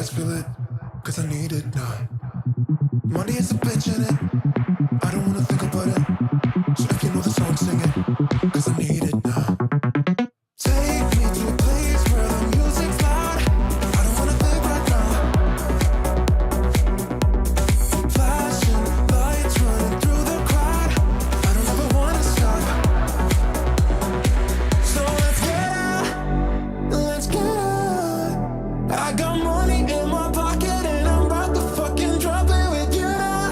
always feel it, cause I need it now. Money is a bitch in it, I don't wanna think about it. So if you know the song, sing it, cause I need it now. Take me to a place where the music's loud. I don't wanna think right now. Flashing lights running through the crowd. I don't ever wanna stop. So let's get out, let's get out. I got money in my pocket and I'm about to fucking drop it with you now.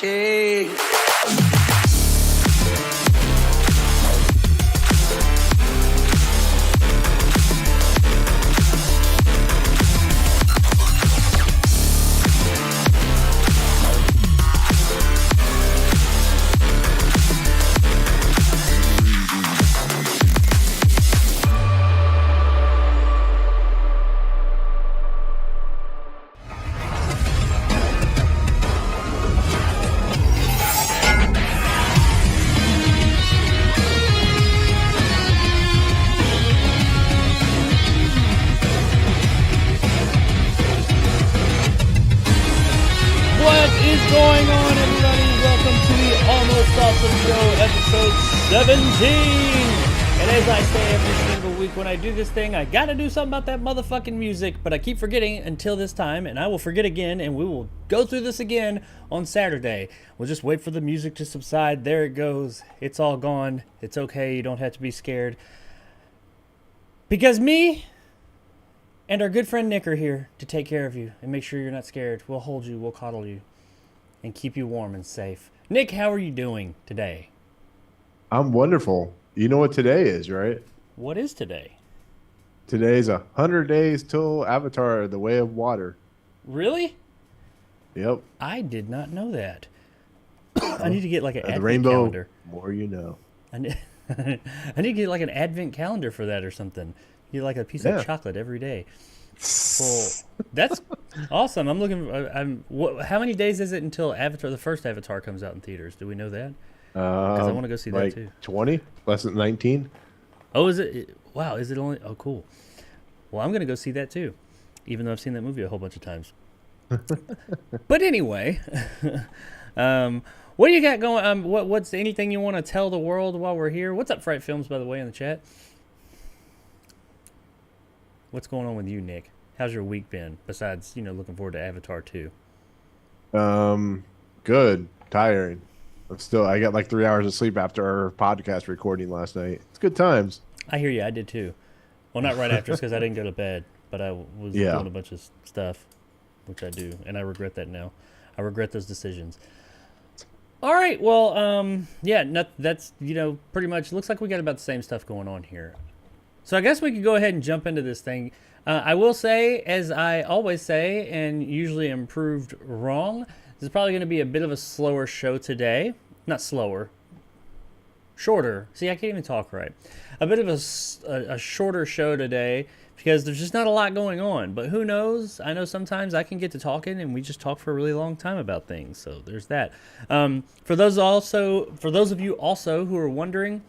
shade. Going on, everybody? Welcome to the Almost Awesome Show, episode 17. And as I say every single week when I do this thing, I gotta do something about that motherfucking music, but I keep forgetting until this time, and I will forget again, and we will go through this again on Saturday. We'll just wait for the music to subside. There it goes. It's all gone. It's okay. You don't have to be scared. Because me and our good friend Nick are here to take care of you and make sure you're not scared. We'll hold you. We'll coddle you. And keep you warm and safe. Nick, how are you doing today? I'm wonderful. You know what today is, right? What is today? Today's 100 days till Avatar: The Way of Water. Really? Yep. I did not know that. I need to get like an advent rainbow, calendar. More you know. I need to get like an advent calendar for that or something. Get like a piece of chocolate every day. Well, that's awesome. I'm looking. How many days is it until Avatar, the first Avatar, comes out in theaters? Do we know that? Because I want to go see that too. 20, less than 19. Oh, is it? Wow, is it only? Oh, cool. Well, I'm gonna go see that too, even though I've seen that movie a whole bunch of times. But anyway, what do you got going? What's anything you want to tell the world while we're here? What's up, Fright Films, by the way, in the chat? What's going on with you, Nick? How's your week been? Besides, looking forward to Avatar 2. Good. Tiring. I got like 3 hours of sleep after our podcast recording last night. It's good times. I hear you. I did too. Well, not right after, because I didn't go to bed, but I was doing a bunch of stuff, which I do, and I regret that now. I regret those decisions. All right. Well, that's, pretty much looks like we got about the same stuff going on here. So I guess we could go ahead and jump into this thing. I will say, as I always say, and usually am proved wrong, this is probably going to be a bit of a slower show today. Not slower. Shorter. See, I can't even talk right. A bit of a shorter show today because there's just not a lot going on. But who knows? I know sometimes I can get to talking and we just talk for a really long time about things. So there's that. For those of you also who are wondering,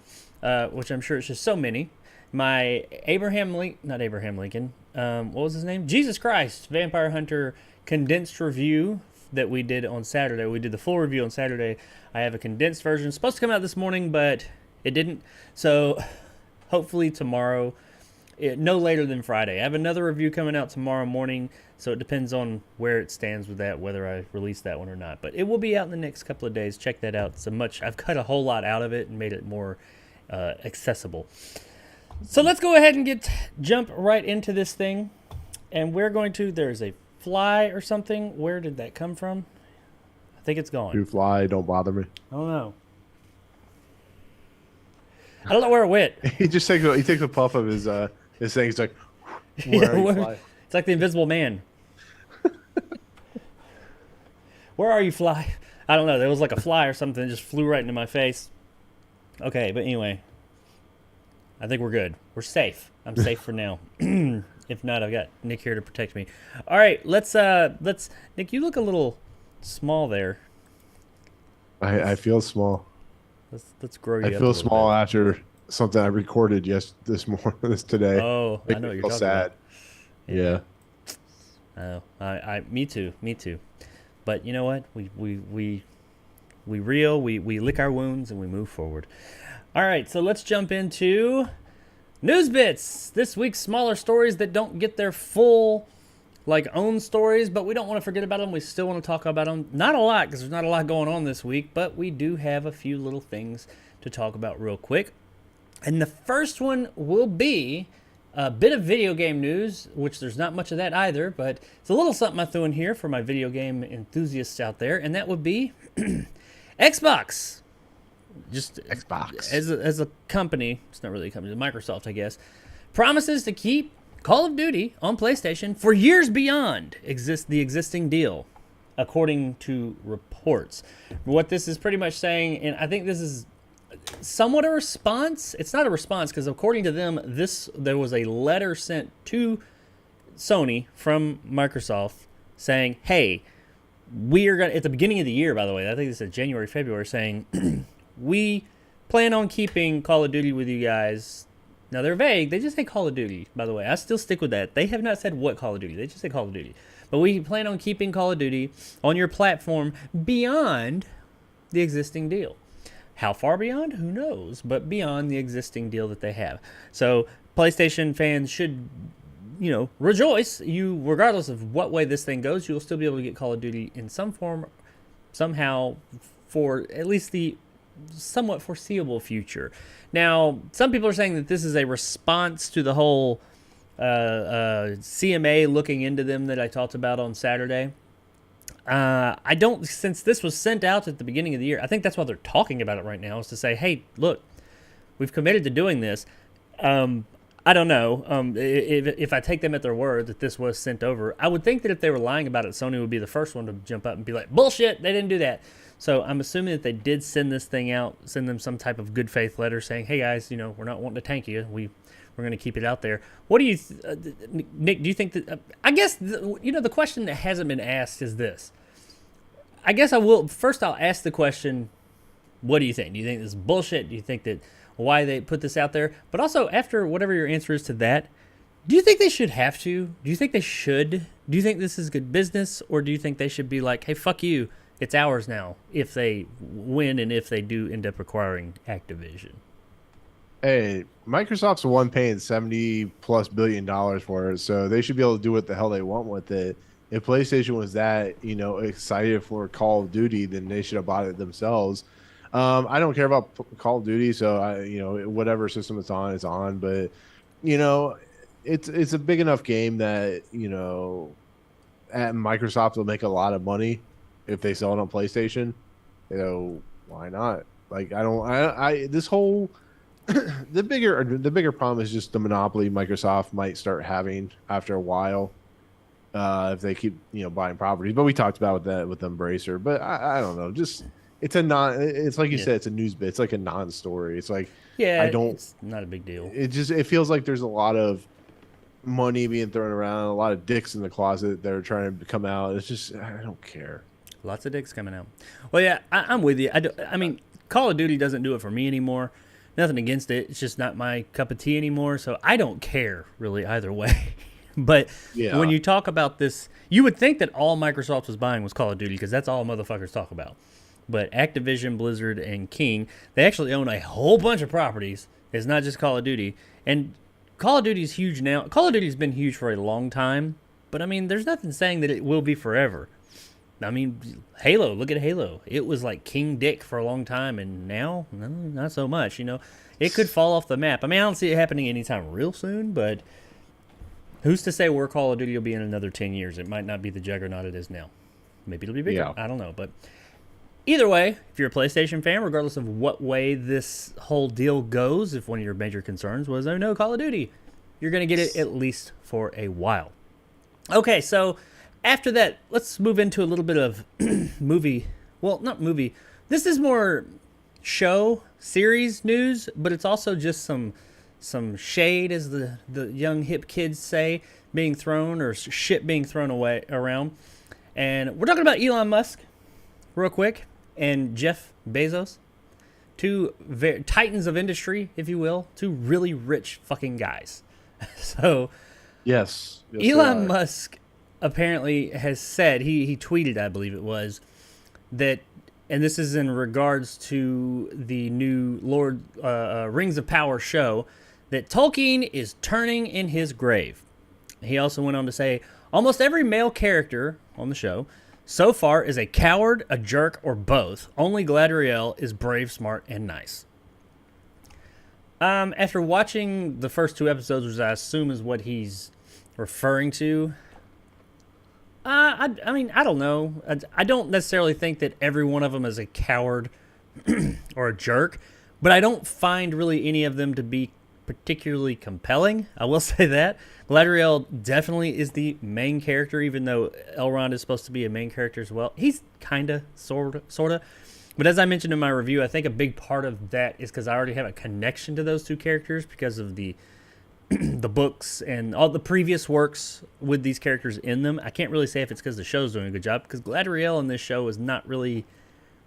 which I'm sure it's just so many, my not Abraham Lincoln, what was his name? Jesus Christ, Vampire Hunter condensed review that we did on Saturday. We did the full review on Saturday. I have a condensed version. It's supposed to come out this morning, but it didn't. So hopefully tomorrow, no later than Friday. I have another review coming out tomorrow morning, so it depends on where it stands with that, whether I release that one or not. But it will be out in the next couple of days. Check that out. I've cut a whole lot out of it and made it more accessible. So let's go ahead and jump right into this thing. And we're going to, there's a fly or something. Where did that come from? I think it's gone. You fly, don't bother me. I don't know. I don't know where it went. He just takes a puff of his thing. He's like, where are you, fly? It's like the Invisible Man. Where are you, fly? I don't know. There was like a fly or something that just flew right into my face. Okay, but anyway. I think we're good. We're safe. I'm safe for now. If not, I've got Nick here to protect me. All right, let's Nick, you look a little small there. I feel small. Let's grow you up. I feel small after something I recorded this today. Oh, I know what you're talking sad. About. Yeah. Oh, me too. But you know what? We lick our wounds and we move forward. All right, so let's jump into news bits. This week's smaller stories that don't get their full, own stories, but we don't want to forget about them. We still want to talk about them. Not a lot, because there's not a lot going on this week, but we do have a few little things to talk about real quick. And the first one will be A bit of video game news, which there's not much of that either, but it's a little something I threw in here for my video game enthusiasts out there, and that would be Xbox. Just Xbox. As a company, it's not really a company, Microsoft, I guess, promises to keep Call of Duty on PlayStation for years beyond the existing deal, according to reports. What this is pretty much saying, and I think this is somewhat a response. It's not a response because according to them, there was a letter sent to Sony from Microsoft saying, "Hey, we are gonna," at the beginning of the year, by the way, I think this is January, February, saying we plan on keeping Call of Duty with you guys. Now they're vague. They just say Call of Duty. By the way, I still stick with that. They have not said what Call of Duty. They just say Call of Duty. But we plan on keeping Call of Duty on your platform beyond the existing deal. How far beyond? Who knows? But beyond the existing deal that they have. So PlayStation fans should, rejoice. Regardless of what way this thing goes, you'll still be able to get Call of Duty in some form, somehow, for at least the somewhat foreseeable future. Now, some people are saying that this is a response to the whole CMA looking into them that I talked about on Saturday. I don't, since this was sent out at the beginning of the year, I think that's why they're talking about it right now, is to say, hey, look, we've committed to doing this. I don't know if I take them at their word that this was sent over. I would think that if they were lying about it, Sony would be the first one to jump up and be like, bullshit, they didn't do that. So I'm assuming that they did send this thing out, send them some type of good faith letter saying, hey guys, we're not wanting to tank you. We're going to keep it out there. What do you, Nick, do you think that, I guess, the question that hasn't been asked is this. I guess I'll ask the question, what do you think? Do you think this is bullshit? Do you think that why they put this out there? But also, after whatever your answer is to that, do you think they should have to? Do you think they should? Do you think this is good business? Or do you think they should be like, hey, fuck you, it's ours now, if they win and if they do end up acquiring Activision? Hey, Microsoft's the one paying $70+ billion for it, so they should be able to do what the hell they want with it. If PlayStation was that, excited for Call of Duty, then they should have bought it themselves. I don't care about Call of Duty, so whatever system it's on. But it's a big enough game that at Microsoft will make a lot of money if they sell it on PlayStation. Why not? Like this whole the bigger problem is just the monopoly Microsoft might start having after a while. If they keep buying properties, but we talked about that with Embracer. But I don't know, just it's like you said, it's a news bit. It's like a non-story. It's like it's not a big deal. It feels like there's a lot of money being thrown around, a lot of dicks in the closet that are trying to come out. It's just I don't care. Lots of dicks coming out. Well, yeah, I'm with you. I mean, Call of Duty doesn't do it for me anymore. Nothing against it. It's just not my cup of tea anymore. So I don't care really either way. But when you talk about this, you would think that all Microsoft was buying was Call of Duty because that's all motherfuckers talk about. But Activision, Blizzard, and King, they actually own a whole bunch of properties. It's not just Call of Duty. And Call of Duty is huge now. Call of Duty's been huge for a long time. But, I mean, there's nothing saying that it will be forever. I mean, Halo, look at Halo. It was like King Dick for a long time, and now, not so much, It could fall off the map. I mean, I don't see it happening anytime real soon, but who's to say where Call of Duty will be in another 10 years? It might not be the juggernaut it is now. Maybe it'll be bigger. Yeah. I don't know. But either way, if you're a PlayStation fan, regardless of what way this whole deal goes, if one of your major concerns was, oh no, Call of Duty, you're going to get it at least for a while. Okay, so after that, let's move into a little bit of movie. Well, not movie. This is more show, series news, but it's also just some shade, as the young hip kids say, being thrown, or shit being thrown away around. And we're talking about Elon Musk, real quick, and Jeff Bezos, two titans of industry, if you will, two really rich fucking guys. So, yes Elon Musk apparently has said, he tweeted, I believe it was, that, and this is in regards to the new Rings of Power show, that Tolkien is turning in his grave. He also went on to say, almost every male character on the show so far is a coward, a jerk, or both. Only Galadriel is brave, smart, and nice. After watching the first 2 episodes, which I assume is what he's referring to, I mean, I don't know. I don't necessarily think that every one of them is a coward or a jerk, but I don't find really any of them to be particularly compelling. I will say that. Galadriel definitely is the main character, even though Elrond is supposed to be a main character as well. He's kind of, sort of. But as I mentioned in my review, I think a big part of that is because I already have a connection to those two characters because of the the books and all the previous works with these characters in them. I can't really say if it's because the show's doing a good job, because Galadriel in this show is not really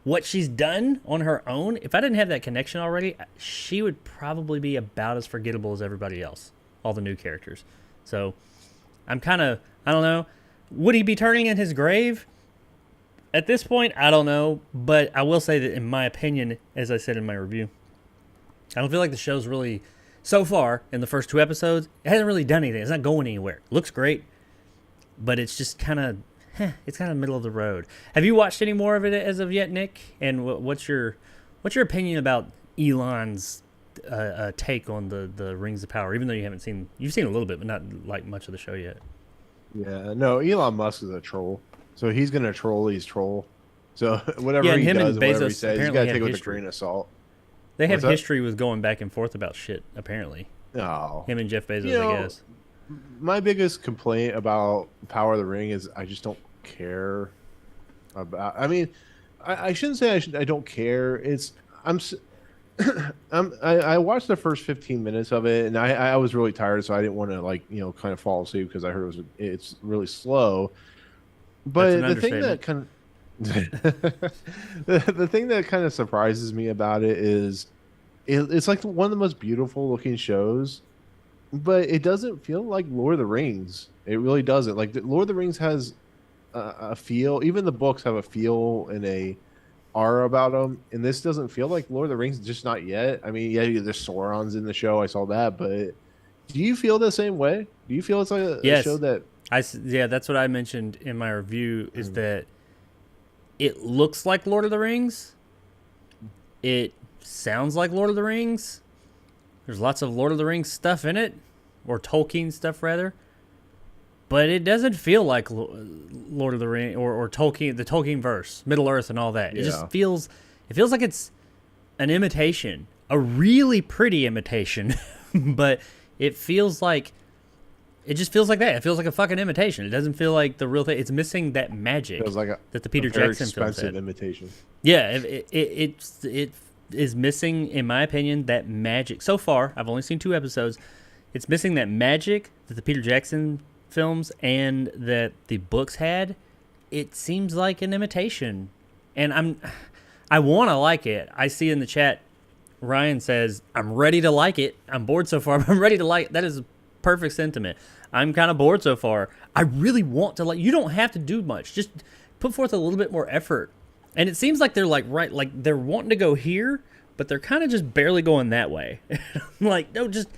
what she's done on her own. If I didn't have that connection already, she would probably be about as forgettable as everybody else, all the new characters. So I'm kind of, I don't know. Would he be turning in his grave? At this point, I don't know. But I will say that in my opinion, as I said in my review, I don't feel like the show's really, so far in the first 2 episodes, it hasn't really done anything. It's not going anywhere. It looks great, but it's just kind of, it's kind of middle of the road. Have you watched any more of it as of yet, Nick? And what's your opinion about Elon's take on the Rings of Power? Even though you've seen a little bit, but not like much of the show yet. Yeah, no, Elon Musk is a troll, so he's gonna troll. He's troll. So whatever and he him does, and Bezos whatever he says, you gotta take it with a history. grain of salt. They have history with going back and forth about shit, apparently. No. Him and Jeff Bezos, I guess. My biggest complaint about Power of the Ring is I just don't care about. I mean, I shouldn't say I don't care. I watched the first 15 minutes of it, and I was really tired, so I didn't want to kind of fall asleep because I heard it's really slow. But the thing that kind of the thing that kind of surprises me about it is it's like one of the most beautiful looking shows, but it doesn't feel like Lord of the Rings. It really doesn't. Like Lord of the Rings has a feel. Even the books have a feel and a aura about them, and this doesn't feel like Lord of the Rings. Just not yet. I mean, yeah, there's Sauron's in the show. I saw that, but do you feel the same way? Do you feel it's like a show that? Yeah, that's what I mentioned in my review. Is that it looks like Lord of the Rings. It sounds like Lord of the Rings. There's lots of Lord of the Rings stuff in it, or Tolkien stuff rather. But it doesn't feel like Lord of the Rings or Tolkien, the Tolkien verse, Middle Earth, and all that. It just feels like it's an imitation, a really pretty imitation, but it feels like. It just feels like that. It feels like a fucking imitation. It doesn't feel like the real thing. It's missing that magic that the Peter Jackson films had. Imitation. Yeah, it is missing, in my opinion, that magic. So far, I've only seen 2 episodes. It's missing that magic that the Peter Jackson films and that the books had. It seems like an imitation, and I want to like it. I see in the chat, Ryan says, "I'm ready to like it. I'm bored so far, but I'm ready to like it." That is perfect sentiment. I'm kind of bored so far. I really want to like. You don't have to do much. Just put forth a little bit more effort. And it seems like they're like they're wanting to go here, but they're kind of just barely going that way. I'm like, no, just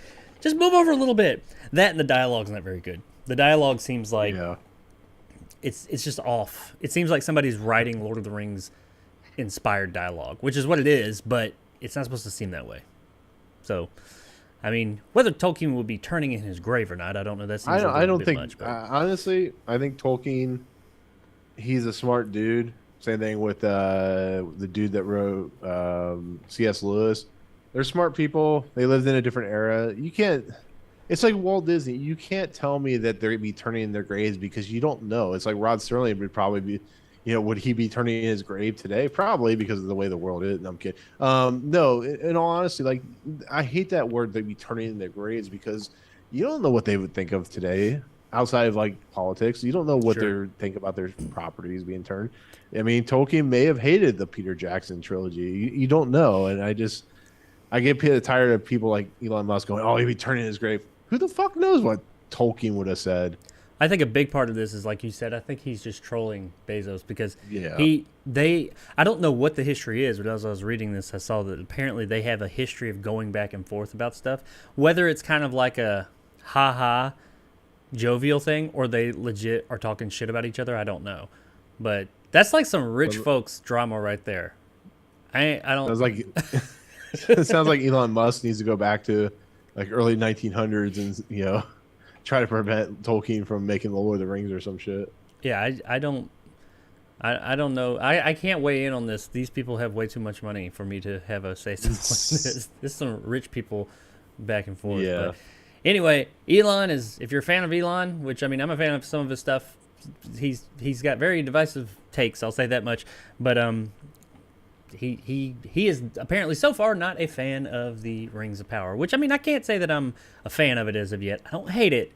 move over a little bit. That and the dialogue's not very good. The dialogue seems like it's just off. It seems like somebody's writing Lord of the Rings inspired dialogue, which is what it is, but it's not supposed to seem that way. So, I mean, whether Tolkien will be turning in his grave or not, I don't know. That seems I don't think. much, honestly, I think Tolkien, he's a smart dude. Same thing with the dude that wrote C.S. Lewis. They're smart people. They lived in a different era. You can't. It's like Walt Disney. You can't tell me that they'd be turning in their graves because you don't know. It's like Rod Serling would probably be. Would he be turning in his grave today? Probably, because of the way the world is. No, I'm kidding. No, in all honesty, like, I hate that word, they'd be turning in their graves, because you don't know what they would think of today outside of, like, politics. You don't know what they think about their properties being turned. I mean, Tolkien may have hated the Peter Jackson trilogy. You don't know. And I get tired of people like Elon Musk going, oh, he'd be turning in his grave. Who the fuck knows what Tolkien would have said? I think a big part of this is, like you said, I think he's just trolling Bezos because I don't know what the history is, but as I was reading this, I saw that apparently they have a history of going back and forth about stuff. Whether it's kind of like a ha-ha jovial thing or they legit are talking shit about each other, I don't know. But that's like some rich folks drama right there. I don't. I was like, It sounds like Elon Musk needs to go back to like early 1900s and try to prevent Tolkien from making the Lord of the Rings or some shit. Yeah, I don't know. I can't weigh in on this. These people have way too much money for me to have a say so on this. This is some rich people back and forth. Yeah. But anyway, Elon is, if you're a fan of Elon, which I mean, I'm a fan of some of his stuff. He's got very divisive takes. I'll say that much. But he is apparently so far not a fan of the Rings of Power. Which I mean, I can't say that I'm a fan of it as of yet. I don't hate it.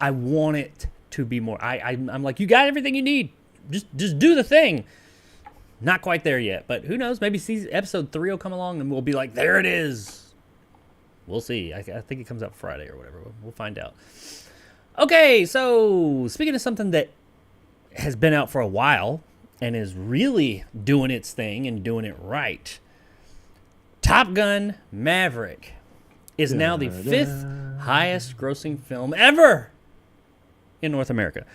I want it to be more. I'm like, you got everything you need. Just do the thing. Not quite there yet, but who knows? Maybe episode 3 will come along and we'll be like, there it is. We'll see. I think it comes out Friday or whatever. We'll find out. Okay, so speaking of something that has been out for a while and is really doing its thing and doing it right, Top Gun Maverick is now the 5th highest grossing film ever in North America.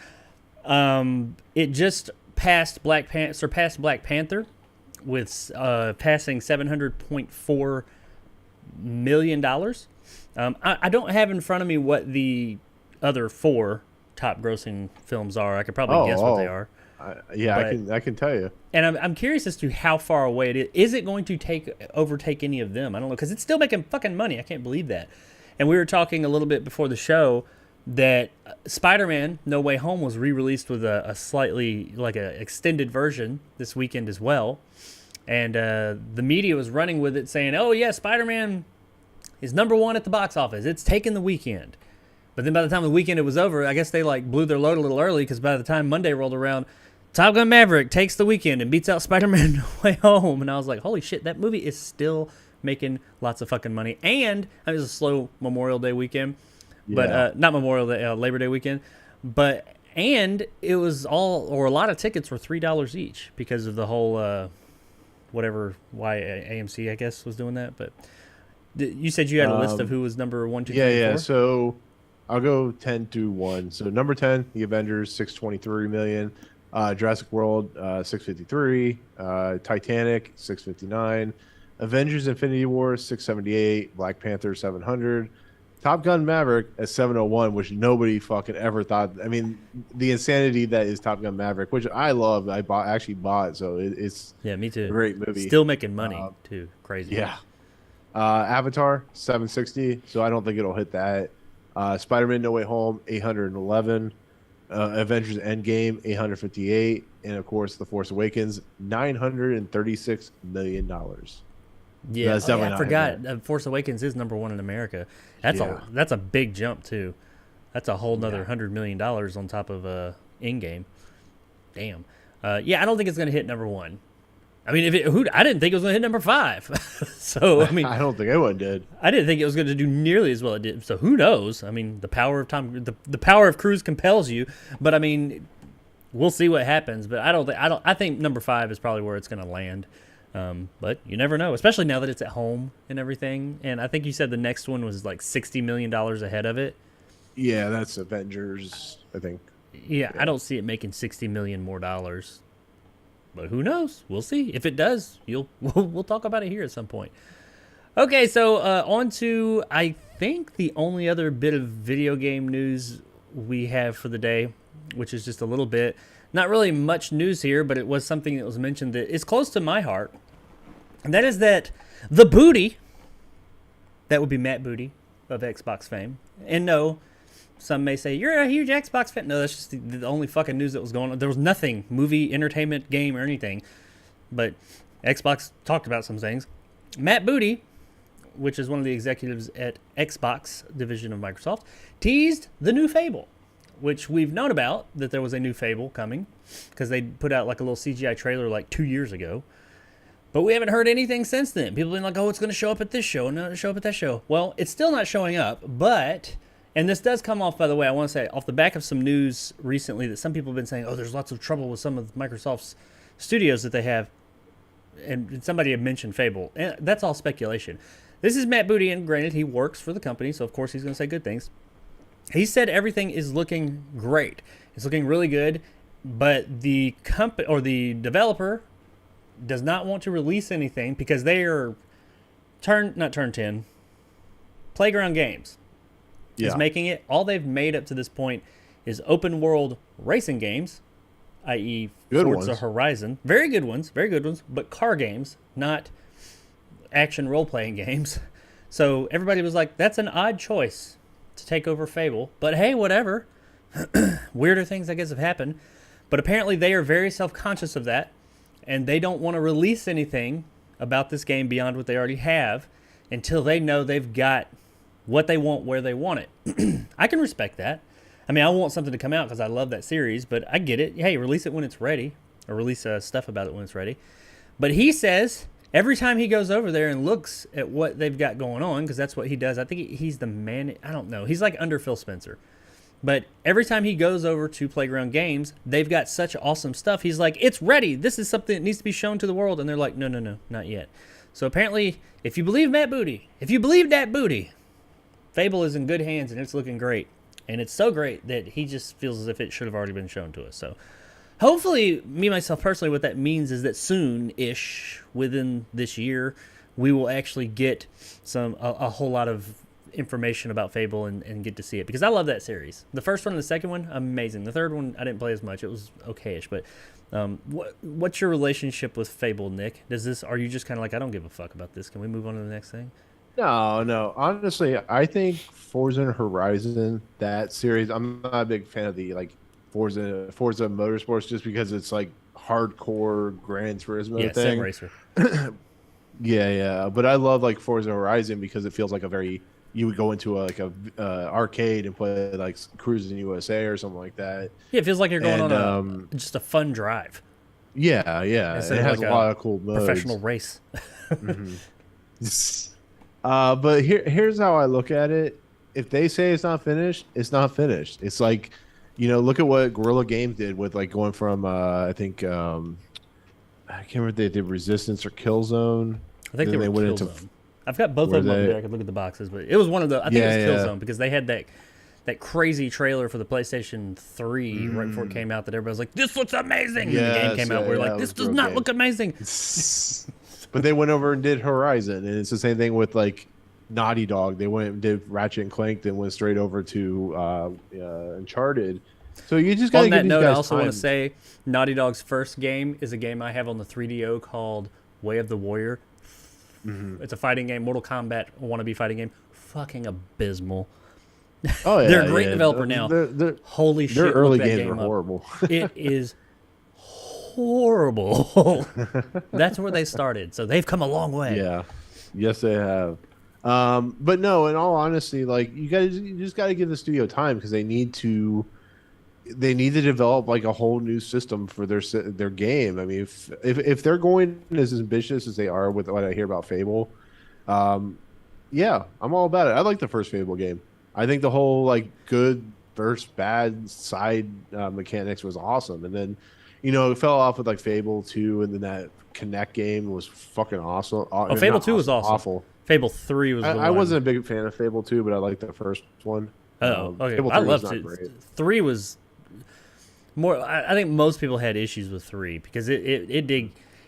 It just surpassed Black Panther with passing $700.4 million. I don't have in front of me what the other 4 top grossing films are. I could probably guess what they are. I can tell you. And I'm curious as to how far away it is. Is it going to overtake any of them? I don't know, because it's still making fucking money. I can't believe that. And we were talking a little bit before the show that Spider-Man No Way Home was re-released with a slightly, like a extended version this weekend as well. And the media was running with it saying, oh yeah, Spider-Man is #1 at the box office. It's taken the weekend. But then by the time the weekend it was over, I guess they like blew their load a little early, because by the time Monday rolled around, Top Gun Maverick takes the weekend and beats out Spider-Man No Way Home. And I was like, holy shit, that movie is still making lots of fucking money. And it was a slow Memorial Day weekend. But not Memorial Day, Labor Day weekend. And it was a lot of tickets were $3 each because of the whole whatever, why AMC I guess was doing that. But you said you had a list of who was number 1, 2, 3, 4? Yeah. So I'll go 10 to 1. So number 10, The Avengers, $623 million. Jurassic World, $653. Titanic, $659. Avengers: Infinity War, $678. Black Panther, $700. Top Gun Maverick at $701, which nobody fucking ever thought. I mean, the insanity that is Top Gun Maverick, which I love. I actually bought it, so it's me too. A great movie. Still making money too. Crazy. Yeah. Avatar, $760, so I don't think it'll hit that. Spider-Man: No Way Home, $811. Avengers: Endgame, $858, and of course, The Force Awakens, $936 million. Yeah, that's definitely I forgot. Force Awakens is #1 in America. That's a big jump too. That's a whole nother $100 million on top of Endgame. Damn. I don't think it's gonna hit #1. I mean, I didn't think it was gonna hit #5. So I mean, I don't think anyone did. I didn't think it was gonna do nearly as well as it did. So who knows? I mean, the power of Cruise compels you. But I mean, we'll see what happens. But I think #5 is probably where it's gonna land. But you never know, especially now that it's at home and everything. And I think you said the next one was like $60 million ahead of it. Yeah, that's Avengers, I think. Yeah, I don't see it making $60 million more dollars. But who knows? We'll see. If it does, we'll talk about it here at some point. Okay, so on to, I think, the only other bit of video game news we have for the day, which is just a little bit. Not really much news here, but it was something that was mentioned that is close to my heart. And that is that the Booty, that would be Matt Booty of Xbox fame. And no, some may say, you're a huge Xbox fan. No, that's just the only fucking news that was going on. There was nothing, movie, entertainment, game, or anything. But Xbox talked about some things. Matt Booty, which is one of the executives at Xbox division of Microsoft, teased the new Fable, which we've known about, that there was a new Fable coming, because they put out like a little CGI trailer like 2 years ago. But we haven't heard anything since then. People have been like, oh, it's going to show up at this show, and it'll show up at that show. Well, it's still not showing up, but, and this does come off, by the way, I want to say, off the back of some news recently that some people have been saying, oh, there's lots of trouble with some of Microsoft's studios that they have, and somebody had mentioned Fable. And that's all speculation. This is Matt Booty, and granted, he works for the company, so of course he's going to say good things. He said everything is looking great. It's looking really good, but the company or the developer does not want to release anything because they are not Turn 10, Playground Games is making it. All they've made up to this point is open world racing games, i.e. Forza Horizon. Very good ones, but car games, not action role-playing games. So everybody was like, that's an odd choice to take over Fable. But hey, whatever. Weirder things, I guess, have happened. But apparently they are very self-conscious of that, and they don't want to release anything about this game beyond what they already have until they know they've got what they want where they want it. I can respect that. I mean, I want something to come out because I love that series, but I get it. Hey, release it when it's ready, or release stuff about it when it's ready. But he says every time he goes over there and looks at what they've got going on, because that's what he does. I think he's the man. I don't know. He's like under Phil Spencer. But every time he goes over to Playground Games, they've got such awesome stuff. He's like, it's ready. This is something that needs to be shown to the world. And they're like, no, not yet. So apparently, if you believe Matt Booty, Fable is in good hands and it's looking great. And it's so great that he just feels as if it should have already been shown to us. So hopefully, me, myself, personally, what that means is that soon-ish, within this year, we will actually get a whole lot of information about Fable and get to see it, because I love that series. The first one and the second one, amazing. The third one, I didn't play as much. It was okay-ish, but what's your relationship with Fable, Nick? Are you just kind of like, I don't give a fuck about this. Can we move on to the next thing? No. Honestly, I think Forza Horizon, that series, I'm not a big fan of the Forza Motorsports, just because it's like hardcore Gran Turismo thing. Sim racer. Yeah. But I love like Forza Horizon because it feels like you would go into a arcade and play like Cruising USA or something like that. Yeah, it feels like you're going on just a fun drive. Yeah. Instead it has a lot of cool modes. Professional race. But here's how I look at it. If they say it's not finished, it's not finished. It's like, look at what Guerrilla Games did with like going from I think I can't remember if they did Resistance or Killzone. I think they went into. I've got both of them up there. I could look at the boxes, but it was one of the. I think it was Killzone, because they had that crazy trailer for the PlayStation 3 right before it came out that everybody was like, "This looks amazing!" And the game came out, we're like, "This does not look amazing." But they went over and did Horizon, and it's the same thing with like Naughty Dog. They went and did Ratchet and Clank, then went straight over to Uncharted. So you just got to give these guys time. On that note, I also want to say Naughty Dog's first game is a game I have on the 3DO called Way of the Warrior. It's a fighting game, Mortal Kombat wannabe fighting game. Fucking abysmal. Oh yeah, they're a great developer now. Holy shit! Their early games are horrible. It is horrible. That's where they started, so they've come a long way. Yeah, yes they have. But no, in all honesty, like you just got to give the studio time, because they need to develop like a whole new system for their game. I mean, if they're going as ambitious as they are with what I hear about Fable, yeah, I'm all about it. I like the first Fable game. I think the whole like good versus bad side mechanics was awesome, and then it fell off with like Fable 2, and then that Connect game was fucking awesome. Oh, Fable 2 was awesome. Awful. Fable 3 was. I wasn't a big fan of Fable 2, but I liked the first one. Oh, okay. I loved it. Great. 3 was more. I think most people had issues with 3 because it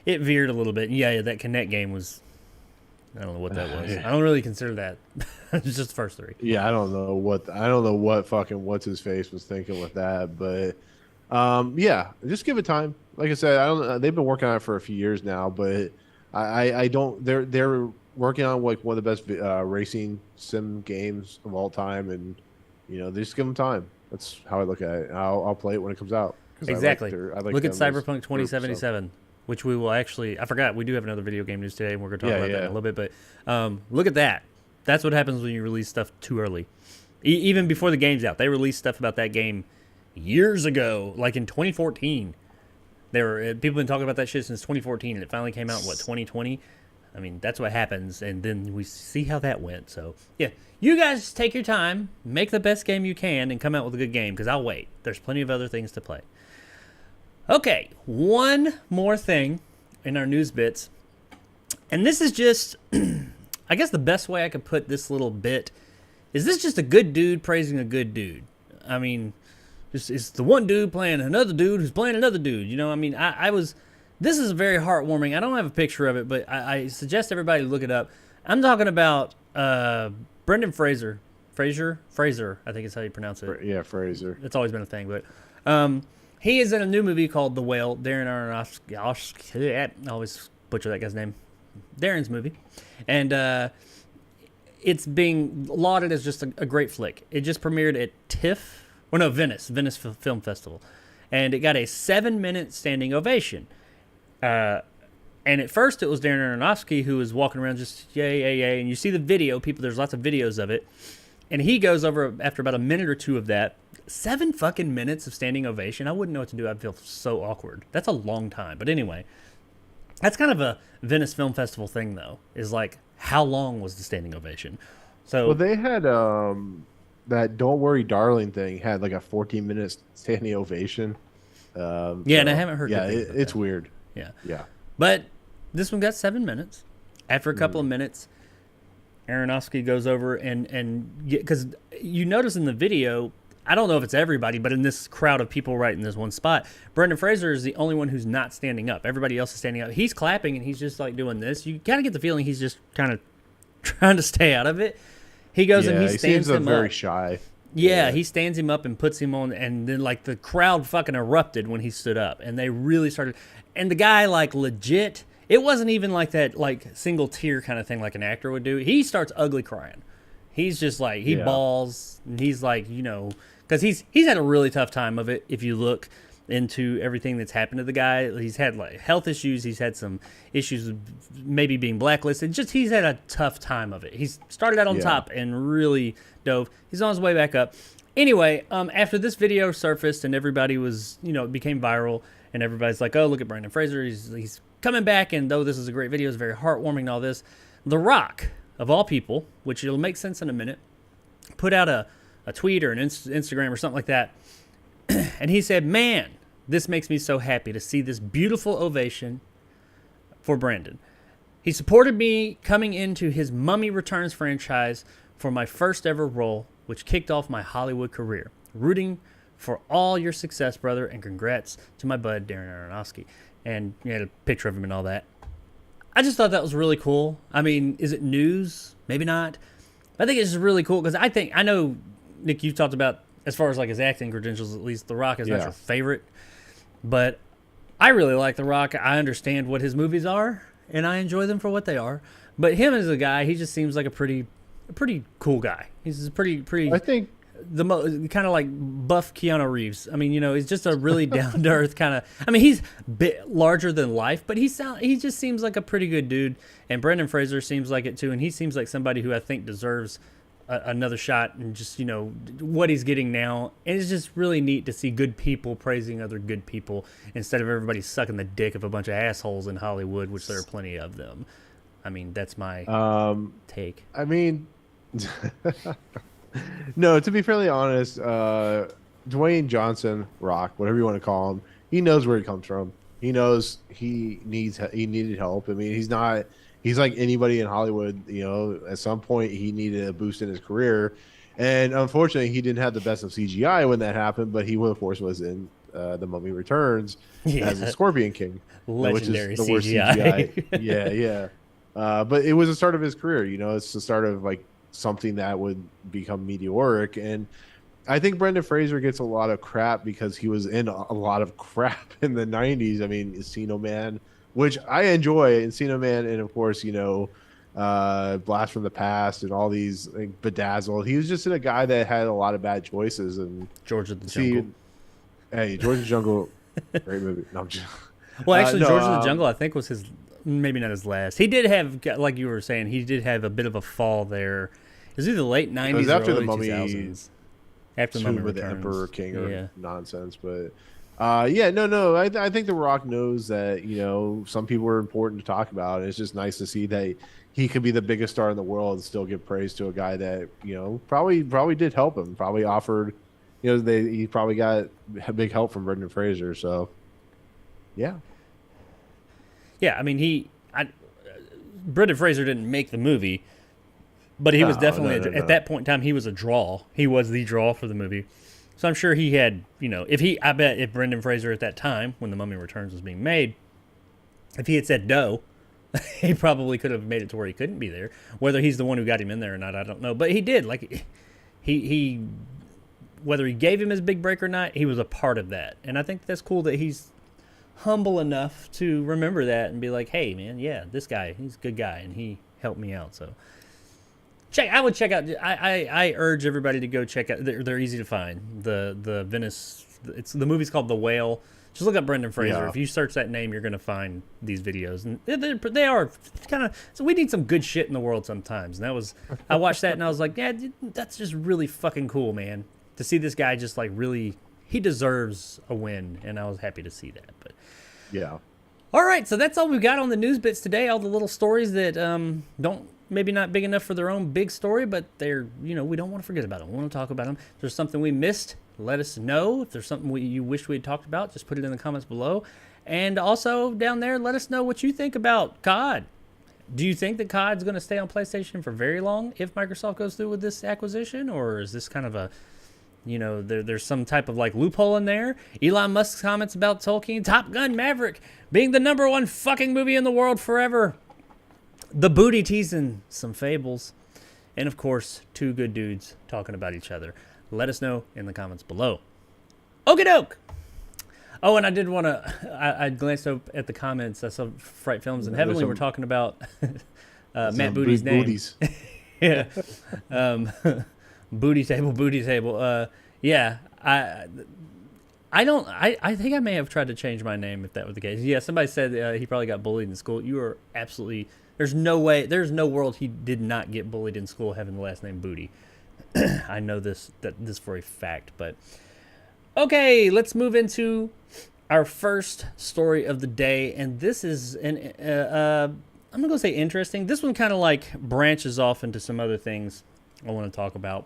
veered a little bit. Yeah, that Connect game was. I don't know what that was. I don't really consider that. It's just the first 3. Yeah, I don't know what fucking what's his face was thinking with that, but yeah, just give it time. Like I said, I don't. They've been working on it for a few years now, but I don't. They're working on like one of the best racing sim games of all time, and they just give them time. That's how I look at it. I'll play it when it comes out. Exactly. Look at Cyberpunk 2077. Which we will actually. I forgot we do have another video game news today, and we're going to talk about that in a little bit. But look at that. That's what happens when you release stuff too early. Even before the game's out, they released stuff about that game years ago, like in 2014. People have been talking about that shit since 2014, and it finally came out in 2020. I mean, that's what happens, and then we see how that went. So yeah, you guys take your time, make the best game you can, and come out with a good game. Because I'll wait. There's plenty of other things to play. Okay, one more thing in our news bits, and this is just, I guess the best way I could put this little bit is this just a good dude praising a good dude. I mean, it's the one dude playing another dude who's playing another dude. I mean, this is very heartwarming. I don't have a picture of it, but I suggest everybody look it up. I'm talking about Brendan Fraser. Fraser, I think is how you pronounce it. Yeah, Fraser. It's always been a thing, but he is in a new movie called The Whale. Darren Aronofsky. I always butcher that guy's name. Darren's movie, and it's being lauded as just a great flick. It just premiered at Venice Film Festival, and it got a 7-minute standing ovation. And at first, it was Darren Aronofsky who was walking around just yay, yay, yay. And you see the video, there's lots of videos of it. And he goes over after about a minute or two of that. 7 fucking minutes of standing ovation. I wouldn't know what to do. I'd feel so awkward. That's a long time. But anyway, that's kind of a Venice Film Festival thing, though, is like, how long was the standing ovation? So, well, they had that "Don't Worry, Darling" thing had like a 14-minute standing ovation. And I haven't heard. Yeah, it's weird. Yeah. But this one got 7 minutes. After a couple of minutes, Aronofsky goes over and because you notice in the video, I don't know if it's everybody, but in this crowd of people right in this one spot, Brendan Fraser is the only one who's not standing up. Everybody else is standing up. He's clapping and he's just like doing this. You kind of get the feeling he's just kind of trying to stay out of it. He goes and he stands him up. Very shy. Yeah, he stands him up and puts him on, and then like the crowd fucking erupted when he stood up, and they really started. And the guy, like, legit, it wasn't even like that, like, single tear kind of thing like an actor would do. He starts ugly crying. He's just like, he bawls, and he's like, you know, because he's had a really tough time of it. If you look into everything that's happened to the guy, he's had like health issues. He's had some issues with maybe being blacklisted. Just he's had a tough time of it. He's started out on top and really dove. He's on his way back up. Anyway, after this video surfaced and everybody was, you know, it became viral, and everybody's like, oh, look at Brendan Fraser. He's coming back, and though this is a great video, it's very heartwarming and all this. The Rock, of all people, which it'll make sense in a minute, put out a tweet or an Instagram or something like that, and he said, man, this makes me so happy to see this beautiful ovation for Brendan. He supported me coming into his Mummy Returns franchise for my first ever role, which kicked off my Hollywood career. Rooting for all your success, brother, and congrats to my bud, Darren Aronofsky. And you had a picture of him and all that. I just thought that was really cool. I mean, is it news? Maybe not. I think it's just really cool because I know, Nick, you've talked about, as far as like his acting credentials, at least The Rock is not your favorite. But I really like The Rock. I understand what his movies are, and I enjoy them for what they are. But him as a guy, he just seems like a pretty cool guy. He's a pretty. I think kind of like buff Keanu Reeves. I mean, you know, he's just a really down to earth kind of. I mean, he's a bit larger than life, but he just seems like a pretty good dude. And Brendan Fraser seems like it too, and he seems like somebody who I think deserves another shot, and just, you know, what he's getting now. And it's just really neat to see good people praising other good people instead of everybody sucking the dick of a bunch of assholes in Hollywood, which there are plenty of them. I mean, that's my take. I mean, no, to be fairly honest, Dwayne Johnson, Rock, whatever you want to call him, he knows where he comes from. He knows he needed help. I mean, he's like anybody in Hollywood. You know, at some point he needed a boost in his career, and unfortunately, he didn't have the best of CGI when that happened. But he, of course, was in The Mummy Returns as the Scorpion King, legendary which is the worst CGI. Yeah. But it was the start of his career. You know, it's the start of like something that would become meteoric. And I think Brendan Fraser gets a lot of crap because he was in a lot of crap in the 90s. I mean, Encino Man, which I enjoy, Encino Man, and of course, you know, Blast from the Past and all these, like, Bedazzled. He was just a guy that had a lot of bad choices. And George of the Jungle. Hey, George of the Jungle, great movie. No, I'm just, well, actually, George of the Jungle, I think, was his, maybe not his last. He did have, like you were saying, he did have a bit of a fall there. It was either late 90s or early 2000s. After the Mummy Returns. The Emperor King or nonsense. But, I think The Rock knows that, you know, some people are important to talk about. And it's just nice to see that he could be the biggest star in the world and still give praise to a guy that, you know, probably did help him. Probably offered, you know, he probably got big help from Brendan Fraser. So, yeah. Yeah, I mean, Brendan Fraser didn't make the movie, but he was definitely, at that point in time, he was a draw. He was the draw for the movie. So I'm sure he had, you know, I bet if Brendan Fraser at that time, when The Mummy Returns was being made, if he had said no, He probably could have made it to where he couldn't be there. Whether he's the one who got him in there or not, I don't know. But he did. Like, he whether he gave him his big break or not, he was a part of that. And I think that's cool that he's humble enough to remember that and be like, hey, man, yeah, this guy, he's a good guy, and he helped me out. So I would check out. I urge everybody to go check out. They're easy to find. The Venice. The movie's called The Whale. Just look up Brendan Fraser. Yeah. If you search that name, you're going to find these videos, and they are kind of. So we need some good shit in the world sometimes. And I watched that and I was like, yeah, that's just really fucking cool, man. To see this guy just like really, he deserves a win, and I was happy to see that. But Yeah. all right, so that's all we've got on the news bits today. All the little stories that maybe not big enough for their own big story, but they're, we don't want to forget about them. We want to talk about them. If there's something we missed, let us know. If there's something you wish we had talked about, just put it in the comments below. And also down there, let us know what you think about COD. Do you think that COD's going to stay on PlayStation for very long if Microsoft goes through with this acquisition? Or is this kind of a, there's some type of like loophole in there? Elon Musk's comments about Tolkien, Top Gun Maverick being the #1 fucking movie in the world forever. The booty teasing some fables. And of course, two good dudes talking about each other. Let us know in the comments below. Okie doke! Oh, and I did want to, I glanced up at the comments. I saw Fright Films and Heavenly were talking about Matt Booty's name. Booties. Yeah. Booty table. Yeah. I think I may have tried to change my name if that was the case. Yeah, somebody said he probably got bullied in school. You are absolutely, there's no world he did not get bullied in school having the last name Booty. I know this for a fact, but okay, let's move into our first story of the day, and this is I'm not gonna say interesting. This one kind of like branches off into some other things I want to talk about.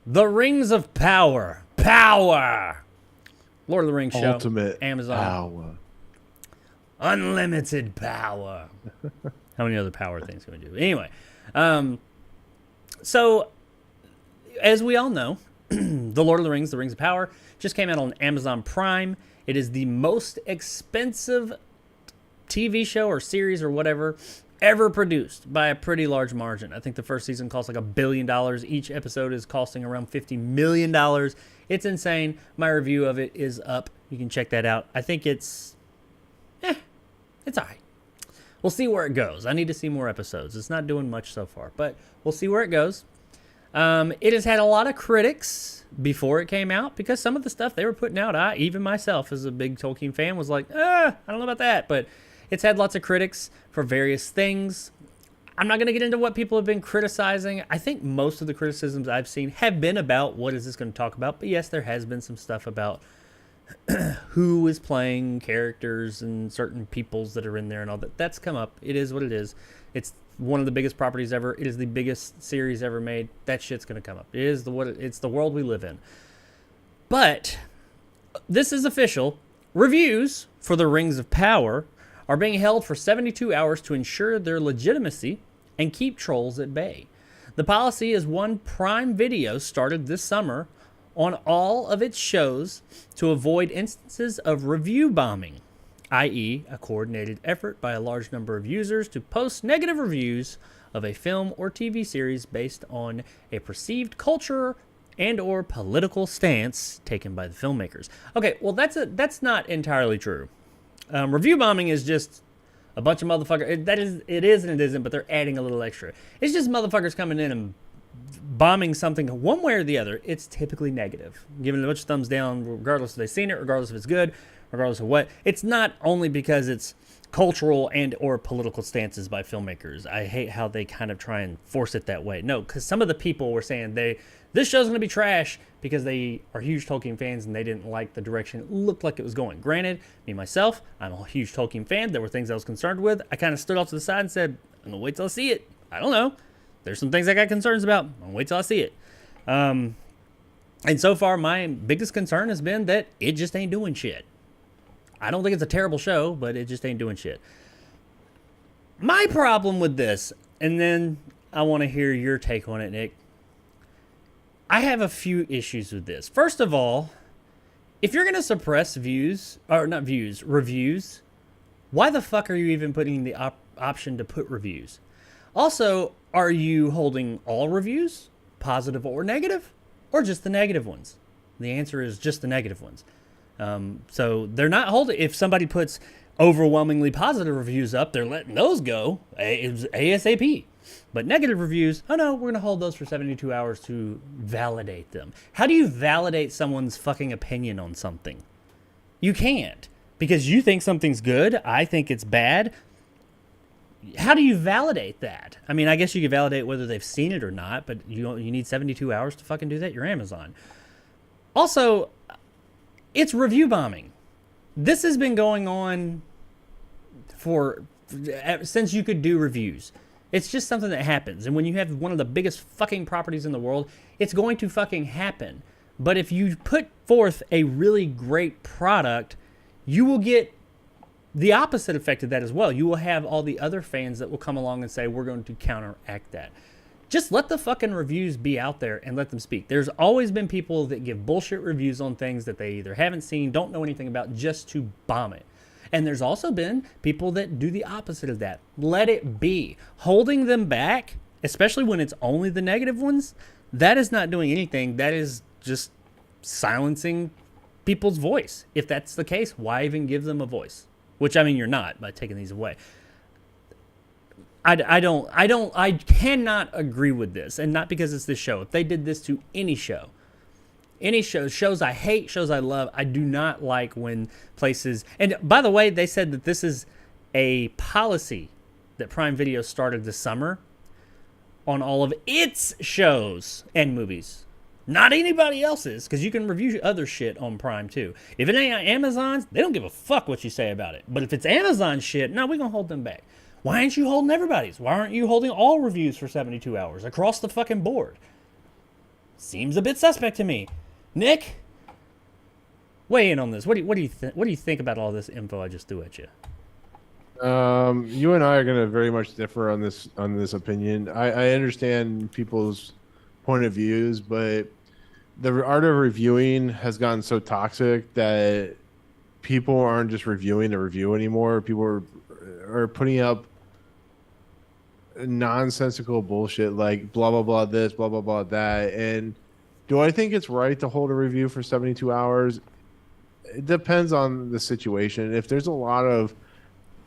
The Rings of Power, Lord of the Rings show, Ultimate Amazon, power. unlimited power. How many other power things can we do? Anyway, so as we all know, The Lord of the Rings of Power, just came out on Amazon Prime. It is the most expensive TV show or series or whatever ever produced by a pretty large margin. I think the first season cost like $1 billion. Each episode is costing around $50 million. It's insane. My review of it is up. You can check that out. I think it's all right. We'll see where it goes. I need to see more episodes. It's not doing much so far, but we'll see where it goes. It has had a lot of critics before it came out because some of the stuff they were putting out, even myself as a big Tolkien fan was like, I don't know about that, but it's had lots of critics for various things. I'm not going to get into what people have been criticizing. I think most of the criticisms I've seen have been about what is this going to talk about, but yes, there has been some stuff about who is playing characters and certain peoples that are in there and all that. That's come up. It is what it is. It's one of the biggest properties ever. It is the biggest series ever made. That shit's going to come up. It's the world we live in. But this is official. Reviews for the Rings of Power are being held for 72 hours to ensure their legitimacy and keep trolls at bay. The policy is one Prime Video started this summer on all of its shows to avoid instances of review bombing, i.e. a coordinated effort by a large number of users to post negative reviews of a film or TV series based on a perceived culture and or political stance taken by the filmmakers. Okay, well that's not entirely true. Review bombing is just a bunch of motherfuckers. It is and it isn't, but they're adding a little extra. It's just motherfuckers coming in and bombing something one way or the other. It's typically negative, giving it a bunch of thumbs down, regardless if they've seen it, regardless if it's good, regardless of what. It's not only because it's cultural and or political stances by filmmakers. I hate how they kind of try and force it that way. No, because some of the people were saying this show's going to be trash because they are huge Tolkien fans and they didn't like the direction it looked like it was going. Granted, me, myself, I'm a huge Tolkien fan. There were things I was concerned with. I kind of stood off to the side and said, I'm going to wait till I see it. I don't know. There's some things I got concerns about. I'm going to wait till I see it. And so far, my biggest concern has been that it just ain't doing shit. I don't think it's a terrible show, but it just ain't doing shit. My problem with this, and then I want to hear your take on it, Nick. I have a few issues with this. First of all, if you're going to suppress reviews, Why the fuck are you even putting the option to put reviews? Also, are you holding all reviews, positive or negative, or just the negative ones? The answer is just the negative ones. So they're not holding. If somebody puts overwhelmingly positive reviews up, they're letting those go ASAP. But negative reviews, oh no, we're going to hold those for 72 hours to validate them. How do you validate someone's fucking opinion on something? You can't. Because you think something's good, I think it's bad. How do you validate that? I mean, I guess you could validate whether they've seen it or not, but you need 72 hours to fucking do that? You're Amazon. Also, it's review bombing. This has been going on since you could do reviews. It's just something that happens. And when you have one of the biggest fucking properties in the world, it's going to fucking happen. But if you put forth a really great product, you will get the opposite effect of that as well. You will have all the other fans that will come along and say, we're going to counteract that. Just let the fucking reviews be out there and let them speak. There's always been people that give bullshit reviews on things that they either haven't seen, don't know anything about, just to bomb it. And there's also been people that do the opposite of that. Let it be. Holding them back, especially when it's only the negative ones, that is not doing anything. That is just silencing people's voice. If that's the case, why even give them a voice? Which, I mean, you're not by taking these away. I cannot agree with this. And not because it's this show. If they did this to any show, shows I hate, shows I love, I do not like when places, and by the way, they said that this is a policy that Prime Video started this summer on all of its shows and movies. Not anybody else's, because you can review other shit on Prime too. If it ain't Amazon's, they don't give a fuck what you say about it. But if it's Amazon shit, no, we're going to hold them back. Why aren't you holding everybody's? Why aren't you holding all reviews for 72 hours across the fucking board? Seems a bit suspect to me. Nick, weigh in on this. What do you think about all this info I just threw at you? You and I are going to very much differ on this opinion. I understand people's point of views, but the art of reviewing has gotten so toxic that people aren't just reviewing a review anymore. People are putting up nonsensical bullshit like blah blah blah this, blah blah blah that. And do I think it's right to hold a review for 72 hours? It depends on the situation. If there's a lot of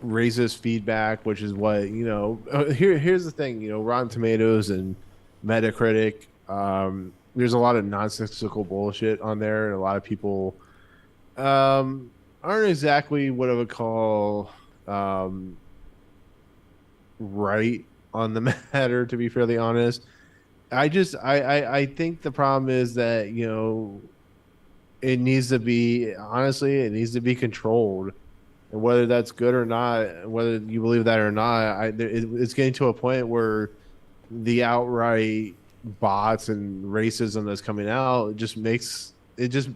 racist feedback, which is what, here's the thing, Rotten Tomatoes and Metacritic, there's a lot of nonsensical bullshit on there, and a lot of people aren't exactly what I would call right on the matter, to be fairly honest. I think the problem is that, it needs to be controlled. And whether that's good or not, whether you believe that or not, it's getting to a point where the outright bots and racism that's coming out just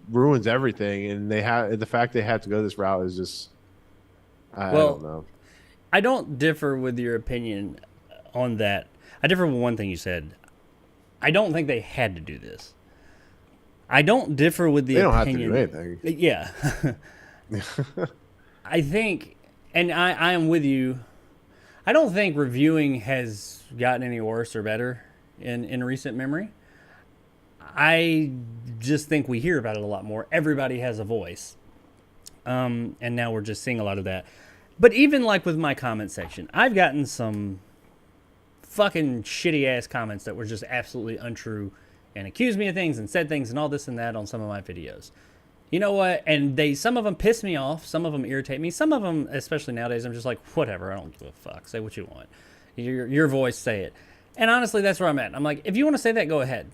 ruins everything. And the fact they have to go this route is just, I don't know. I don't differ with your opinion on that. I differ with one thing you said. I don't think they had to do this. I don't differ with the opinion. They don't have to do anything. Yeah. I think, and I am with you, I don't think reviewing has gotten any worse or better in recent memory. I just think we hear about it a lot more. Everybody has a voice. And now we're just seeing a lot of that. But even like with my comment section, I've gotten some fucking shitty ass comments that were just absolutely untrue and accused me of things and said things and all this and that on some of my videos. You know what? And some of them piss me off. Some of them irritate me. Some of them, especially nowadays, I'm just like, whatever. I don't give a fuck. Say what you want. Your voice, say it. And honestly, that's where I'm at. I'm like, if you want to say that, go ahead.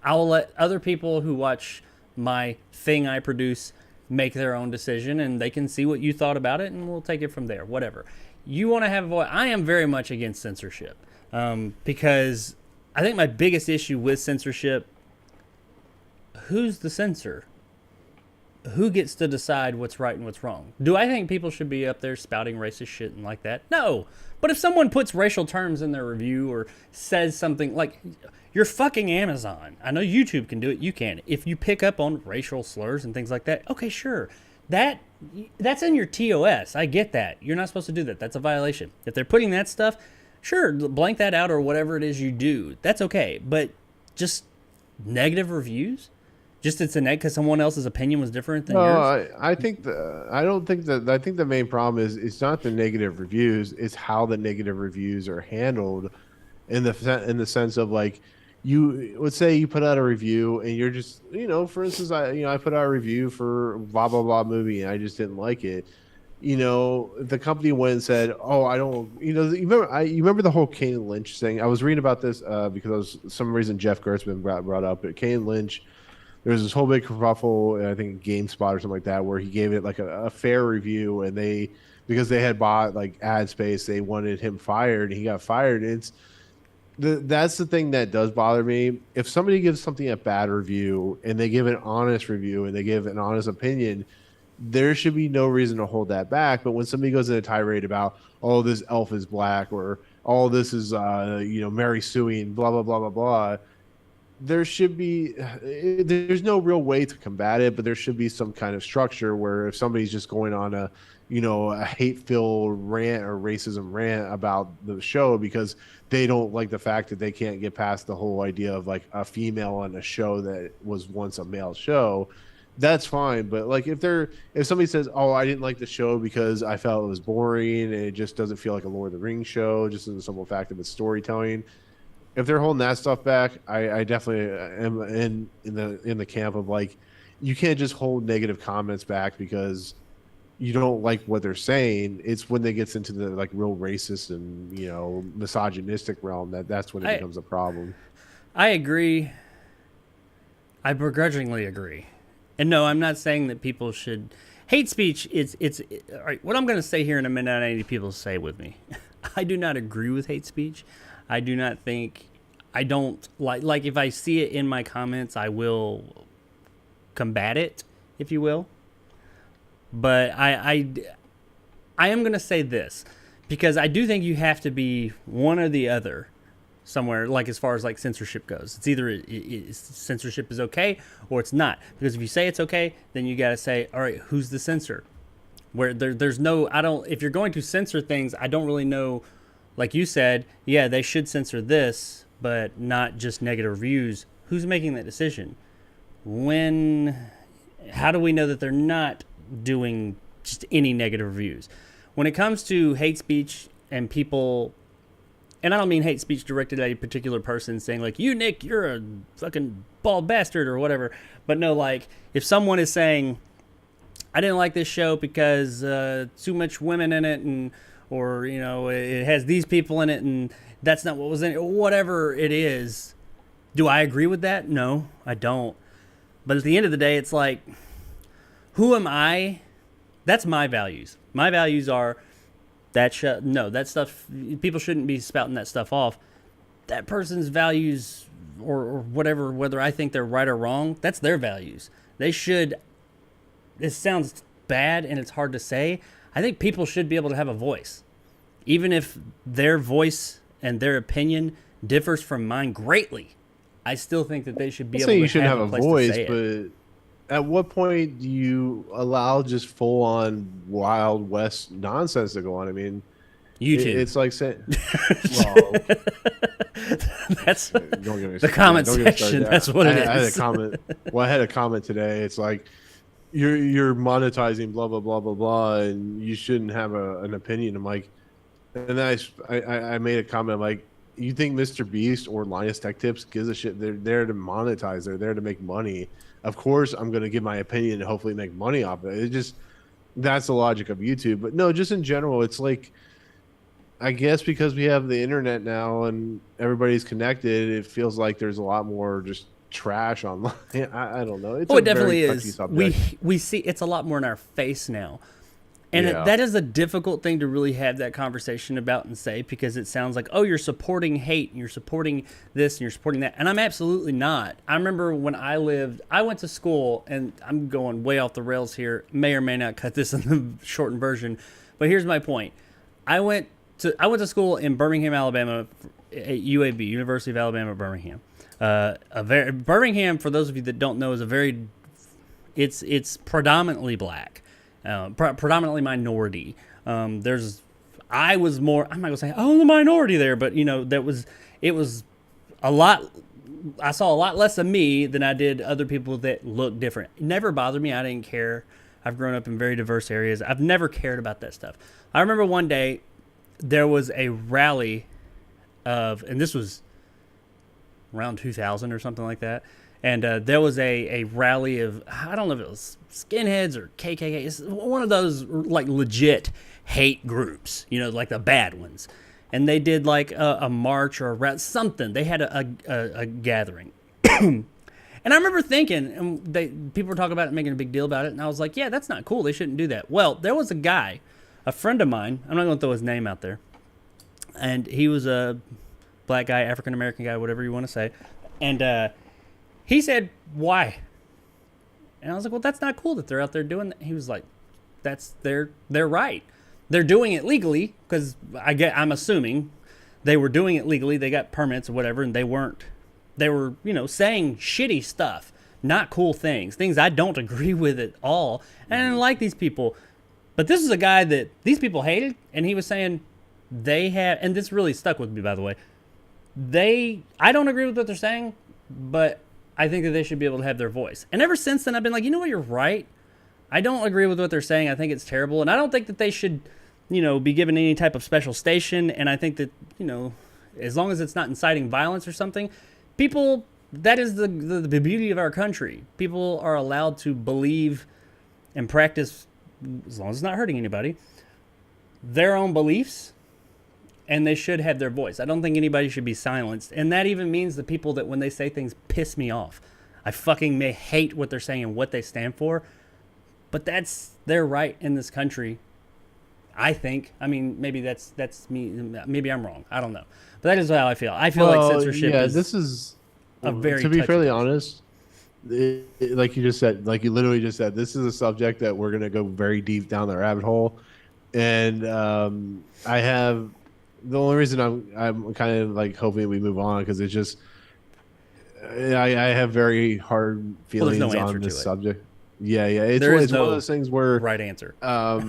I'll let other people who watch my thing I produce make their own decision, and they can see what you thought about it, and we'll take it from there. Whatever. You want to have a voice. I am very much against censorship because I think my biggest issue with censorship, who's the censor? Who gets to decide what's right and what's wrong? Do I think people should be up there spouting racist shit and like that? No. But if someone puts racial terms in their review or says something like, you're fucking Amazon. I know YouTube can do it. You can. If you pick up on racial slurs and things like that, okay, sure. that's in your TOS. I get that. You're not supposed to do that. That's a violation. If they're putting that stuff, sure, blank that out or whatever it is you do. That's okay. But just negative reviews? Just it's a because someone else's opinion was different than yours? I think I think the main problem is it's not the negative reviews, it's how the negative reviews are handled in the sense of like you let's say you put out a review and you're just for instance I put out a review for blah blah blah movie and I just didn't like it. The company went and said, "Oh, I don't." You remember the whole Kane Lynch thing. I was reading about this because some reason Jeff Gertzman brought up it. Kane Lynch, there was this whole big kerfuffle, I think GameSpot or something like that, where he gave it like a fair review, and because they had bought like ad space, they wanted him fired, and he got fired. That's the thing that does bother me. If somebody gives something a bad review and they give an honest review and they give an honest opinion, there should be no reason to hold that back. But when somebody goes in a tirade about, oh, this elf is black, or oh, this is Mary suing, blah blah blah blah blah, there's no real way to combat it, but there should be some kind of structure where if somebody's just going on a hate-filled rant or racism rant about the show because they don't like the fact that they can't get past the whole idea of like a female on a show that was once a male show, that's fine. But like if somebody says, oh, I didn't like the show because I felt it was boring and it just doesn't feel like a Lord of the Rings show, just in the simple fact of its storytelling, if they're holding that stuff back, I definitely am in the camp of like, you can't just hold negative comments back because you don't like what they're saying. It's when they gets into the like real racist and misogynistic realm that's when it becomes a problem. I agree. I begrudgingly agree. And no, I'm not saying that people should hate speech. It's all right. What I'm going to say here in a minute, I need people to say with me. I do not agree with hate speech. I do not think, I don't like if I see it in my comments, I will combat it, if you will. But I am going to say this because I do think you have to be one or the other somewhere, like as far as like censorship goes. It's either censorship is okay or it's not. Because if you say it's okay, then you got to say, all right, who's the censor? Where there's no, if you're going to censor things, I don't really know. Like you said, yeah, they should censor this, but not just negative reviews. Who's making that decision? How do we know that they're not doing just any negative reviews? When it comes to hate speech and people, and I don't mean hate speech directed at a particular person saying like, you, Nick, you're a fucking bald bastard or whatever. But no, like if someone is saying, I didn't like this show because too much women in it or it has these people in it and that's not what was in it, whatever it is. Do I agree with that? No, I don't. But at the end of the day, it's like, who am I? That's my values. My values are that stuff, people shouldn't be spouting that stuff off. That person's values or whatever, whether I think they're right or wrong, that's their values. They should, it sounds bad and it's hard to say, I think people should be able to have a voice. Even if their voice and their opinion differs from mine greatly, I still think that they should be able to have a voice. But at what point do you allow just full on Wild West nonsense to go on? I mean, YouTube. It's like saying, that's the comment section. That's what it is. I had a comment. Well, I had a comment today. It's like you're monetizing blah blah blah blah blah, and you shouldn't have an opinion. I'm like, and then I made a comment. I'm like, you think Mr. Beast or Linus Tech Tips gives a shit? They're there to monetize. They're there to make money. Of course, I'm going to give my opinion and hopefully make money off it. That's the logic of YouTube. But no, just in general, it's like, I guess because we have the internet now and everybody's connected, it feels like there's a lot more just trash online. I don't know. It definitely is. We see it's a lot more in our face now. And that is a difficult thing to really have that conversation about and say, because it sounds like, oh, you're supporting hate and you're supporting this and you're supporting that. And I'm absolutely not. I remember when I went to school, and I'm going way off the rails here, may or may not cut this in the shortened version, but here's my point. I went to school in Birmingham, Alabama, at UAB, University of Alabama, Birmingham. Birmingham, for those of you that don't know, is it's predominantly black. predominantly minority. I was more. I'm not gonna say the minority there, but it was a lot. I saw a lot less of me than I did other people that looked different. It never bothered me. I didn't care. I've grown up in very diverse areas. I've never cared about that stuff. I remember one day there was a rally and this was around 2000 or something like that. And there was a rally of, I don't know if it was skinheads or KKK. It's one of those like legit hate groups, like the bad ones. And they did like a march or something. They had a gathering. And I remember thinking, and people were talking about it, making a big deal about it. And I was like, yeah, that's not cool. They shouldn't do that. Well, there was a friend of mine. I'm not going to throw his name out there. And he was a black guy, African-American guy, whatever you want to say. And he said, why? And I was like, well, that's not cool that they're out there doing that. He was like, they're right. They're doing it legally because I'm assuming they were doing it legally. They got permits or whatever, and they were, saying shitty stuff, not cool things I don't agree with at all. And I didn't like these people. But this is a guy that these people hated, and he was saying they have, and this really stuck with me, by the way. I don't agree with what they're saying, but I think that they should be able to have their voice. And ever since then, I've been like, you know what, you're right. I don't agree with what they're saying. I think it's terrible. And I don't think that they should, be given any type of special station. And I think that, as long as it's not inciting violence or something, people, that is the beauty of our country. People are allowed to believe and practice, as long as it's not hurting anybody, their own beliefs. And they should have their voice. I don't think anybody should be silenced. And that even means the people that when they say things piss me off. I fucking may hate what they're saying and what they stand for. But that's their right in this country, I think. I mean, maybe that's me. Maybe I'm wrong. I don't know. But that is how I feel. I feel like censorship this is a very to be fairly touchy honest, like you just said, like you literally just said, this is a subject that we're going to go very deep down the rabbit hole. And I have... The only reason I'm kind of like hoping we move on because it's just I have very hard feelings on this subject. Yeah, it's one of those things where right answer. I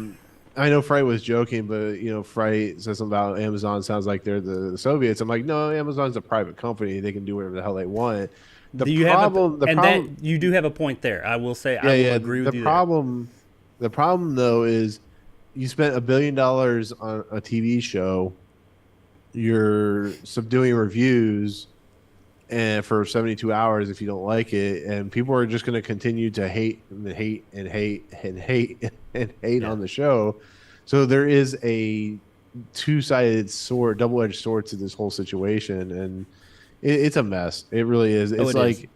know Fright was joking, but Fright says something about Amazon sounds like they're the Soviets. I'm like, no, Amazon's a private company; they can do whatever the hell they want. The problem, you do have a point there. I will say, I will agree with you. The problem though is you spent $1 billion on a TV show. You're subduing reviews and for 72 hours if you don't like it, and people are just going to continue to hate on the show. So there is a two-sided sword, double-edged sword to this whole situation, and it's a mess. It really is. It's I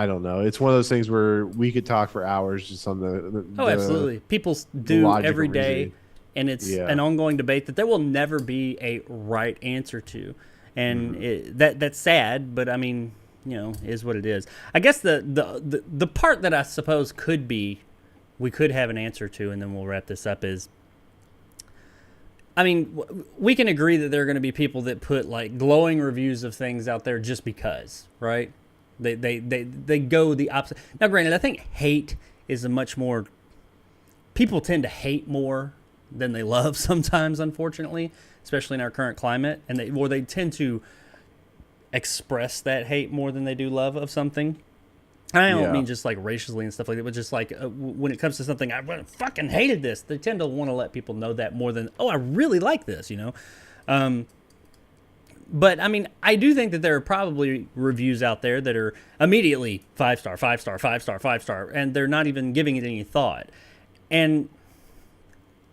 don't know. It's one of those things where we could talk for hours just on the absolutely. People do every day. Reasoning. And it's an ongoing debate that there will never be a right answer to. And that's sad, but I mean, is what it is. I guess the part that I suppose we could have an answer to, and then we'll wrap this up, is, I mean, we can agree that there are going to be people that put like glowing reviews of things out there just because, right? They go the opposite. Now, granted, I think hate is a much more, people tend to hate more than they love sometimes, unfortunately, especially in our current climate, and they tend to express that hate more than they do love of something. I don't mean just like racially and stuff like that, but just like when it comes to something, I fucking hated this. They tend to want to let people know that more than, I really like this, But I mean, I do think that there are probably reviews out there that are immediately 5-star, 5-star, 5-star, 5-star, and they're not even giving it any thought. And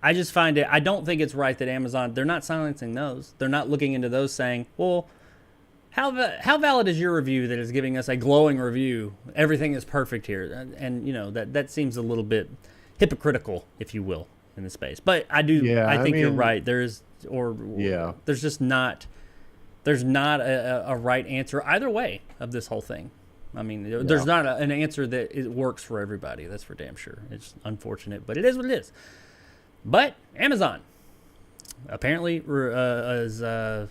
I just find I don't think it's right that Amazon, they're not silencing those. They're not looking into those saying, well, how valid is your review that is giving us a glowing review? Everything is perfect here. And that seems a little bit hypocritical, if you will, in the space. But I think you're right. There's just not, there's not a right answer either way of this whole thing. I mean, there's not an answer that it works for everybody. That's for damn sure. It's unfortunate, but it is what it is. But Amazon apparently is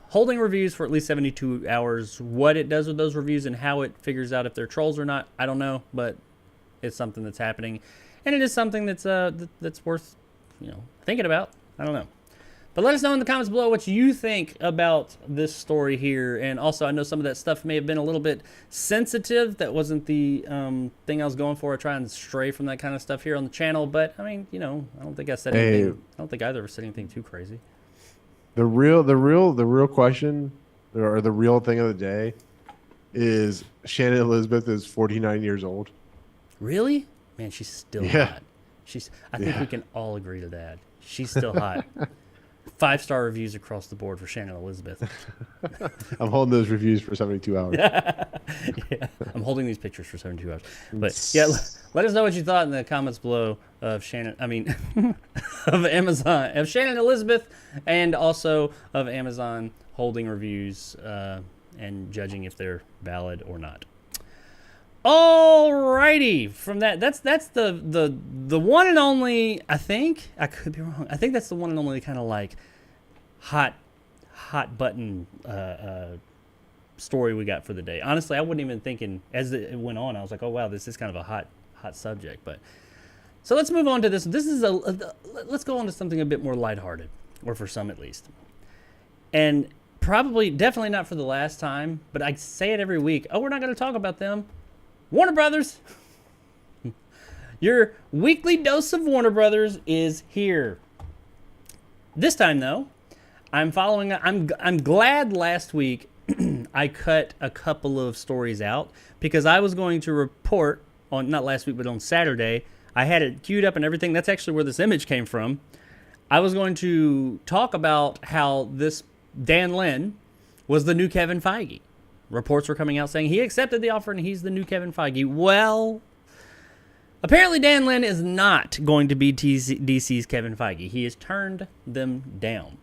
holding reviews for at least 72 hours. What it does with those reviews and how it figures out if they're trolls or not, I don't know. But it's something that's happening. and it is something that's worth thinking about. I don't know. But let us know in the comments below what you think about this story here. And also, I know some of that stuff may have been a little bit sensitive. That wasn't the thing I was going for. I try and stray from that kind of stuff here on the channel. But, I mean, I don't think I said anything. I don't think either of us said anything too crazy. The real question, or the real thing of the day, is Shannon Elizabeth is 49 years old. Really? Man, she's still hot. I think we can all agree to that. She's still hot. 5-star reviews across the board for Shannon Elizabeth. I'm holding those reviews for 72 hours. Yeah, I'm holding these pictures for 72 hours. But yeah, let us know what you thought in the comments below of of Amazon, of Shannon Elizabeth, and also of Amazon holding reviews and judging if they're valid or not. Alrighty, from that's the one and only, I think, I could be wrong, I think that's the one and only kind of like hot button story we got for the day. Honestly, I wasn't even thinking as it went on. I was like, oh wow, this is kind of a hot subject. But so let's move on to this. This is let's go on to something a bit more lighthearted, or for some at least. And definitely not for the last time, but I say it every week. Oh, we're not going to talk about them. Warner Brothers. Your weekly dose of Warner Brothers is here. This time, though, I'm glad last week I cut a couple of stories out, because I was going to report on, not last week, but on Saturday. I had it queued up and everything. That's actually where this image came from. I was going to talk about how this Dan Lin was the new Kevin Feige. Reports were coming out saying he accepted the offer and he's the new Kevin Feige. Well, apparently Dan Lin is not going to be DC's Kevin Feige. He has turned them down.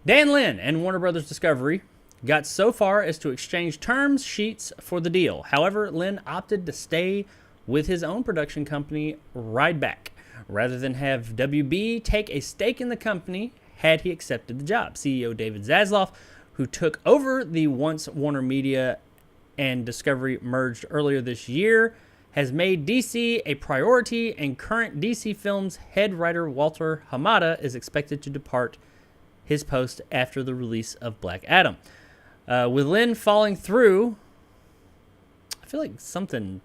Dan Lin and Warner Brothers Discovery got so far as to exchange term sheets for the deal. However, Lin opted to stay with his own production company, Rideback, rather than have WB take a stake in the company had he accepted the job. CEO David Zaslav, who took over the once Warner Media and Discovery merged earlier this year, has made DC a priority, and current DC Films head writer Walter Hamada is expected to depart his post after the release of Black Adam. With Lin falling through, I feel like something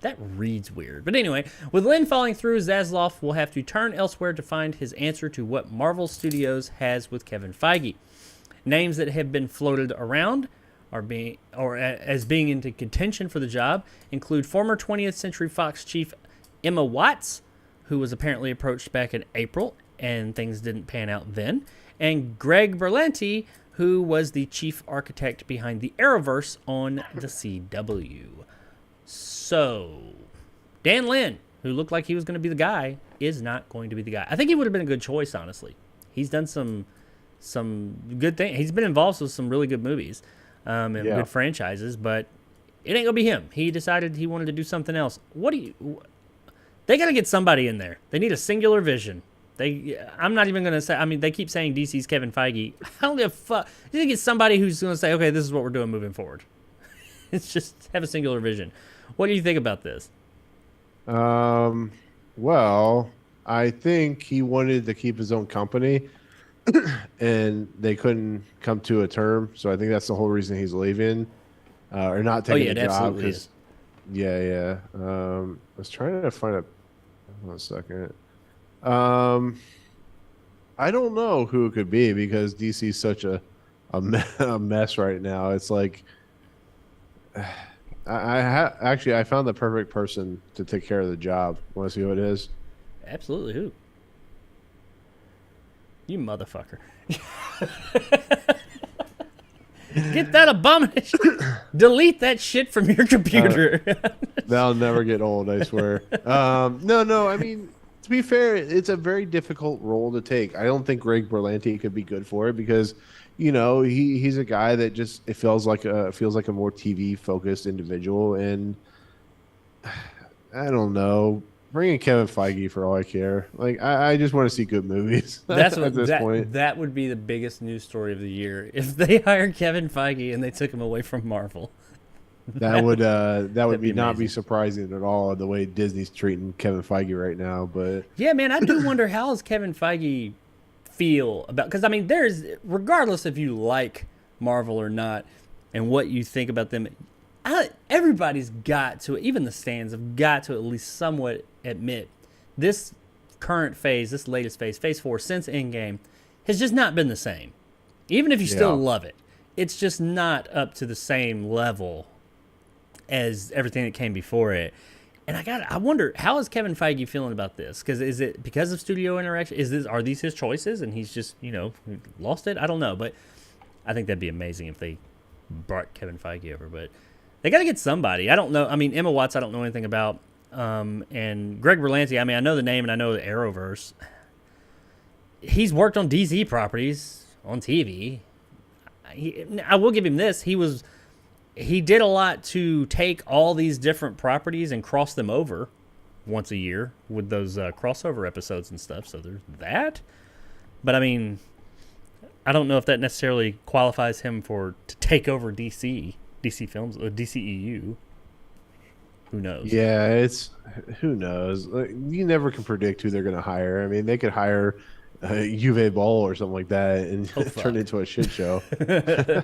that reads weird. But anyway, with Lin falling through, Zaslav will have to turn elsewhere to find his answer to what Marvel Studios has with Kevin Feige. Names that have been floated around as being into contention for the job include former 20th Century Fox chief Emma Watts, who was apparently approached back in April and things didn't pan out then, and Greg Berlanti, who was the chief architect behind the Arrowverse on the CW. So, Dan Lin, who looked like he was going to be the guy, is not going to be the guy. I think he would have been a good choice, honestly. He's done some good things. He's been involved with some really good movies and good franchises, but it ain't gonna be him. He decided he wanted to do something else. They got to get somebody in there. They need a singular vision. I'm not even gonna say. I mean, they keep saying DC's Kevin Feige. I don't give a fuck. You need to get somebody who's gonna say, okay, this is what we're doing moving forward. It's just have a singular vision. What do you think about this? Well, I think he wanted to keep his own company, and they couldn't come to a term. So I think that's the whole reason he's leaving, or not taking the job. Because, I was trying to find a. One second. I don't know who it could be, because DC's such a mess right now. It's like I found the perfect person to take care of the job. Want to see who it is? Absolutely. Who? You motherfucker. Get that abomination. Delete that shit from your computer. That'll never get old, I swear. No. I mean, to be fair, it's a very difficult role to take. I don't think Greg Berlanti could be good for it, because, you know, he's a guy that just feels like a more TV focused individual, and I don't know. Bring in Kevin Feige for all I care. Like, I just want to see good movies. That's what, at this point. That would be the biggest news story of the year if they hired Kevin Feige and they took him away from Marvel. That would that'd be not be amazing. surprising at all the way Disney's treating Kevin Feige right now. But Yeah, man, I do wonder how does Kevin Feige feel about, because I mean, there's, regardless if you like Marvel or not, and what you think about them, everybody's got to, even the stands have got to at least somewhat admit this current phase, this latest phase, Phase 4 since Endgame, has just not been the same. Even if you still love it, it's just not up to the same level as everything that came before it. And I wonder, how is Kevin Feige feeling about this? Because is it because of studio interaction? Are these his choices and he's just, lost it? I don't know, but I think that'd be amazing if they brought Kevin Feige over. But they got to get somebody. I don't know. I mean, Emma Watts, I don't know anything about. And Greg Berlanti, I mean, I know the name and I know the Arrowverse. He's worked on DC properties on TV. I will give him this. He did a lot to take all these different properties and cross them over once a year with those crossover episodes and stuff. So there's that. But I mean, I don't know if that necessarily qualifies him to take over DC films, DCEU. Who knows? Yeah, who knows. You never can predict who they're going to hire. I mean, they could hire Uwe Boll or something like that and turn it into a shit show. Well,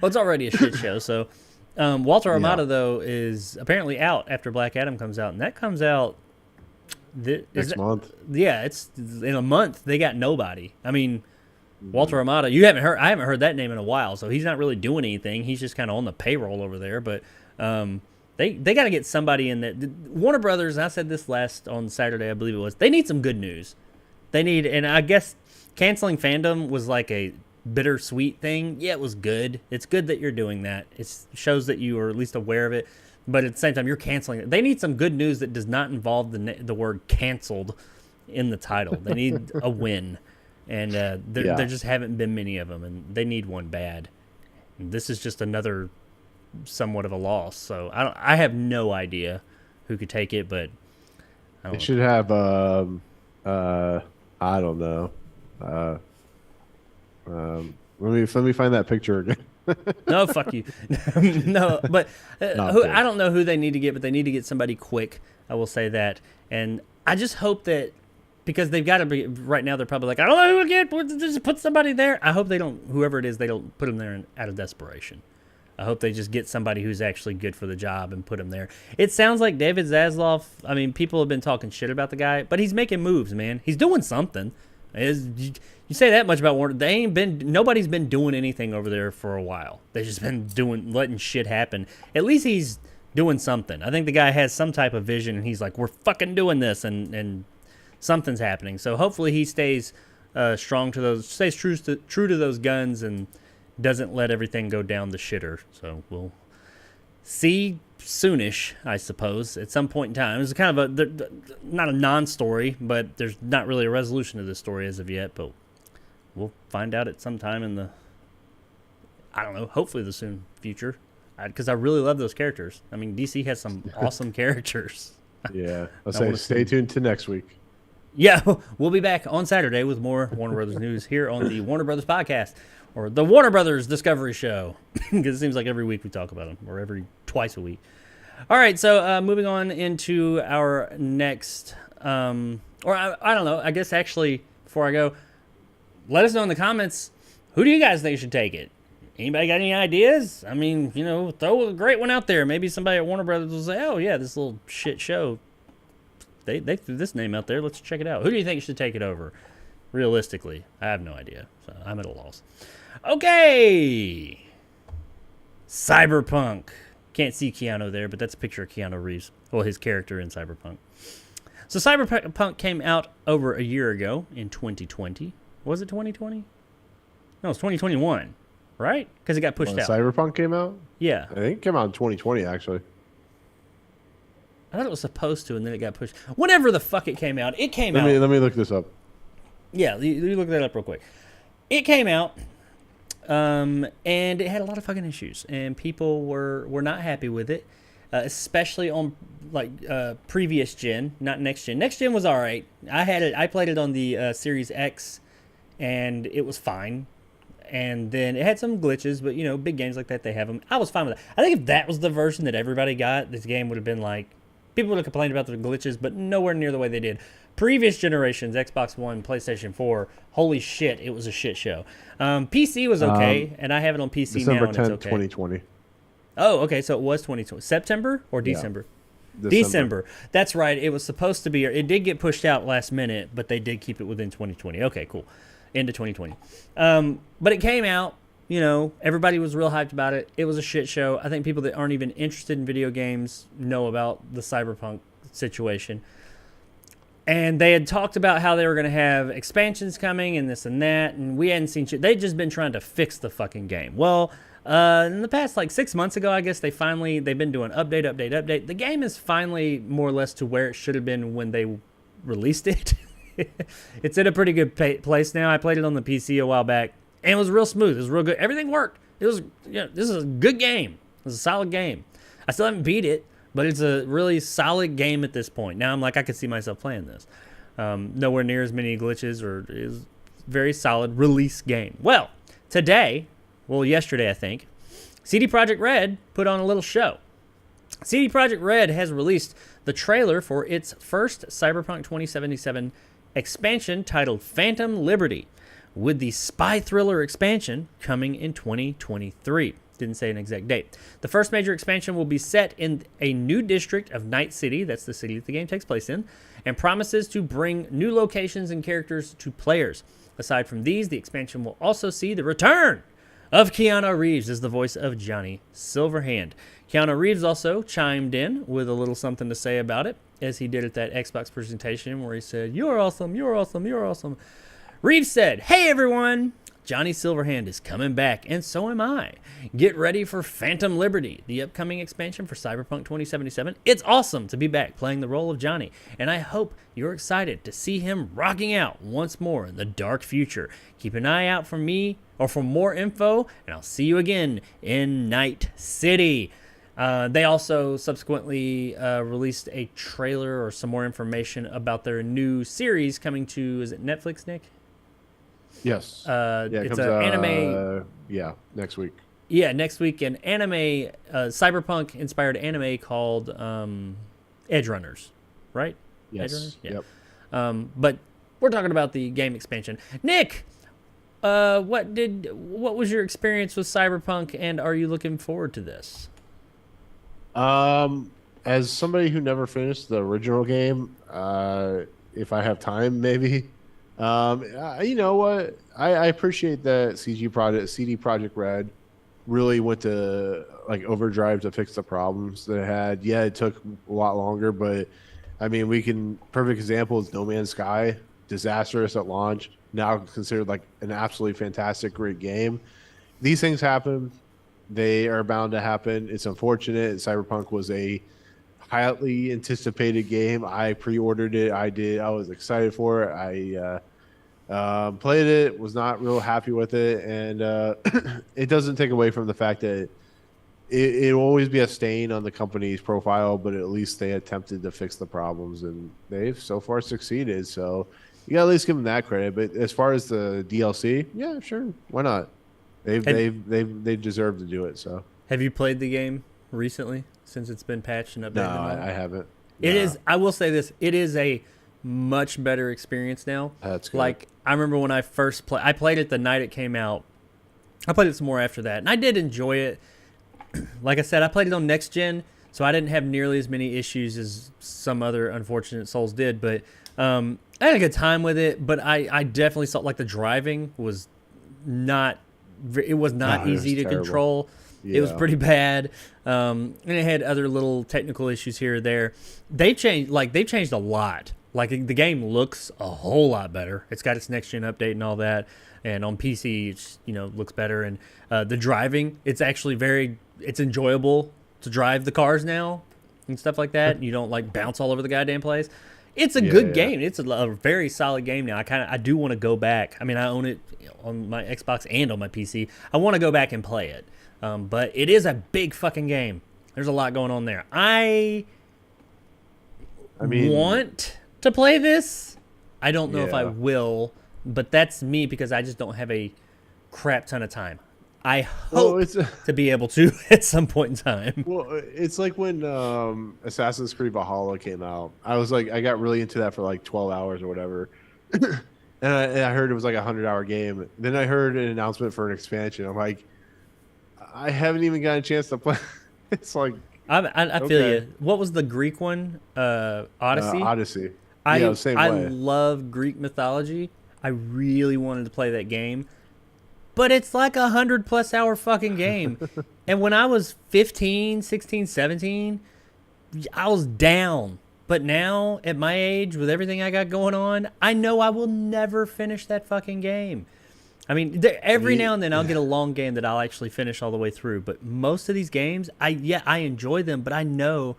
it's already a shit show. So Walter Amado, though, is apparently out after Black Adam comes out. And that comes out next month. Yeah, it's in a month. They got nobody. I mean, Walter Amado, I haven't heard that name in a while. So he's not really doing anything. He's just kind of on the payroll over there. But they got to get somebody in there. Warner Brothers, and I said this last on Saturday, I believe it was, they need some good news. And I guess canceling fandom was like a bittersweet thing. Yeah, it was good. It's good that you're doing that. It shows that you are at least aware of it. But at the same time, you're canceling it. They need some good news that does not involve the word canceled in the title. They need a win. And there just haven't been many of them. And they need one bad. And this is just another somewhat of a loss. So I have no idea who could take it. But they should have... I don't know. Let me find that picture again. No, fuck you. No, but I don't know who they need to get, but they need to get somebody quick. I will say that, and I just hope that, because they've got to be right now. They're probably like, I don't know who to get. Just put somebody there. I hope they don't. Whoever it is, they don't put them there out of desperation. I hope they just get somebody who's actually good for the job and put him there. It sounds like David Zaslav. I mean, people have been talking shit about the guy, but he's making moves, man. He's doing something. You say that much about Warner. Nobody's been doing anything over there for a while. They've just been letting shit happen. At least he's doing something. I think the guy has some type of vision, and he's like, we're fucking doing this, and something's happening. So hopefully he stays true to those guns, and doesn't let everything go down the shitter. So we'll see soonish, I suppose, at some point in time. It's kind of not a non-story, but there's not really a resolution to this story as of yet, but we'll find out at some time in I don't know, hopefully the soon future, because I really love those characters. I mean, DC has some awesome characters. Yeah, I'll say stay tuned to next week. Yeah, we'll be back on Saturday with more Warner Brothers news here on the Warner Brothers Podcast, or the Warner Brothers Discovery Show, because it seems like every week we talk about them, or twice a week. All right, so moving on into our next, I don't know, I guess actually, before I go, let us know in the comments, who do you guys think should take it? Anybody got any ideas? I mean, throw a great one out there. Maybe somebody at Warner Brothers will say, oh yeah, this little shit show, they threw this name out there, let's check it out. Who do you think should take it over? Realistically, I have no idea, so I'm at a loss. Okay, Cyberpunk. Can't see Keanu there, but that's a picture of Keanu Reeves. Well, his character in Cyberpunk. So Cyberpunk came out over a year ago in 2020. Was it 2020? No, it's 2021, right? Because it got pushed out. Cyberpunk came out? Yeah. I think it came out in 2020, actually. I thought it was supposed to, and then it got pushed. Whenever the fuck it came out, it came out. Let me look this up. Yeah, you look that up real quick. It came out, and it had a lot of fucking issues, and people were not happy with it, especially on previous gen, not next gen. Next gen was all right. I played it on the Series X, and it was fine. and then it had some glitches, but big games like that, they have them. I was fine with that. I think if that was the version that everybody got, this game would have been like, people would have complained about the glitches, but nowhere near the way they did. Previous generations, Xbox One, PlayStation 4, holy shit, it was a shit show. PC was okay, and I have it on PC December now, and 10th, it's okay. 2020. Oh, okay, so it was 2020. September or December? December. That's right. It was supposed to be, it did get pushed out last minute, but they did keep it within 2020. Okay, cool. Into 2020. But it came out, everybody was real hyped about it. It was a shit show. I think people that aren't even interested in video games know about the Cyberpunk situation. And they had talked about how they were going to have expansions coming and this and that, and we hadn't seen shit. They'd just been trying to fix the fucking game. Well, in the past, 6 months ago, I guess, they've been doing update. The game is finally more or less to where it should have been when they released it. It's in a pretty good place now. I played it on the PC a while back, and it was real smooth. It was real good. Everything worked. It was, this is a good game. It was a solid game. I still haven't beat it, but it's a really solid game at this point. Now I'm like, I could see myself playing this. Nowhere near as many glitches, or is very solid release game. Well, yesterday I think, CD Projekt Red put on a little show. CD Projekt Red has released the trailer for its first Cyberpunk 2077 expansion titled Phantom Liberty, with the spy thriller expansion coming in 2023. Didn't say an exact date. The first major expansion will be set in a new district of Night City, that's the city that the game takes place in, and promises to bring new locations and characters to players. Aside from these, the expansion will also see the return of Keanu Reeves as the voice of Johnny Silverhand. Keanu Reeves also chimed in with a little something to say about it, as he did at that Xbox presentation where he said, "You're awesome, you're awesome, you're awesome." Reeves said, "Hey everyone, Johnny Silverhand is coming back, and so am I. Get ready for Phantom Liberty, the upcoming expansion for Cyberpunk 2077. It's awesome to be back playing the role of Johnny, and I hope you're excited to see him rocking out once more in the dark future. Keep an eye out for me or for more info, and I'll see you again in Night City." They also subsequently released a trailer or some more information about their new series coming to, is it Netflix, Nick? Yes. It's an anime. Next week. Yeah, next week, an anime, cyberpunk-inspired anime called Edge Runners, right? Yes. Edge Runners? Yeah. Yep. But we're talking about the game expansion. Nick, what was your experience with Cyberpunk, and are you looking forward to this? As somebody who never finished the original game, if I have time, maybe. You know what? I appreciate that CD Projekt Red really went to overdrive to fix the problems that it had. Yeah, it took a lot longer, but I mean, perfect example is No Man's Sky, disastrous at launch, now considered an absolutely fantastic, great game. These things happen. They are bound to happen. It's unfortunate. Cyberpunk was a highly anticipated game. I pre-ordered it. I was excited for it. I played it, was not real happy with it, and it doesn't take away from the fact that it'll always be a stain on the company's profile, but at least they attempted to fix the problems, and they've so far succeeded. So you got to at least give them that credit. But as far as the DLC, yeah, sure, why not? They deserve to do it. So have you played the game recently since it's been patched and updated? No, I haven't. It is. I will say this: it is a much better experience now. That's good. I remember when I first played. I played it the night it came out. I played it some more after that, and I did enjoy it. Like I said, I played it on next gen, so I didn't have nearly as many issues as some other unfortunate souls did. But I had a good time with it. But I definitely saw the driving was not. It was not easy to control. Yeah. It was pretty bad, and it had other little technical issues here or there. They've changed a lot. The game looks a whole lot better. It's got its next gen update and all that, and on PC, it's, looks better. And the driving, it's actually it's enjoyable to drive the cars now and stuff like that. You don't bounce all over the goddamn place. It's a good game. It's a very solid game now. I do want to go back. I mean, I own it on my Xbox and on my PC. I want to go back and play it. But it is a big fucking game. There's a lot going on there. I want to play this. I don't know if I will, but that's me because I just don't have a crap ton of time. I Well, hope it's to be able to at some point in time. well, it's like when Assassin's Creed Valhalla came out. I was like, I got really into that for like 12 hours or whatever, and I heard it was like a 100-hour game. Then I heard an announcement for an expansion. I'm like, I haven't even gotten a chance to play. It's like, I feel okay. you. What was the Greek one? Odyssey. Odyssey. I Yeah, same I way. love Greek mythology. I really wanted to play that game, but it's like 100+ hour fucking game. And when I was 15, 16, 17, I was down. But now, at my age, with everything I got going on, I know I will never finish that fucking game. I mean, every now and then I'll get a long game that I'll actually finish all the way through. But most of these games, I enjoy them, but I know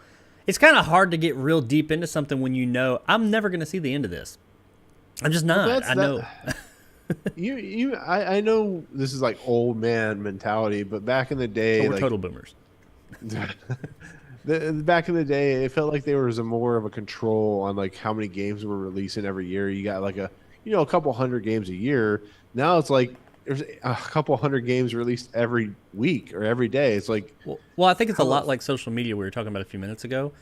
it's kind of hard to get real deep into something when you know I'm never going to see the end of this. I'm just not. Well, I know. I know this is like old man mentality, but back in the day, But we're like, total boomers. back in the day, it felt like there was a more of a control on like how many games were releasing every year. You got like a couple hundred games a year. Now it's like there's a couple hundred games released every week or every day. It's like, Well, I think it's a lot like social media we were talking about a few minutes ago.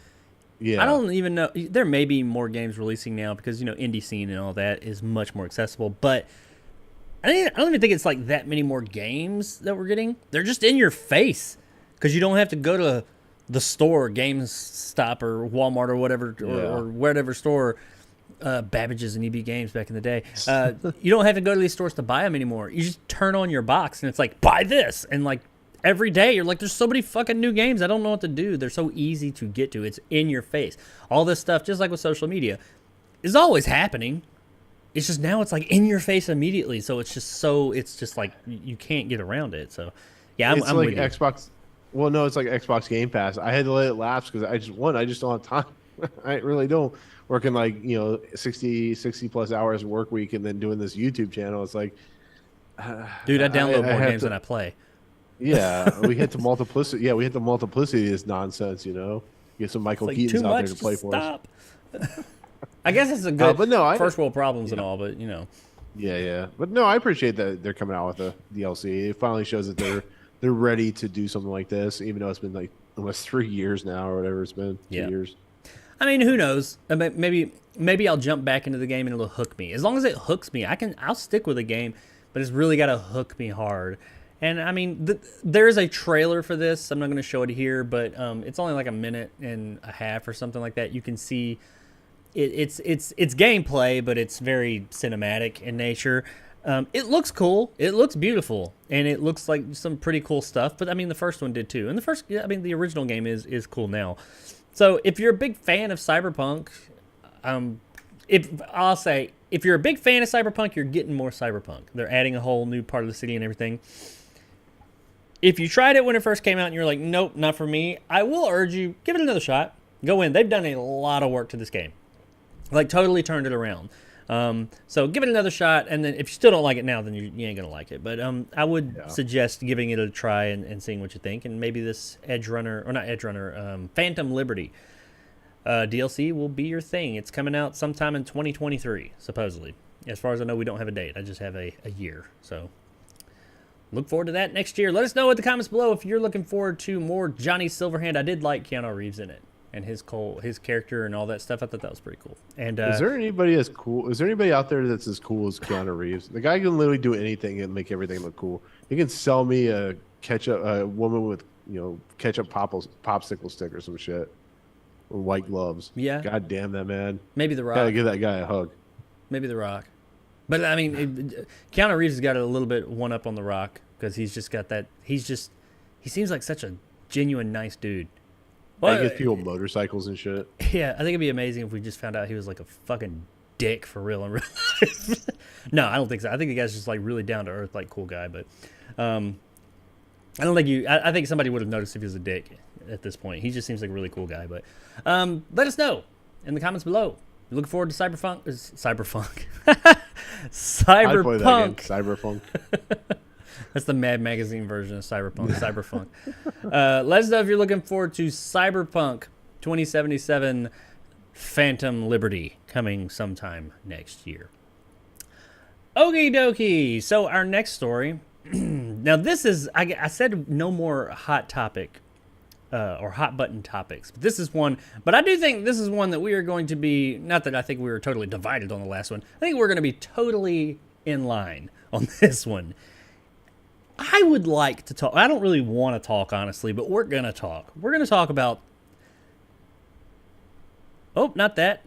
yeah, I don't even know. There may be more games releasing now because, indie scene and all that is much more accessible. But I don't even think it's like that many more games that we're getting. They're just in your face because you don't have to go to the store, GameStop or Walmart or whatever, or whatever store, Babbage's and EB Games back in the day. You don't have to go to these stores to buy them anymore. You just turn on your box and it's like, buy this. And like every day you're like, there's so many fucking new games. I don't know what to do. They're so easy to get to. It's in your face. All this stuff, just like with social media, is always happening. It's just now it's like in your face immediately. So it's just like you can't get around it. So yeah, it's I'm like with you. Xbox. Well, no, it's like Xbox Game Pass. I had to let it lapse because I just don't have time. I really don't. Working like 60 plus hours work week and then doing this YouTube channel. It's like, Dude, I download more have games than I play. Yeah, we hit the multiplicity. Yeah, we hit the multiplicity of this nonsense. Get some Michael Like Keaton's too out there much to play for us. stop. I guess it's a good but no, first world problems and all, but Yeah. But no, I appreciate that they're coming out with the DLC. It finally shows that they're ready to do something like this, even though it's been like almost 3 years now or whatever it's been. 2 years. I mean, who knows? Maybe I'll jump back into the game and it'll hook me. As long as it hooks me, I'll stick with the game, but it's really got to hook me hard. And I mean, there is a trailer for this. I'm not going to show it here, but it's only like a minute and a half or something like that. You can see it's gameplay, but it's very cinematic in nature. It looks cool. It looks beautiful, and it looks like some pretty cool stuff. But I mean, the first one did too. And the original game is cool now. So if you're a big fan of Cyberpunk, if you're a big fan of Cyberpunk, you're getting more Cyberpunk. They're adding a whole new part of the city and everything. If you tried it when it first came out and you're like, nope, not for me, I will urge you, give it another shot. Go in. They've done a lot of work to this game. Like, totally turned it around. So give it another shot, and then if you still don't like it now, then you ain't going to like it. But I would suggest giving it a try and seeing what you think. And maybe this Phantom Liberty DLC will be your thing. It's coming out sometime in 2023, supposedly. As far as I know, we don't have a date. I just have a year. So look forward to that next year. Let us know in the comments below if you're looking forward to more Johnny Silverhand. I did like Keanu Reeves in it. And his character and all that stuff. I thought that was pretty cool. And is there anybody as cool? Is there anybody out there that's as cool as Keanu Reeves? The guy can literally do anything and make everything look cool. He can sell me a woman with ketchup popsicle stick or some shit, or white gloves. Yeah. God damn that man. Maybe The Rock. Gotta give that guy a hug. Maybe The Rock. But I mean, Keanu Reeves has got a little bit one up on The Rock because he's just got that. He seems like such a genuine nice dude. Well, he gives people motorcycles and shit. Yeah, I think it'd be amazing if we just found out he was like a fucking dick for real in real life. No, I don't think so. I think the guy's just like really down to earth, like cool guy. But I don't think I think somebody would have noticed if he was a dick at this point. He just seems like a really cool guy. But let us know in the comments below. Looking forward to Cyberpunk. I'd play that game. Cyberpunk. That's the Mad Magazine version of Cyberpunk. Let us know if you're looking forward to Cyberpunk 2077 Phantom Liberty coming sometime next year. Okie dokie. So our next story Now this is I said no more hot topic or hot button topics. But this is one. But I do think this is one that we are going to be. Not that I think we were totally divided on the last one. I think we're going to be totally in line on this one. I would like to talk. I don't really want to talk, honestly, but we're going to talk. We're going to talk about. Oh, not that.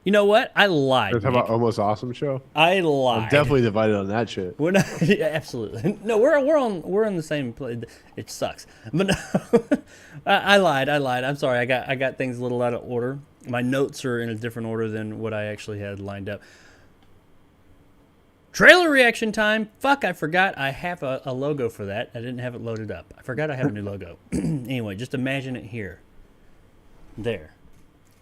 You know what? I lied. You're talking about Almost Awesome show? I lied. I'm definitely divided on that shit. We're not. Yeah, absolutely. No, we're on the same place. It sucks. But no, I lied. I'm sorry. I got things a little out of order. My notes are in a different order than what I actually had lined up. Trailer reaction time. Fuck, I forgot I have a logo for that. I didn't have it loaded up. I forgot I have a new logo. Anyway, just imagine it here. There.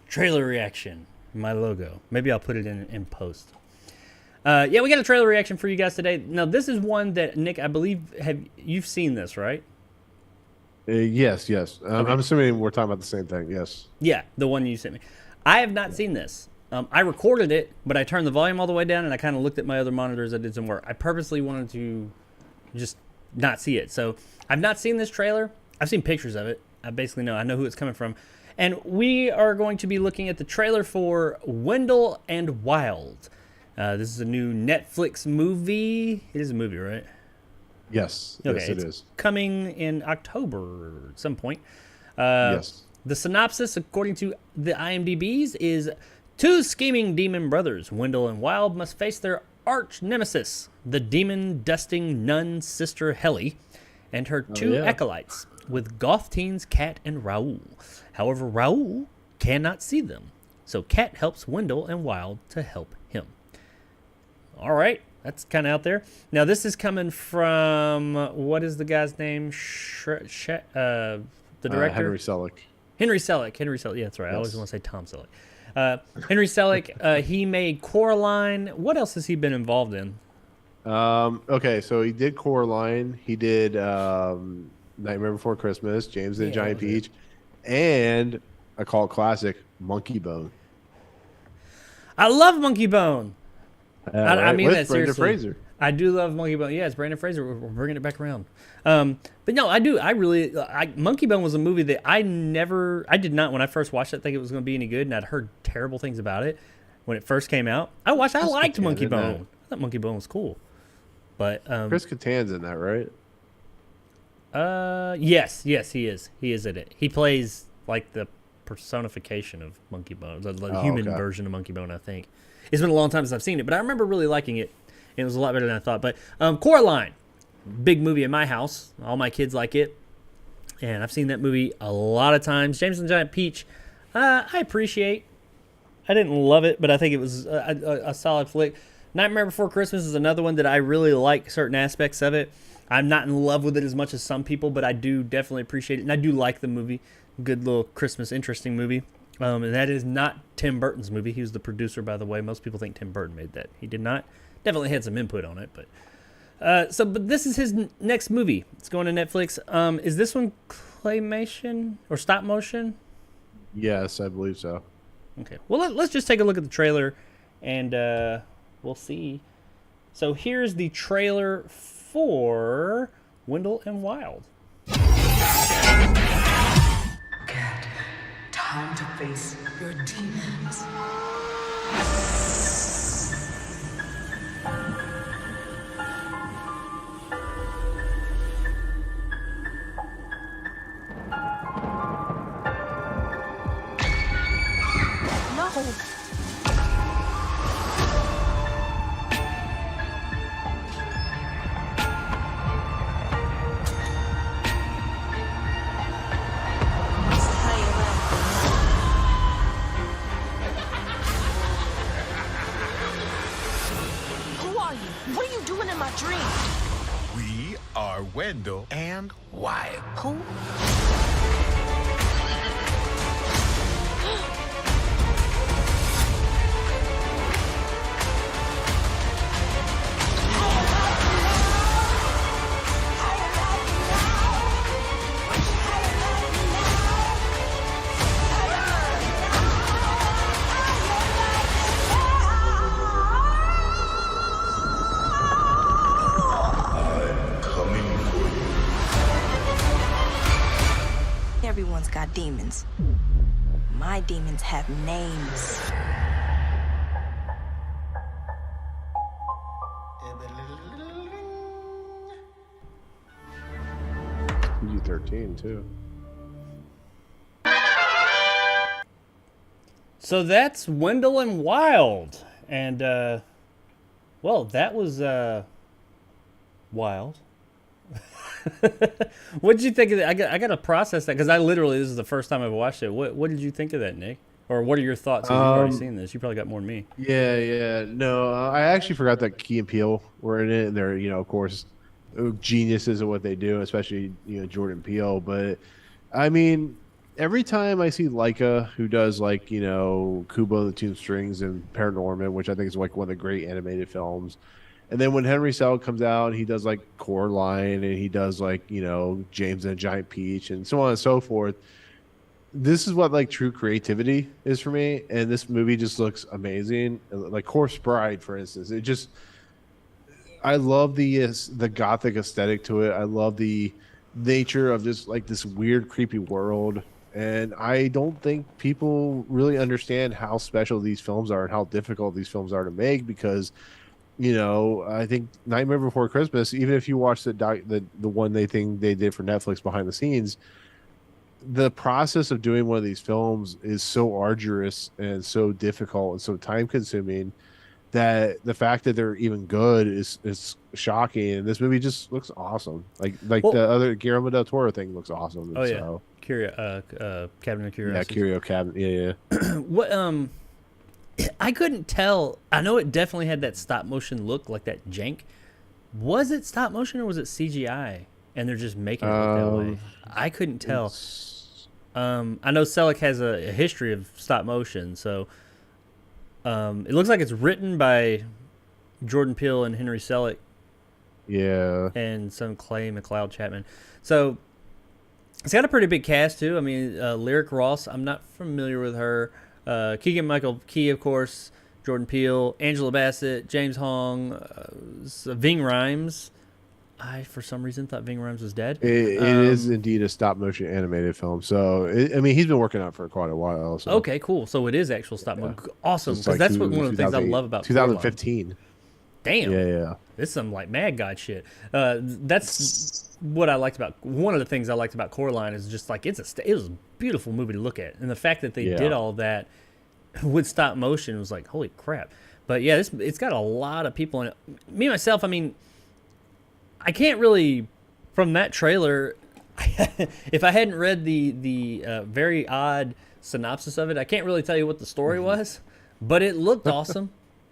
Trailer reaction. My logo. Maybe I'll put it in post. Yeah, we got a trailer reaction for you guys today. Now, this is one that, Nick, I believe you've seen this, right? Yes. Okay. I'm assuming we're talking about the same thing. Yes. Yeah, the one you sent me. I have not seen this. I recorded it, but I turned the volume all the way down, and I kind of looked at my other monitors. I did some work. I purposely wanted to just not see it. So I've not seen this trailer. I've seen pictures of it. I basically know. I know who it's coming from. And we are going to be looking at the trailer for Wendell and Wild. This is a new Netflix movie. It is a movie, right? Yes. Okay, yes, it is. Coming in October at some point. Yes. The synopsis, according to the IMDb's, is two scheming demon brothers, Wendell and Wild, must face their arch nemesis, the demon-dusting nun sister Helly, and her two acolytes, with goth teens Kat and Raoul. However, Raoul cannot see them, so Kat helps Wendell and Wild to help him. All right, that's kind of out there. Now, this is coming from, what is the guy's name? The director? Henry Selick. Henry Selick. Yeah, that's right. Yes. I always want to say Tom Selleck. Henry Selick, he made Coraline. What else has he been involved in? Okay, so he did Coraline. He did Nightmare Before Christmas, James and the Giant Peach, and a cult classic, Monkey Bone. I love Monkey Bone. I mean that seriously. Fraser. I do love Monkey Bone. Yeah, it's Brandon Fraser. We're bringing it back around. But no, I do. Monkey Bone was a movie that I did not, when I first watched it, think it was going to be any good, and I'd heard terrible things about it when it first came out. I liked Monkey Bone. I thought Monkey Bone was cool. But Chris Kattan's in that, right? Yes, he is. He is in it. He plays like the personification of Monkey Bone, the human version of Monkey Bone, I think. It's been a long time since I've seen it, but I remember really liking it. It was a lot better than I thought. But Coraline, big movie in my house. All my kids like it. And I've seen that movie a lot of times. James and the Giant Peach, I appreciate. I didn't love it, but I think it was a solid flick. Nightmare Before Christmas is another one that I really like certain aspects of it. I'm not in love with it as much as some people, but I do definitely appreciate it. And I do like the movie. Good little Christmas, interesting movie. And that is not Tim Burton's movie. He was the producer, by the way. Most people think Tim Burton made that. He did not. Definitely had some input on it, but but this is his next movie. It's going to Netflix. Is this one claymation or stop motion? Yes, I believe so. Okay. Well, let's just take a look at the trailer, and we'll see. So here's the trailer for Wendell and Wild. Cat, time to face your demons. No. What are you doing in my dream? We are Wendell and Wild. Who? Coming got demons. My demons have names. PG-13 too. So that's Wendell and Wild. And, well, that was wild. What did you think of that? I got to process that because this is the first time I've watched it. What did you think of that, Nick? Or what are your thoughts? You've already seen this. You probably got more than me. Yeah. No, I actually forgot that Key and Peele were in it, and they're of course geniuses at what they do, especially Jordan Peele. But I mean, every time I see Leica, who does Kubo and the Two Strings and Paranorman, which I think is like one of the great animated films. And then when Henry Selick comes out, he does like Coraline, and he does James and the Giant Peach, and so on and so forth. This is what like true creativity is for me, and this movie just looks amazing. Like Corpse Bride, for instance, I love the gothic aesthetic to it. I love the nature of this weird, creepy world, and I don't think people really understand how special these films are and how difficult these films are to make because. I think Nightmare Before Christmas, even if you watch the one they did for Netflix behind the scenes, the process of doing one of these films is so arduous and so difficult and so time consuming that the fact that they're even good is shocking. And this movie just looks awesome. Like the other Guillermo del Toro thing looks awesome. Oh yeah, Cabinet of Curiosities. Yeah, Curio Cabinet. Yeah. What I couldn't tell. I know it definitely had that stop motion look, like that jank. Was it stop motion or was it CGI? And they're just making it look that way. I couldn't tell. I know Selick has a history of stop motion, so it looks like it's written by Jordan Peele and Henry Selick. Yeah. And some Clay McLeod Chapman. So it's got a pretty big cast too. I mean, Lyric Ross. I'm not familiar with her. Keegan-Michael Key, of course, Jordan Peele, Angela Bassett, James Hong, Ving Rhames. I, for some reason, thought Ving Rhames was dead. It is indeed a stop-motion animated film. So, he's been working on it for quite a while. So. Okay, cool. So it is actual stop-motion. Awesome, because that's one of the things I love about 2015. Damn. Yeah. This is some, Mad God shit. That's what I liked about... One of the things I liked about Coraline is just, it was a beautiful movie to look at. And the fact that they did all that with stop motion was like, holy crap. But yeah, it's got a lot of people in it. Me, myself, I can't really, from that trailer, if I hadn't read the very odd synopsis of it, I can't really tell you what the story was, but it looked awesome,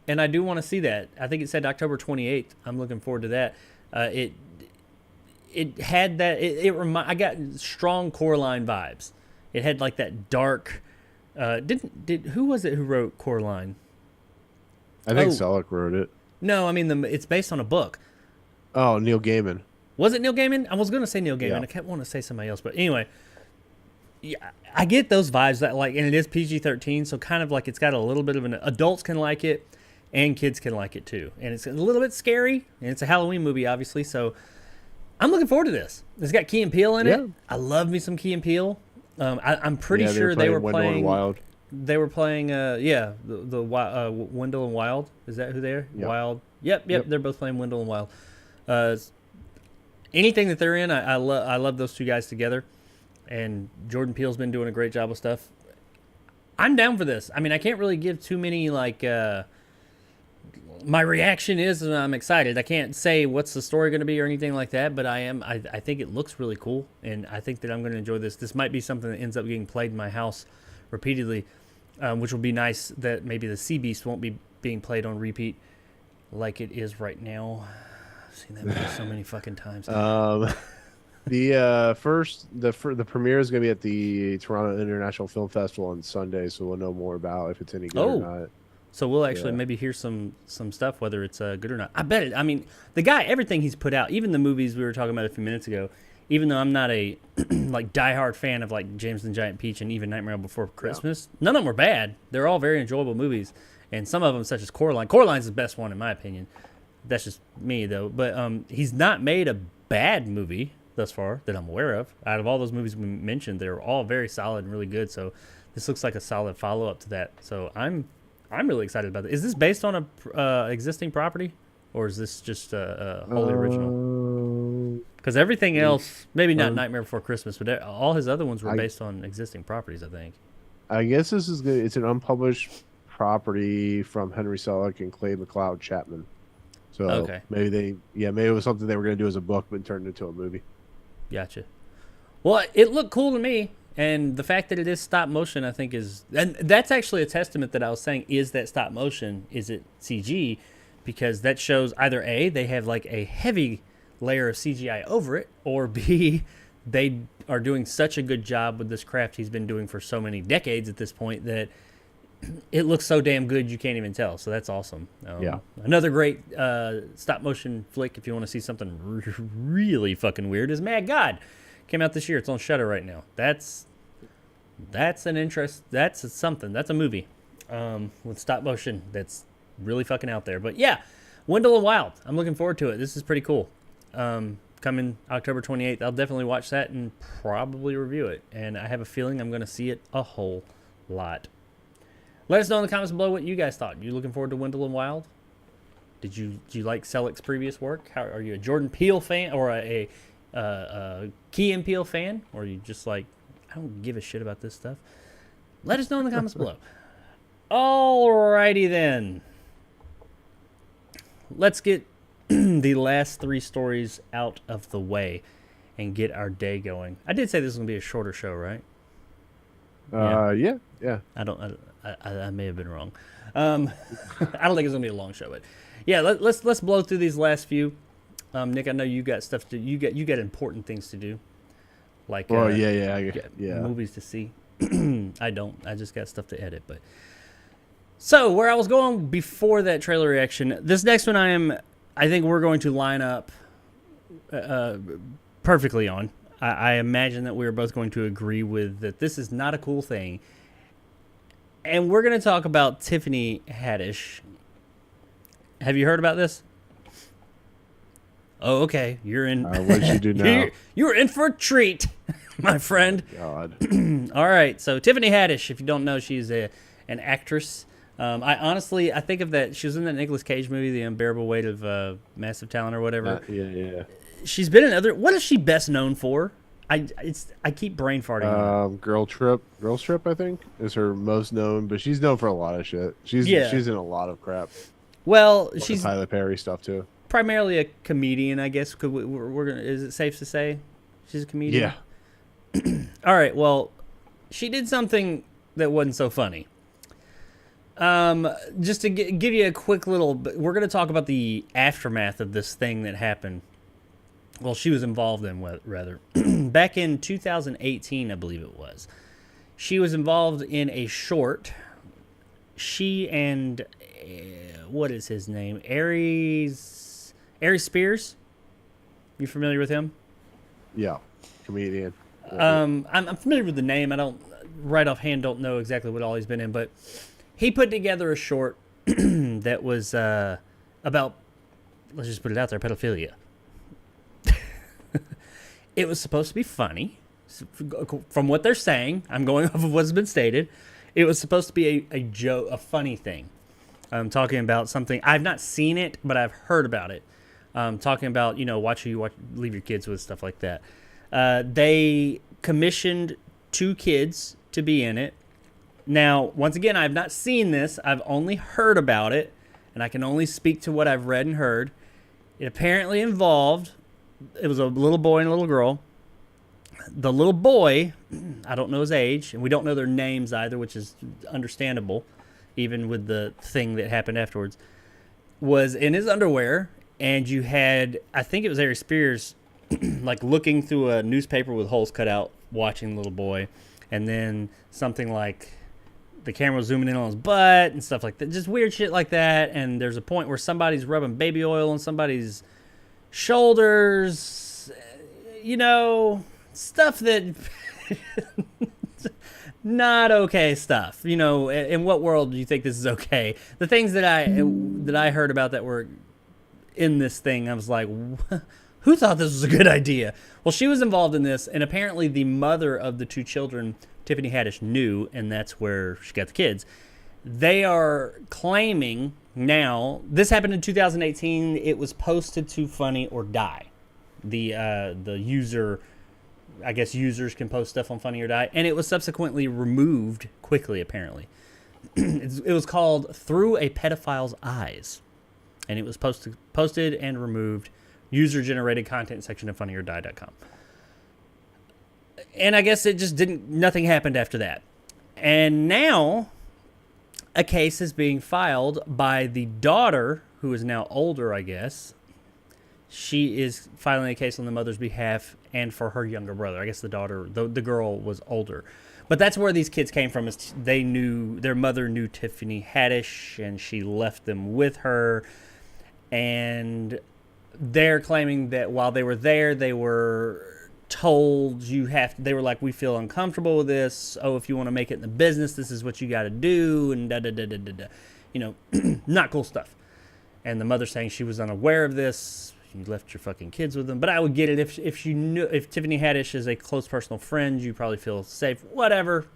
and I do want to see that. I think it said October 28th. I'm looking forward to that. It had that. I got strong Coraline vibes. It had that dark. Who was it who wrote Coraline? I think Selick wrote it. No, it's based on a book. Oh, Neil Gaiman. Was it Neil Gaiman? I was going to say Neil Gaiman. Yeah. I kept wanting to say somebody else. But anyway, yeah, I get those vibes that and it is PG-13, so kind of it's got a little bit of an... Adults can like it, and kids can like it too. And it's a little bit scary, and it's a Halloween movie, obviously, so I'm looking forward to this. It's got Key and Peele in it. I love me some Key and Peele. I'm pretty sure they were playing... Wild. They were playing, the Wendell and Wild. Is that who they are? Yep. Wild. Yep. They're both playing Wendell and Wild. Anything that they're in, I love those two guys together, and Jordan Peele's been doing a great job with stuff. I'm down for this. I can't really give too many my reaction is I'm excited. I can't say what's the story going to be or anything like that, but I think it looks really cool, and I think that I'm going to enjoy this. This might be something that ends up getting played in my house repeatedly, which will be nice. That maybe the Sea Beast won't be being played on repeat like it is right now. Seen that movie so many fucking times. The premiere is going to be at the Toronto International Film Festival on Sunday, so we'll know more about if it's any good or not. So we'll actually maybe hear some stuff, whether it's good or not. I bet it. The guy, everything he's put out, even the movies we were talking about a few minutes ago, even though I'm not a diehard fan of James and the Giant Peach and even Nightmare Before Christmas, none of them were bad. They're all very enjoyable movies, and some of them, such as Coraline. Coraline's the best one in my opinion. That's just me, though. But he's not made a bad movie. thus far that I'm aware of. Out of all those movies we mentioned, they're all very solid and really good. So this looks like a solid follow up to that. So I'm really excited about it. Is this based on a existing property, or is this just a wholly original? Because everything else, maybe not Nightmare Before Christmas, but all his other ones were based on existing properties, I think. I guess this is good. It's an unpublished property from Henry Selick and Clay McLeod Chapman. So Okay. maybe it was something they were going to do as a book, but turned into a movie. Gotcha. Well, it looked cool to me, and the fact that it is stop motion, I think, and that's actually a testament that I was saying, is that stop motion? Is it CG? Because that shows either A, they have like a heavy layer of CGI over it, or B, they are doing such a good job with this craft he's been doing for so many decades at this point that it looks so damn good you can't even tell. So that's awesome. Yeah. Another great stop motion flick, if you want to see something really fucking weird, is Mad God. Came out this year. It's on Shudder right now. That's an interest. That's something. That's a movie with stop motion that's really fucking out there. But yeah, Wendell and Wild. I'm looking forward to it. This is pretty cool. Coming October 28th. I'll definitely watch that and probably review it. And I have a feeling I'm going to see it a whole lot. Let us know in the comments below what you guys thought. You looking forward to Wendell and Wild? Do you like Selick's previous work? Are you a Jordan Peele fan or a Key and Peele fan? Or are you just like, I don't give a shit about this stuff? Let us know in the comments below. Alrighty then. Let's get the last 3 stories out of the way and get our day going. I did say this was going to be a shorter show, right? Yeah. I may have been wrong. I don't think it's gonna be a long show, but yeah, let's blow through these last few. Nick, I know you got stuff to you got important things to do, like movies to see. I don't. I just got stuff to edit. But so where I was going before that trailer reaction, this next one I think we're going to line up perfectly on. I imagine that we are both going to agree with that this is not a cool thing. And we're going to talk about Tiffany Haddish. Have you heard about this? Oh, okay. You're in. What did she do now? You're in for a treat, my friend. God. All right. So Tiffany Haddish, if you don't know, she's an actress. I think of that. She was in that Nicolas Cage movie, The Unbearable Weight of Massive Talent or whatever. Yeah. She's been in other. What is she best known for? I keep brain farting. Girls Trip, I think, is her most known, but she's known for a lot of shit. She's in a lot of crap. Well, she's Tyler Perry stuff too. Primarily a comedian, I guess. We're gonna. Is it safe to say she's a comedian? Yeah. All right. Well, she did something that wasn't so funny. Just to give you a quick little. We're gonna talk about the aftermath of this thing that happened. Well, she was involved in, rather. Back in 2018, I believe it was. She was involved in a short. She and, what is his name? Aries Spears? You familiar with him? Yeah, comedian. I'm familiar with the name. I don't, right offhand, don't know exactly what all he's been in, but he put together a short that was about, let's just put it out there, pedophilia. It was supposed to be funny. From what they're saying, I'm going off of what's been stated. It was supposed to be a joke, a funny thing. I'm talking about something. I've not seen it, but I've heard about it. Talking about, watch who you leave your kids with, stuff like that. They commissioned 2 kids to be in it. Now, once again, I've not seen this. I've only heard about it, and I can only speak to what I've read and heard. It apparently involved... It was a little boy and a little girl. The little boy, I don't know his age, and we don't know their names either, which is understandable, even with the thing that happened afterwards, was in his underwear, and you had, I think it was Aries Spears, like looking through a newspaper with holes cut out, watching the little boy, and then something like the camera was zooming in on his butt and stuff like that. Just weird shit like that, and there's a point where somebody's rubbing baby oil on somebody's shoulders, stuff that not okay stuff. In what world do you think this is okay? The things that I heard about that were in this thing, I was like, Who thought this was a good idea? Well, she was involved in this, and apparently the mother of the 2 children, Tiffany Haddish, knew, and that's where she got the kids. They are claiming now, this happened in 2018, it was posted to Funny or Die. The user, I guess users can post stuff on Funny or Die, and it was subsequently removed quickly, apparently. It was called Through a Pedophile's Eyes, and it was posted and removed, user-generated content section of funnyordie.com. And I guess it just nothing happened after that. And now a case is being filed by the daughter, who is now older, I guess. She is filing a case on the mother's behalf and for her younger brother. I guess the daughter, the girl was older. But that's where these kids came from. Is their mother knew Tiffany Haddish, and she left them with her. And they're claiming that while they were there, they were told they were like, we feel uncomfortable with this. Oh, if you want to make it in the business, this is what you got to do, and da-da-da-da-da-da. Not cool stuff. And the mother saying she was unaware of this. You left your fucking kids with them. But I would get it if Tiffany Haddish is a close personal friend, you probably feel safe. Whatever.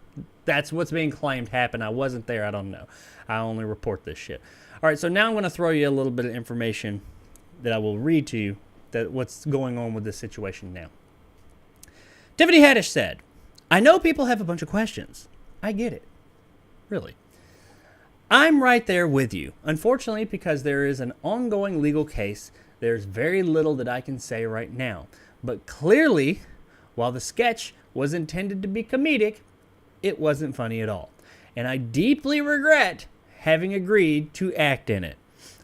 That's what's being claimed happened. I wasn't there. I don't know. I only report this shit. All right, so now I'm going to throw you a little bit of information that I will read to you, that what's going on with this situation now. Tiffany Haddish said, I know people have a bunch of questions. I get it. Really. I'm right there with you. Unfortunately, because there is an ongoing legal case, there's very little that I can say right now. But clearly, while the sketch was intended to be comedic, it wasn't funny at all. And I deeply regret having agreed to act in it.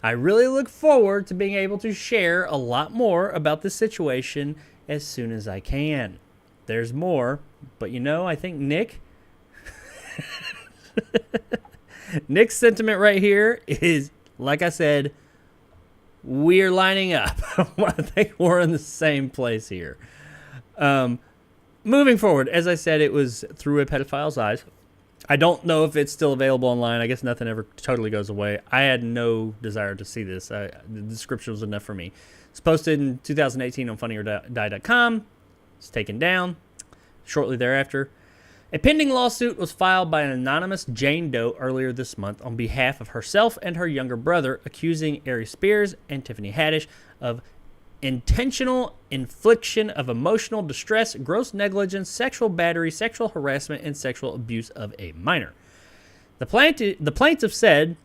I really look forward to being able to share a lot more about this situation as soon as I can. There's more, but I think Nick's sentiment right here is, like I said, we're lining up. I think we're in the same place here. Moving forward, as I said, it was Through a Pedophile's Eyes. I don't know if it's still available online. I guess nothing ever totally goes away. I had no desire to see this. The description was enough for me. It's posted in 2018 on funnyordie.com. It's taken down shortly thereafter. A pending lawsuit was filed by an anonymous Jane Doe earlier this month on behalf of herself and her younger brother, accusing Ari Spears and Tiffany Haddish of intentional infliction of emotional distress, gross negligence, sexual battery, sexual harassment, and sexual abuse of a minor. The plaintiff said,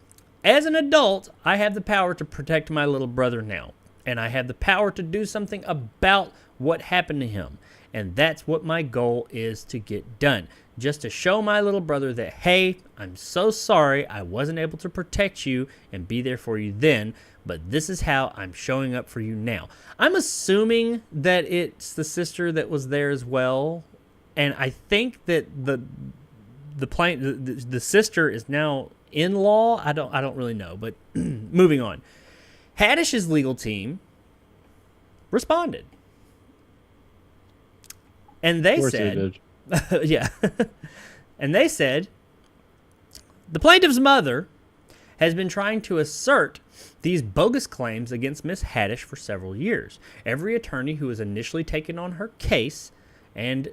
as an adult, I have the power to protect my little brother now, and I have the power to do something about what happened to him. And that's what my goal is to get done. Just to show my little brother that, hey, I'm so sorry I wasn't able to protect you and be there for you then, but this is how I'm showing up for you now. I'm assuming that it's the sister that was there as well, and I think that the sister is now in law. I don't really know, but moving on. Haddish's legal team responded. And they said, yeah, and they said, the plaintiff's mother has been trying to assert these bogus claims against Miss Haddish for several years. Every attorney who was initially taken on her case, and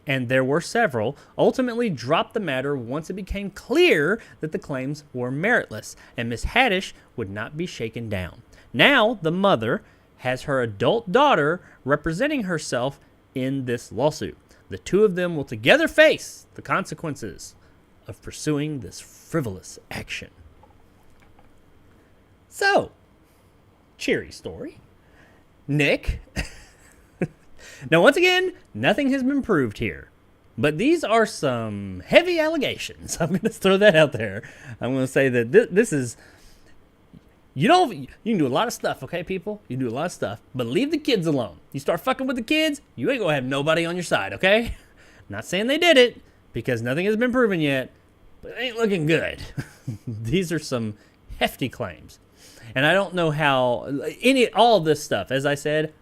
there were several, ultimately dropped the matter once it became clear that the claims were meritless, and Miss Haddish would not be shaken down. Now, the mother has her adult daughter representing herself in this lawsuit. The two of them will together face the consequences of pursuing this frivolous action. So, cheery story. Nick. Now, once again, nothing has been proved here, but these are some heavy allegations. I'm going to throw that out there. I'm going to say that this is, you can do a lot of stuff, okay, people? You can do a lot of stuff, but leave the kids alone. You start fucking with the kids, you ain't gonna have nobody on your side, okay? Not saying they did it, because nothing has been proven yet, but it ain't looking good. These are some hefty claims. And I don't know how, all of this stuff, as I said,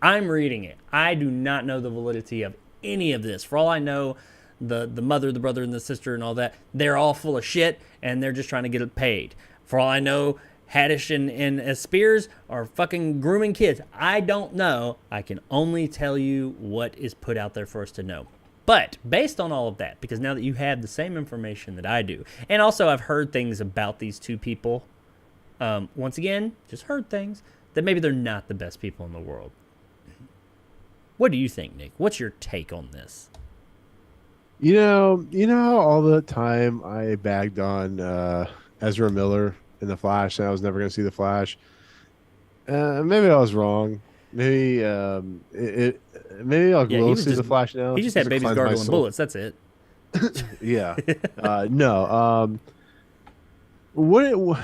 I'm reading it. I do not know the validity of any of this. For all I know, the mother, the brother, and the sister and all that, they're all full of shit, and they're just trying to get it paid. For all I know, Haddish and Spears are fucking grooming kids. I don't know. I can only tell you what is put out there for us to know. But based on all of that, because now that you have the same information that I do, and also I've heard things about these two people, once again, just heard things, that maybe they're not the best people in the world. What do you think, Nick? What's your take on this? You know how all the time I bagged on Ezra Miller in The Flash, and I was never going to see The Flash. Maybe I was wrong. Maybe maybe I'll go see The Flash now. He just had babies gargling bullets. That's it. Yeah. No. We were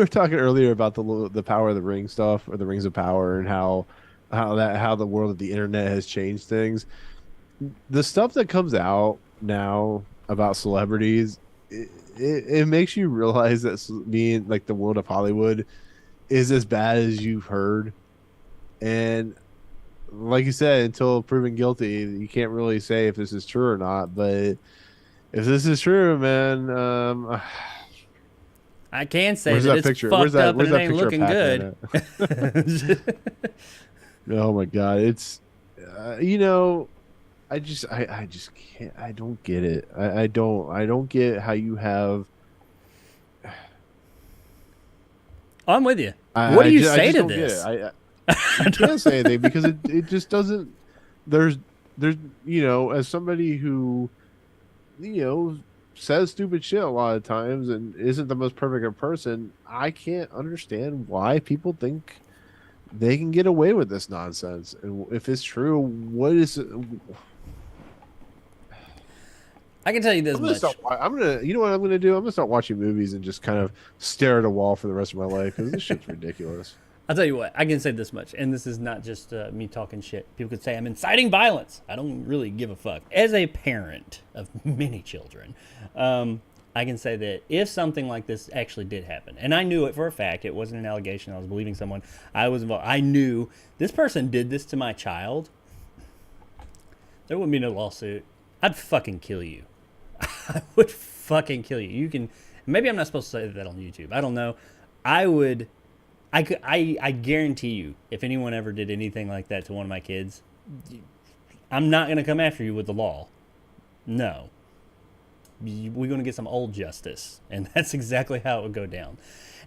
talking earlier about the Power of the Ring stuff, or the Rings of Power, and how the world of the internet has changed things. The stuff that comes out now about celebrities, it makes you realize that being like the world of Hollywood is as bad as you've heard. And like you said, until proven guilty, you can't really say if this is true or not. But if this is true, man, I can say that it's picture? Fucked up and it ain't looking good. Oh my God, it's I just can't. I don't get it. I don't get how you have. I'm with you. What do you say to this? I can't say anything because it just doesn't. There's as somebody who says stupid shit a lot of times and isn't the most perfect person, I can't understand why people think they can get away with this nonsense. And if it's true, what is it? I can tell you this much. You know what I'm gonna do? I'm gonna start watching movies and just kind of stare at a wall for the rest of my life because this shit's ridiculous. I'll tell you what, I can say this much, and this is not just me talking shit. People could say I'm inciting violence. I don't really give a fuck. As a parent of many children, I can say that if something like this actually did happen, and I knew it for a fact, it wasn't an allegation, I was believing someone, I was involved, I knew this person did this to my child, there wouldn't be no lawsuit. I'd fucking kill you. I would fucking kill you. You can, maybe I'm not supposed to say that on YouTube. I don't know. I guarantee you, if anyone ever did anything like that to one of my kids, I'm not going to come after you with the law. No. We're going to get some old justice. And that's exactly how it would go down.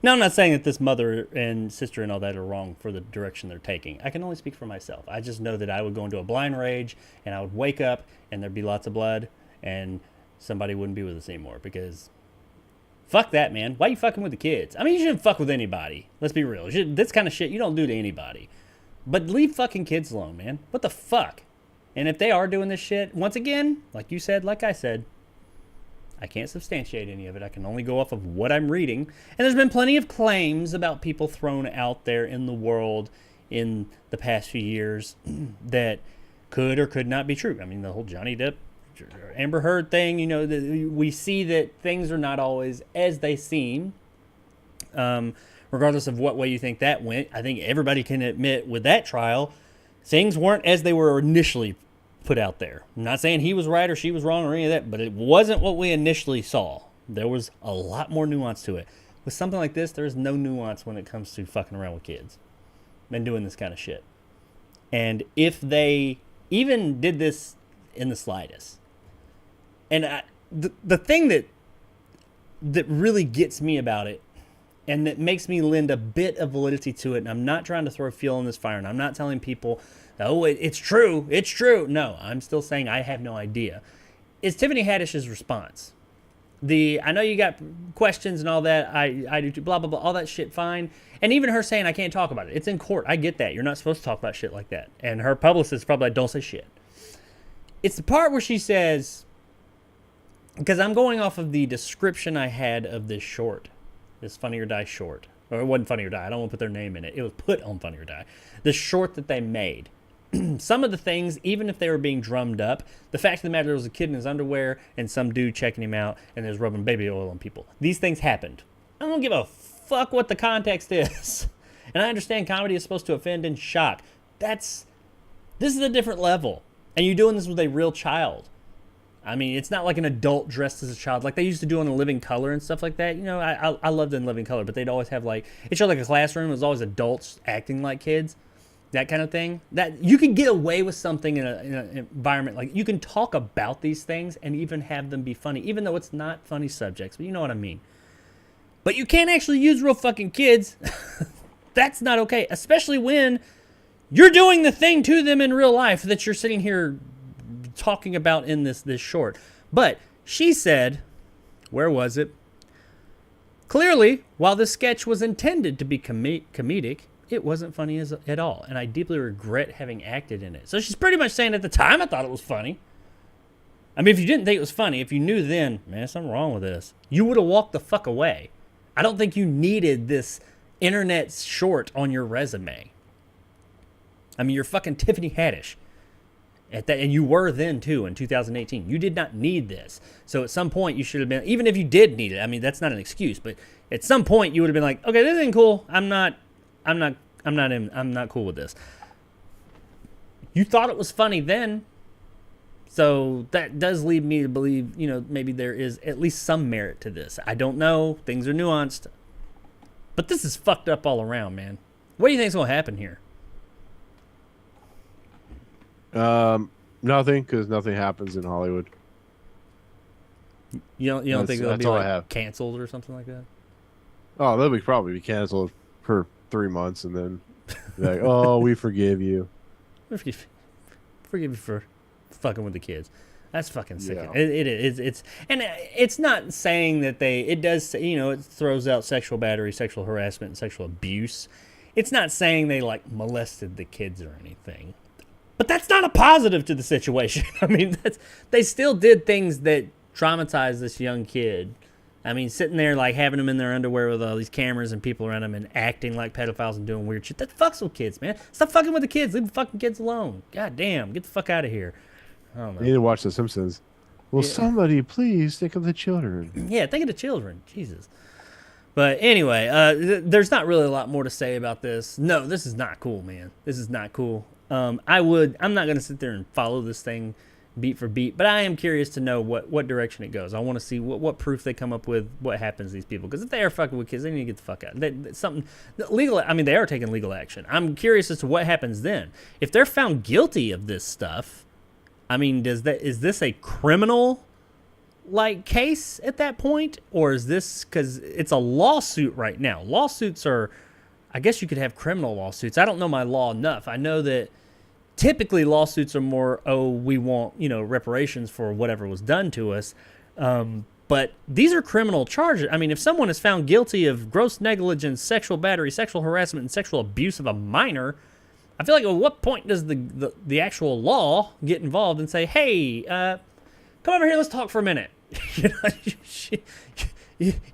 Now, I'm not saying that this mother and sister and all that are wrong for the direction they're taking. I can only speak for myself. I just know that I would go into a blind rage, and I would wake up, and there'd be lots of blood, and somebody wouldn't be with us anymore because fuck that, man. Why are you fucking with the kids? I mean, you shouldn't fuck with anybody. Let's be real. This kind of shit you don't do to anybody. But leave fucking kids alone, man. What the fuck? And if they are doing this shit, once again, like you said, like I said, I can't substantiate any of it. I can only go off of what I'm reading. And there's been plenty of claims about people thrown out there in the world in the past few years that could or could not be true. I mean, the whole Johnny Depp, Amber Heard thing, we see that things are not always as they seem. Regardless of what way you think that went, I think everybody can admit with that trial, things weren't as they were initially put out there. I'm not saying he was right or she was wrong or any of that, but it wasn't what we initially saw. There was a lot more nuance to it. With something like this, there's no nuance when it comes to fucking around with kids and doing this kind of shit. And if they even did this in the slightest, and the thing that really gets me about it and that makes me lend a bit of validity to it, and I'm not trying to throw fuel on this fire, and I'm not telling people, oh, it's true, it's true. No, I'm still saying I have no idea. Is Tiffany Haddish's response. I know you got questions and all that, I do too, blah, blah, blah, all that shit, fine. And even her saying I can't talk about it. It's in court. I get that. You're not supposed to talk about shit like that. And her publicist probably like, don't say shit. It's the part where she says, because I'm going off of the description I had of this short, this Funny or Die short. Or it wasn't Funny or Die. I don't want to put their name in it. It was put on Funny or Die. The short that they made. Some of the things, even if they were being drummed up, the fact of the matter, there was a kid in his underwear and some dude checking him out and there's rubbing baby oil on people. These things happened. I don't give a fuck what the context is. And I understand comedy is supposed to offend and shock. This is a different level. And you're doing this with a real child. I mean, it's not like an adult dressed as a child like they used to do on The Living Color and stuff like that. You know, I loved In Living Color, but they'd always have like, it showed like a classroom. It was always adults acting like kids, that kind of thing. That you could get away with something in an environment like, you can talk about these things and even have them be funny, even though it's not funny subjects, but you know what I mean. But you can't actually use real fucking kids. That's not okay, especially when you're doing the thing to them in real life that you're sitting here talking about in this short. But she said, where was it? Clearly, while this sketch was intended to be comedic, it wasn't funny at all, and I deeply regret having acted in it. So she's pretty much saying at the time I thought it was funny. I mean, if you didn't think it was funny, if you knew then, man, something wrong with this, you would have walked the fuck away. I don't think you needed this internet short on your resume. I mean, you're fucking Tiffany Haddish. At that, and you were then too in 2018. You did not need this. So at some point you should have been, even if you did need it, I mean, that's not an excuse, but at some point you would have been like, okay, this ain't cool. I'm not cool with this. You thought it was funny then. So that does lead me to believe, you know, maybe there is at least some merit to this. I don't know. Things are nuanced. But this is fucked up all around, man. What do you think's going to happen here? Nothing, because nothing happens in Hollywood. You don't think it'll be like canceled or something like that? Oh, they'll probably be canceled for 3 months, and then like, oh, we forgive you. Forgive you for fucking with the kids. That's fucking sick. Yeah. It is. It's not saying that it does say, you know, it throws out sexual battery, sexual harassment, and sexual abuse. It's not saying they like molested the kids or anything. But that's not a positive to the situation. I mean, they still did things that traumatized this young kid. I mean, sitting there like having them in their underwear with all these cameras and people around them and acting like pedophiles and doing weird shit. That fucks with kids, man. Stop fucking with the kids. Leave the fucking kids alone. God damn. Get the fuck out of here. I don't know. You need to watch The Simpsons. Will somebody please think of the children? Yeah, think of the children. Jesus. But anyway, there's not really a lot more to say about this. No, this is not cool, man. This is not cool. I'm not going to sit there and follow this thing beat for beat, but I am curious to know what direction it goes. I want to see what proof they come up with, what happens to these people. Because if they are fucking with kids, they need to get the fuck out. They are taking legal action. I'm curious as to what happens then. If they're found guilty of this stuff, I mean, is this a criminal like case at that point? Or is this, because it's a lawsuit right now. Lawsuits are, I guess you could have criminal lawsuits. I don't know my law enough. I know that typically lawsuits are more, we want, reparations for whatever was done to us. But these are criminal charges. I mean, if someone is found guilty of gross negligence, sexual battery, sexual harassment, and sexual abuse of a minor, I feel like at what point does the actual law get involved and say, hey, come over here, let's talk for a minute.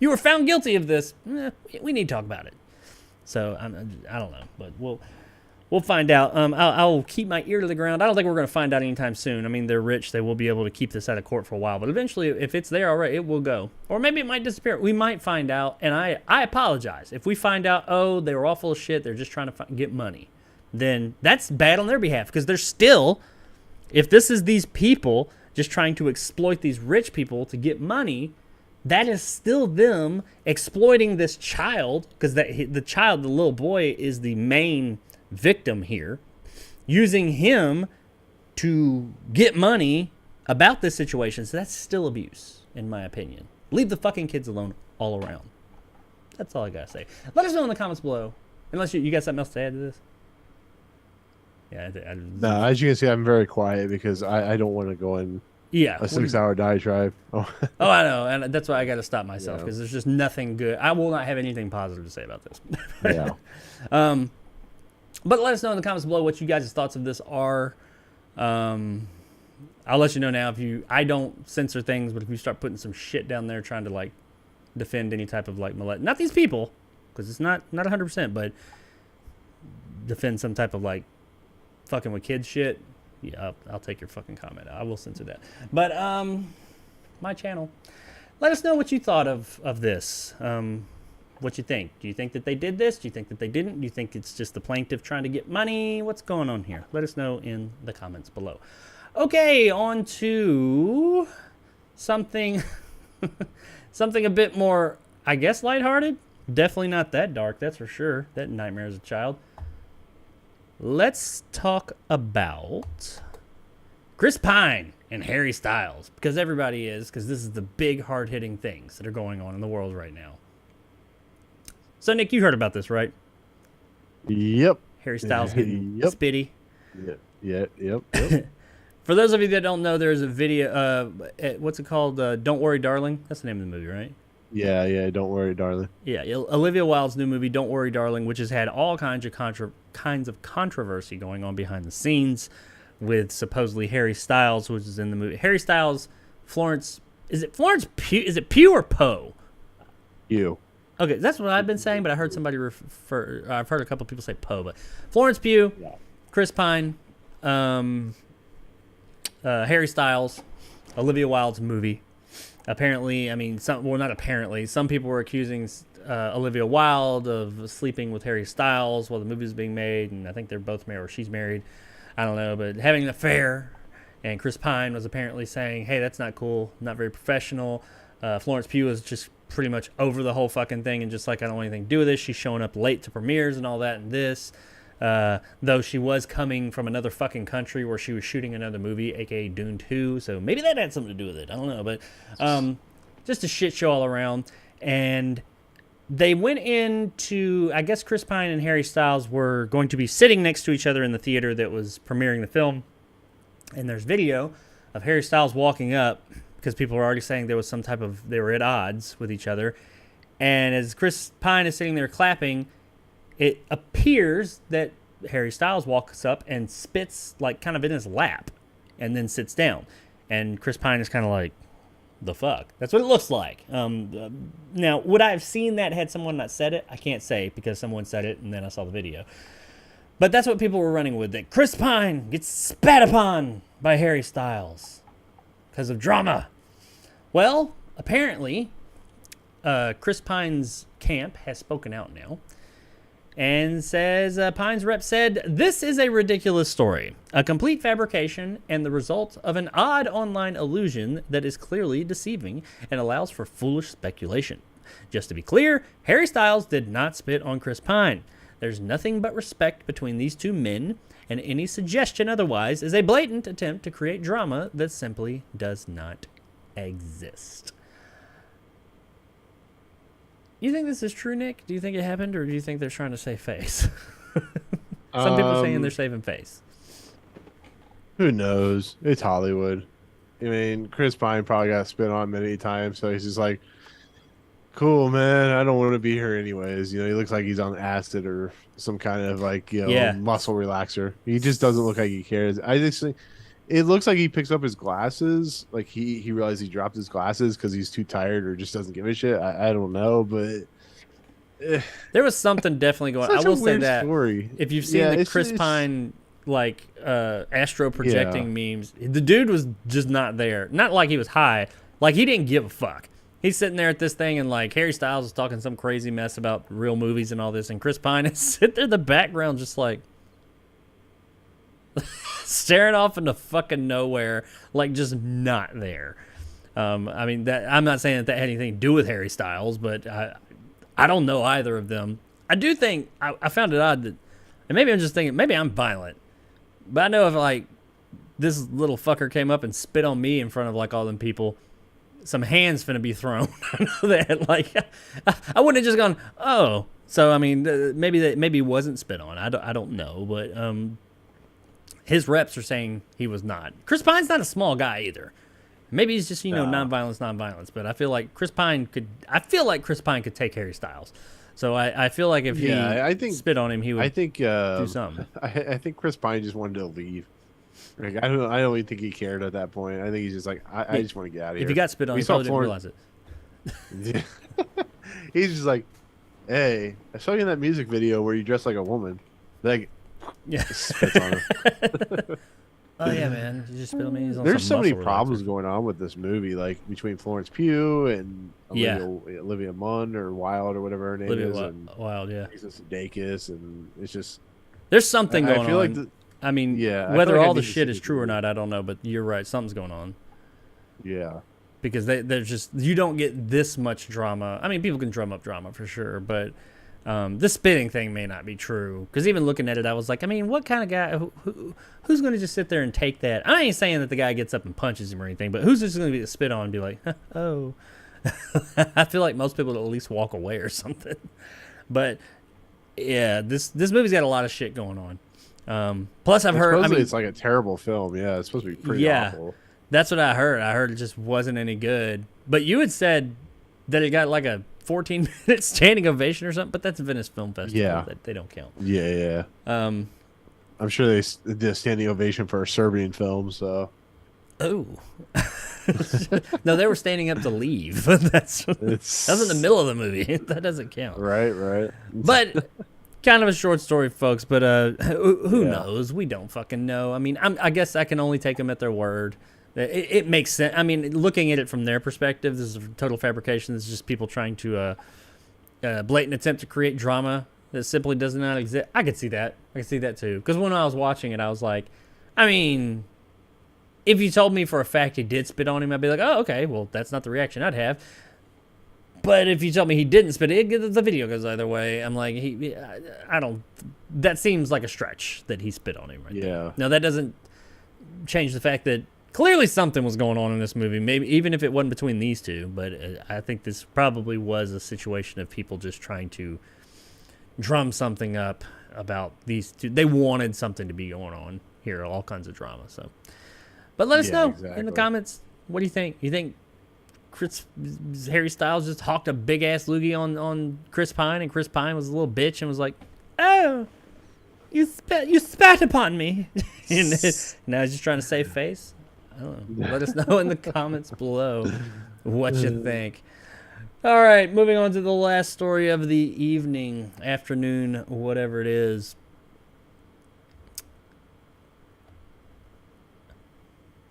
You were found guilty of this. We need to talk about it. So I don't know, but we'll find out. I'll keep my ear to the ground. I don't think we're going to find out anytime soon. I mean, they're rich; they will be able to keep this out of court for a while. But eventually, if it's there already, it will go, or maybe it might disappear. We might find out, and I apologize if we find out. Oh, they were all full of shit. They're just trying to get money. Then that's bad on their behalf because they're still. If this is these people just trying to exploit these rich people to get money, that is still them exploiting this child, because the child, the little boy, is the main victim here, using him to get money about this situation. So that's still abuse, in my opinion. Leave the fucking kids alone all around. That's all I gotta say. Let us know in the comments below. Unless you got something else to add to this. Yeah, No, as you can see, I'm very quiet because I don't want to go in a 6-hour diatribe. Oh, I know, and that's why I got to stop myself because there's just nothing good. I will not have anything positive to say about this. Yeah. But let us know in the comments below what you guys' thoughts of this are. I'll let you know now I don't censor things, but if you start putting some shit down there trying to like defend any type of like not these people, because it's not 100%, but defend some type of like fucking with kids shit, yeah, I'll take your fucking comment. I will censor that. But my channel, let us know what you thought of this. What you think? Do you think that they did this? Do you think that they didn't? Do you think it's just the plaintiff trying to get money? What's going on here? Let us know in the comments below. Okay, on to something something a bit more, I guess, lighthearted. Definitely not that dark, that's for sure. That nightmare as a child. Let's talk about Chris Pine and Harry Styles, because everybody is, because this is the big hard-hitting things that are going on in the world right now. So, Nick, you heard about this, right? Yep. Harry Styles getting Yep. spitty. Yep. For those of you that don't know, there's a video. What's it called? Don't Worry, Darling. That's the name of the movie, right? Yeah. Don't worry, darling. Yeah, Olivia Wilde's new movie, Don't Worry, Darling, which has had all kinds of controversy going on behind the scenes, with supposedly Harry Styles, which is in the movie. Harry Styles, Florence. Is it Florence Pugh? Is it Pugh or Poe? You. Okay, that's what I've been saying, but I heard somebody refer. I've heard a couple people say Poe, but Florence Pugh, Chris Pine, Harry Styles, Olivia Wilde's movie. Apparently, I mean, not apparently. Some people were accusing Olivia Wilde of sleeping with Harry Styles while the movie was being made, and I think they're both married, or she's married. I don't know, but having an affair. And Chris Pine was apparently saying, hey, that's not cool, not very professional. Florence Pugh was just pretty much over the whole fucking thing and just like, I don't want anything to do with this. She's showing up late to premieres and all that and this. Though she was coming from another fucking country where she was shooting another movie, aka Dune 2. So maybe that had something to do with it. I don't know. But just a shit show all around. And they went into, I guess Chris Pine and Harry Styles were going to be sitting next to each other in the theater that was premiering the film. And there's video of Harry Styles walking up because people were already saying there was some type of, they were at odds with each other. And as Chris Pine is sitting there clapping, it appears that Harry Styles walks up and spits like kind of in his lap and then sits down. And Chris Pine is kind of like, the fuck? That's what it looks like. Now, would I have seen that had someone not said it? I can't say because someone said it and then I saw the video. But that's what people were running with, that Chris Pine gets spat upon by Harry Styles because of drama. Well, apparently, Chris Pine's camp has spoken out now and says, Pine's rep said, this is a ridiculous story, a complete fabrication and the result of an odd online illusion that is clearly deceiving and allows for foolish speculation. Just to be clear, Harry Styles did not spit on Chris Pine. There's nothing but respect between these two men, and any suggestion otherwise is a blatant attempt to create drama that simply does not exist. You think this is true, Nick? Do you think it happened, or do you think they're trying to save face? Some people saying they're saving face. Who knows? It's Hollywood. I mean, Chris Pine probably got spit on many times, so he's just like, cool, man, I don't want to be here anyways. You know, he looks like he's on acid or some kind of like, you know, muscle relaxer. He just doesn't look like he cares. I just think it looks like he picks up his glasses. Like he realized he dropped his glasses because he's too tired or just doesn't give a shit. I don't know, but there was something definitely going on. I will say that story. If you've seen the Chris Pine like astro projecting memes, the dude was just not there. Not like he was high. Like he didn't give a fuck. He's sitting there at this thing, and like Harry Styles is talking some crazy mess about real movies and all this, and Chris Pine is sitting there in the background just like staring off into fucking nowhere, like just not there. I mean, that I'm not saying that had anything to do with Harry Styles, but I don't know either of them. I do think I found it odd that, and maybe I'm just thinking, maybe I'm violent, but I know if like this little fucker came up and spit on me in front of like all them people, some hands finna be thrown. I know that. Like, I wouldn't have just gone, oh. So I mean, maybe he wasn't spit on. I don't know, but his reps are saying he was not. Chris Pine's not a small guy either. Maybe he's just nonviolence. But I feel like Chris Pine could. I feel like Chris Pine could take Harry Styles. So I feel like if he spit on him, he would. Do something. I think Chris Pine just wanted to leave. Like, I don't even think he cared at that point. I think he's just like, I just want to get out of here. If you got spit on, you probably didn't realize it. Yeah. He's just like, hey, I saw you in that music video where you dress like a woman. Like, spits on him. Oh yeah, man, you just spit on me. There's so many problems going on with this movie, like between Florence Pugh and Olivia Munn or Wilde or whatever her name is, and Wilde, yeah, Jason Sudeikis, and it's just there's something going on. I mean, Yeah, I feel whether like I all the need to shit see is the true or movie. not, I don't know. But you're right, something's going on. Yeah. Because there's just, you don't get this much drama. I mean, people can drum up drama for sure, but the spitting thing may not be true. Because even looking at it, I was like, I mean, what kind of guy, who's going to just sit there and take that? I ain't saying that the guy gets up and punches him or anything, but who's just going to be spit on and be like, oh. I feel like most people would at least walk away or something. But yeah, this movie's got a lot of shit going on. Plus, I've heard. I mean, it's like a terrible film. Yeah, it's supposed to be pretty awful. That's what I heard. I heard it just wasn't any good. But you had said that it got like a 14-minute standing ovation or something. But that's Venice Film Festival. Yeah, they don't count. Yeah. I'm sure they did a standing ovation for a Serbian film. So. Oh. No, they were standing up to leave. That was in the middle of the movie. That doesn't count. Right. But kind of a short story, folks. But who knows? We don't fucking know. I mean, I guess I can only take them at their word. It makes sense. I mean, looking at it from their perspective, this is a total fabrication. This is just people trying to blatant attempt to create drama that simply does not exist. I could see that. I could see that too. Because when I was watching it, I was like, I mean, if you told me for a fact he did spit on him, I'd be like, oh, okay, well, that's not the reaction I'd have. But if you tell me he didn't spit, the video goes either way. I'm like, I don't. That seems like a stretch that he spit on him right there. Now, that doesn't change the fact that clearly something was going on in this movie, maybe even if it wasn't between these two. But I think this probably was a situation of people just trying to drum something up about these two. They wanted something to be going on here, all kinds of drama. So, but let us know in the comments. What do you think? You think Harry Styles just hawked a big ass loogie on Chris Pine, and Chris Pine was a little bitch and was like, "Oh, you spat upon me." And now he's just trying to save face. I don't know. Let us know in the comments below what you think. All right, moving on to the last story of the evening, afternoon, whatever it is.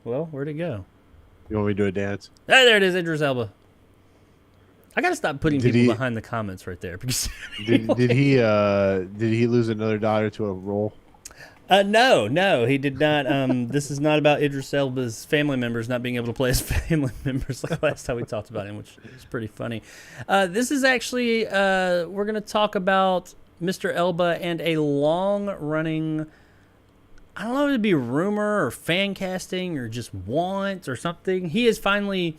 Well, where'd it go? You want me to do a dance? Hey, there it is, Idris Elba. I gotta stop putting people behind the comments right there because did he lose another daughter to a role? No, he did not. This is not about Idris Elba's family members not being able to play his family members like last time we talked about him, which is pretty funny. This is actually we're gonna talk about Mr. Elba and a long-running, I don't know if it'd be rumor or fan casting or just want or something. He has finally,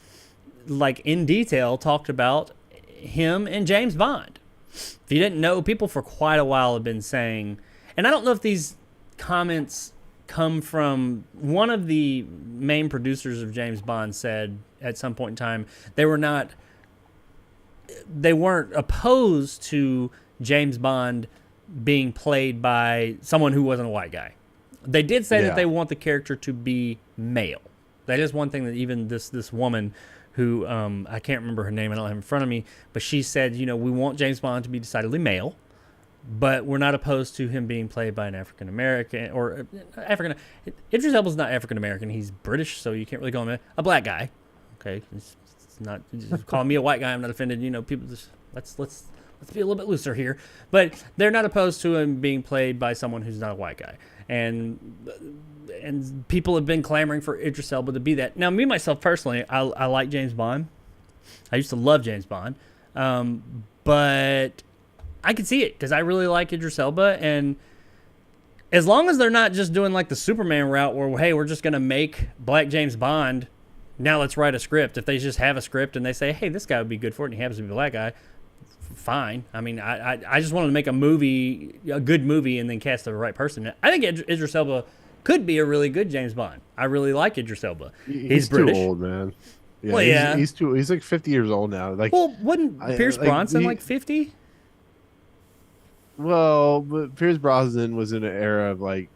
like in detail, talked about him and James Bond. If you didn't know, people for quite a while have been saying, and I don't know if these comments come from one of the main producers of James Bond said at some point in time they weren't opposed to James Bond being played by someone who wasn't a white guy. They did say that they want the character to be male. That is one thing that even this woman who, I can't remember her name, I don't have it in front of me, but she said, we want James Bond to be decidedly male, but we're not opposed to him being played by an African-American, or African. Idris Elba's not African-American, he's British, so you can't really call him a black guy. Okay, it's not, just call me a white guy, I'm not offended, people just, let's be a little bit looser here. But they're not opposed to him being played by someone who's not a white guy. And people have been clamoring for Idris Elba to be that. Now, me, myself, personally, I like James Bond. I used to love James Bond. But I could see it because I really like Idris Elba. And as long as they're not just doing like the Superman route where, hey, we're just going to make Black James Bond, now let's write a script. If they just have a script and they say, hey, this guy would be good for it and he happens to be a black guy, fine. I mean, I just wanted to make a good movie, and then cast the right person. I think Idris Elba could be a really good James Bond. I really like Idris Elba. He's British. Too old, man. Yeah, well, yeah. He's like 50 years old now. Like, well, wasn't Pierce Brosnan like 50? Well, but Pierce Brosnan was in an era of like.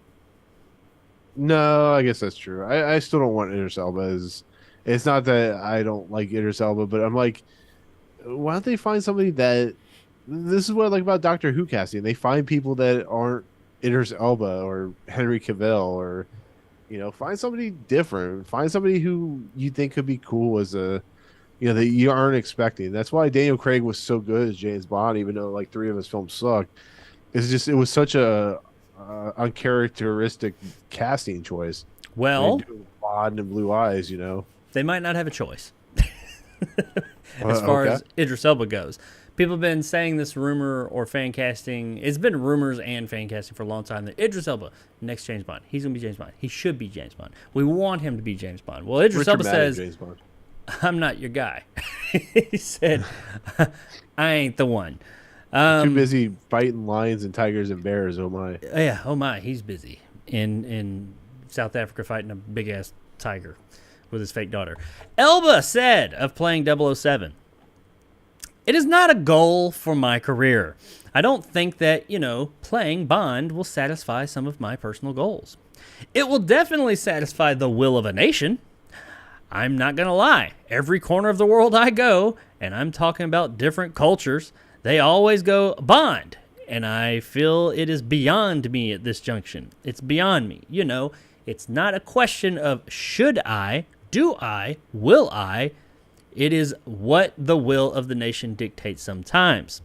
No, I guess that's true. I still don't want Idris Elba. It's not that I don't like Idris Elba, but I'm like, why don't they find somebody that? This is what I like about Doctor Who casting. They find people that aren't Idris Elba or Henry Cavill, or find somebody different. Find somebody who you think could be cool as a, that you aren't expecting. That's why Daniel Craig was so good as James Bond, even though like 3 of his films sucked. It was such a uncharacteristic casting choice. Well, blonde and blue eyes, you know. they might not have a choice as far as Idris Elba goes. People have been saying this rumor or fan casting. It's been rumors and fan casting for a long time that Idris Elba, next James Bond, he's going to be James Bond. He should be James Bond. We want him to be James Bond. Well, Idris Elba says, James Bond. I'm not your guy. He said, I ain't the one. Too busy fighting lions and tigers and bears. Oh my! Yeah, oh my, he's busy in South Africa fighting a big ass tiger with his fake daughter. Elba said of playing 007, "It is not a goal for my career. I don't think that, playing Bond will satisfy some of my personal goals. It will definitely satisfy the will of a nation. I'm not going to lie. Every corner of the world I go, and I'm talking about different cultures, they always go Bond. And I feel it is beyond me at this junction. It's beyond me. It's not a question of should I, do I, will I. It is what the will of the nation dictates sometimes."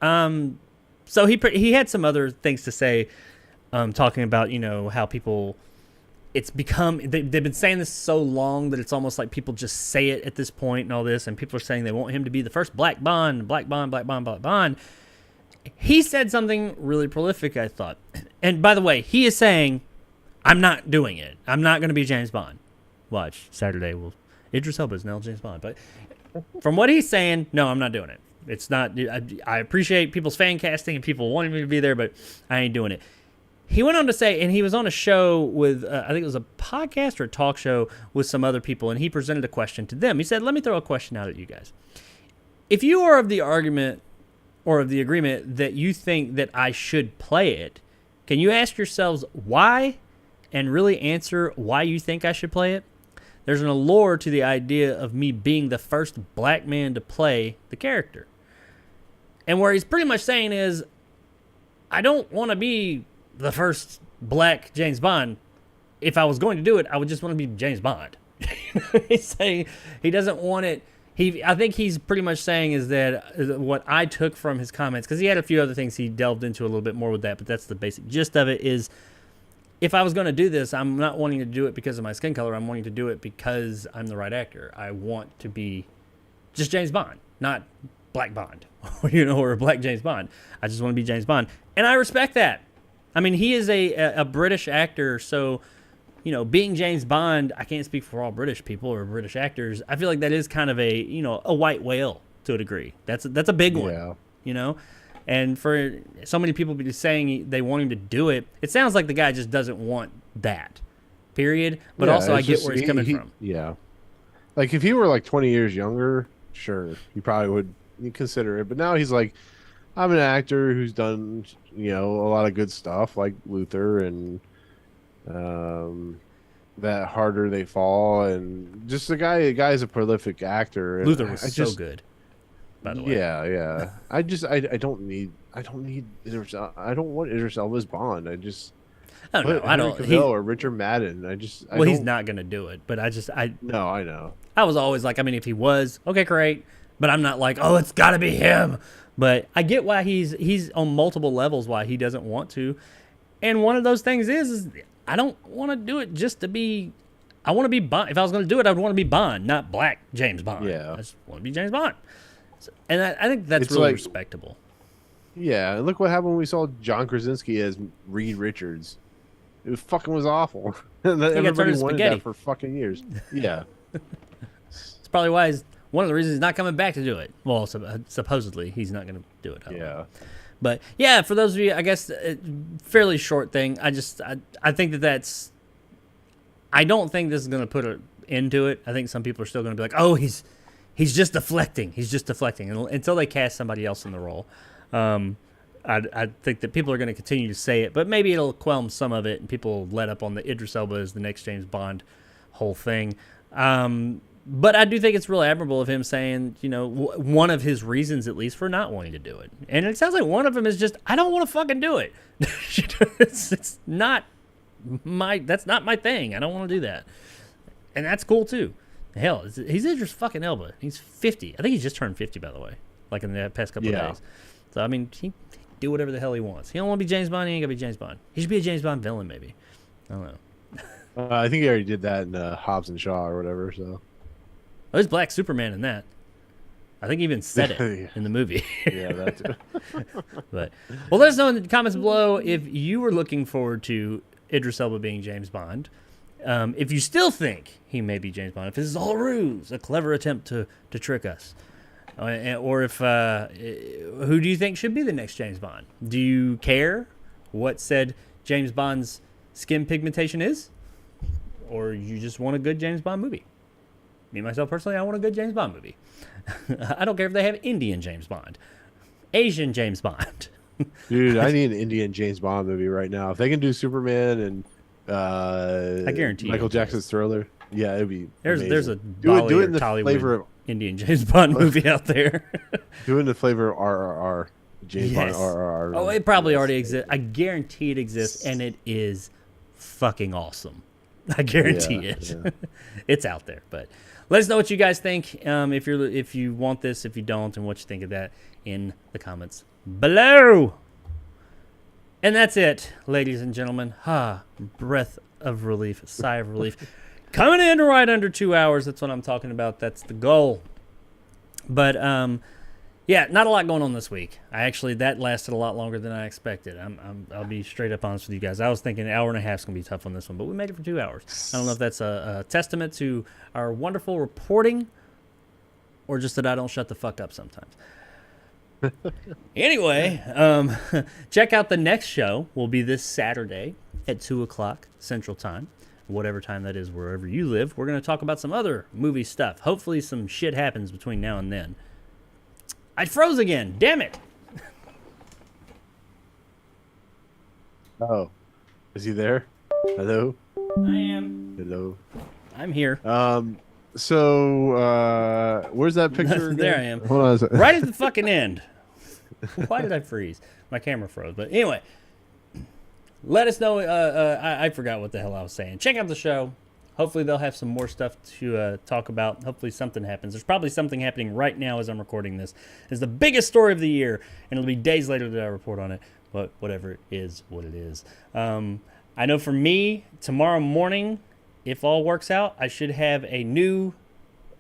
So he had some other things to say, talking about, how people, it's become, they've been saying this so long that it's almost like people just say it at this point and all this, and people are saying they want him to be the first black Bond, black Bond, black Bond, black Bond. He said something really prolific, I thought. And by the way, he is saying, I'm not doing it. I'm not going to be James Bond. Watch, Saturday, Idris Elba is now James Bond. But from what he's saying, no, I'm not doing it. It's not, I appreciate people's fan casting and people wanting me to be there, but I ain't doing it. He went on to say, and he was on a show with, I think it was a podcast or a talk show with some other people, and he presented a question to them. He said, let me throw a question out at you guys. If you are of the argument or of the agreement that you think that I should play it, can you ask yourselves why and really answer why you think I should play it? There's an allure to the idea of me being the first black man to play the character. And where he's pretty much saying is, I don't want to be the first black James Bond. If I was going to do it, I would just want to be James Bond. He's saying he doesn't want it. I think he's pretty much saying is that what I took from his comments, because he had a few other things he delved into a little bit more with that, but that's the basic gist of it is, if I was going to do this, I'm not wanting to do it because of my skin color. I'm wanting to do it because I'm the right actor. I want to be just James Bond, not Black Bond, or Black James Bond. I just want to be James Bond. And I respect that. I mean, he is a British actor, so, being James Bond, I can't speak for all British people or British actors. I feel like that is kind of a white whale to a degree. That's a big one, And for so many people be saying they want him to do it, it sounds like the guy just doesn't want that, period. But also I get where he's coming from. Yeah. Like if he were like 20 years younger, sure, he probably would consider it. But now he's like, I'm an actor who's done, a lot of good stuff like Luther and that Harder They Fall. And just the guy's a prolific actor. Luther was so good. By the way. Yeah. I don't want Idris Elba's Bond. I don't know. I don't. Or Richard Madden. He's not gonna do it. But No, I know. I was always like, if he was, okay, great. But I'm not like, oh, it's got to be him. But I get why he's on multiple levels why he doesn't want to. And one of those things is I don't want to do it just to be. I want to be Bond. If I was going to do it, I would want to be Bond, not Black James Bond. Yeah. I just want to be James Bond. And I think that's really respectable. Yeah, look what happened when we saw John Krasinski as Reed Richards. It was awful. Everybody wanted that for fucking years. Yeah. It's probably why one of the reasons he's not coming back to do it. Well, supposedly he's not going to do it. Yeah. But yeah, for those of you, I guess, fairly short thing. I think that's. I don't think this is going to put an end to it. I think some people are still going to be like, oh, he's just deflecting. He's just deflecting. And until they cast somebody else in the role, I think that people are going to continue to say it, but maybe it'll quell some of it, and people let up on the Idris Elba as the next James Bond whole thing. But I do think it's really admirable of him saying, one of his reasons, at least, for not wanting to do it. And it sounds like one of them is just, I don't want to fucking do it. It's not that's not my thing. I don't want to do that. And that's cool, too. Hell, he's Idris fucking Elba. He's 50. I think he just turned 50, by the way, like in the past couple of days. So, he do whatever the hell he wants. He don't want to be James Bond. He ain't gonna be James Bond. He should be a James Bond villain, maybe. I don't know. I think he already did that in Hobbs and Shaw or whatever. So Oh, there's Black Superman in that. I think he even said it Yeah. in the movie. yeah, that too. But well, let us know in the comments below if you were looking forward to Idris Elba being James Bond. If you still think he may be James Bond, if this is all a ruse, a clever attempt to trick us, or if who do you think should be the next James Bond? Do you care what said James Bond's skin pigmentation is, or you just want a good James Bond movie? Me myself personally, I want a good James Bond movie. I don't care if they have Indian James Bond, Asian James Bond. Dude, I need an Indian James Bond movie right now. If they can do Superman and I guarantee Michael you Jackson's Thriller, yeah, it'd be There's amazing. a do it in the Bollywood flavor of Indian James Bond movie out there. do it in the flavor of RRR. James Yes. Bond RRR. Oh, it probably already exists. I guarantee it exists, and it is fucking awesome. I guarantee Yeah, it. yeah. It's out there, but let us know what you guys think. If you want this, if you don't, and what you think of that in the comments below. And that's it, ladies and gentlemen. Breath of relief, sigh of relief. Coming in right under 2 hours. That's what I'm talking about. That's the goal. But yeah, not a lot going on this week. That lasted a lot longer than I expected. I'll be straight up honest with you guys. I was thinking an hour and a half is gonna be tough on this one, but we made it for 2 hours. I don't know if that's a testament to our wonderful reporting, or just that I don't shut the fuck up sometimes. Anyway, check out the next show. Will be this Saturday at 2:00 Central Time, whatever time that is wherever you live. We're gonna talk about some other movie stuff. Hopefully, some shit happens between now and then. I froze again. Damn it. Oh, is he there? Hello. I am. Hello. I'm here. So where's that picture? There again? I am. Hold on a second. Right at the fucking end. Why did I freeze? My camera froze. But anyway, let us know. I forgot what the hell I was saying. Check out the show. Hopefully they'll have some more stuff to talk about. Hopefully something happens. There's probably something happening right now as I'm recording this. It's the biggest story of the year, and it'll be days later that I report on it. But whatever it is, what it is. I know for me, tomorrow morning, if all works out, I should have a new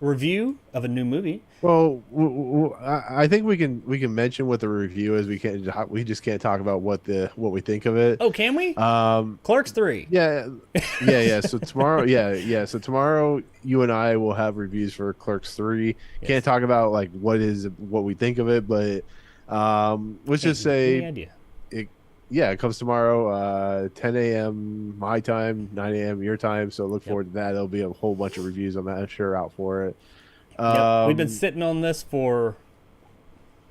review of a new movie. Well, I think we can mention what the review is. We just can't talk about what we think of it. Oh, can we? Clerks 3. Yeah. So tomorrow, So tomorrow, you and I will have reviews for Clerks 3. Yes. Can't talk about like what we think of it, but let's just say Any idea? it comes tomorrow, 10 a.m. my time, 9 a.m. your time. So look forward to that. There'll be a whole bunch of reviews. I'm sure out for it. We've been sitting on this for.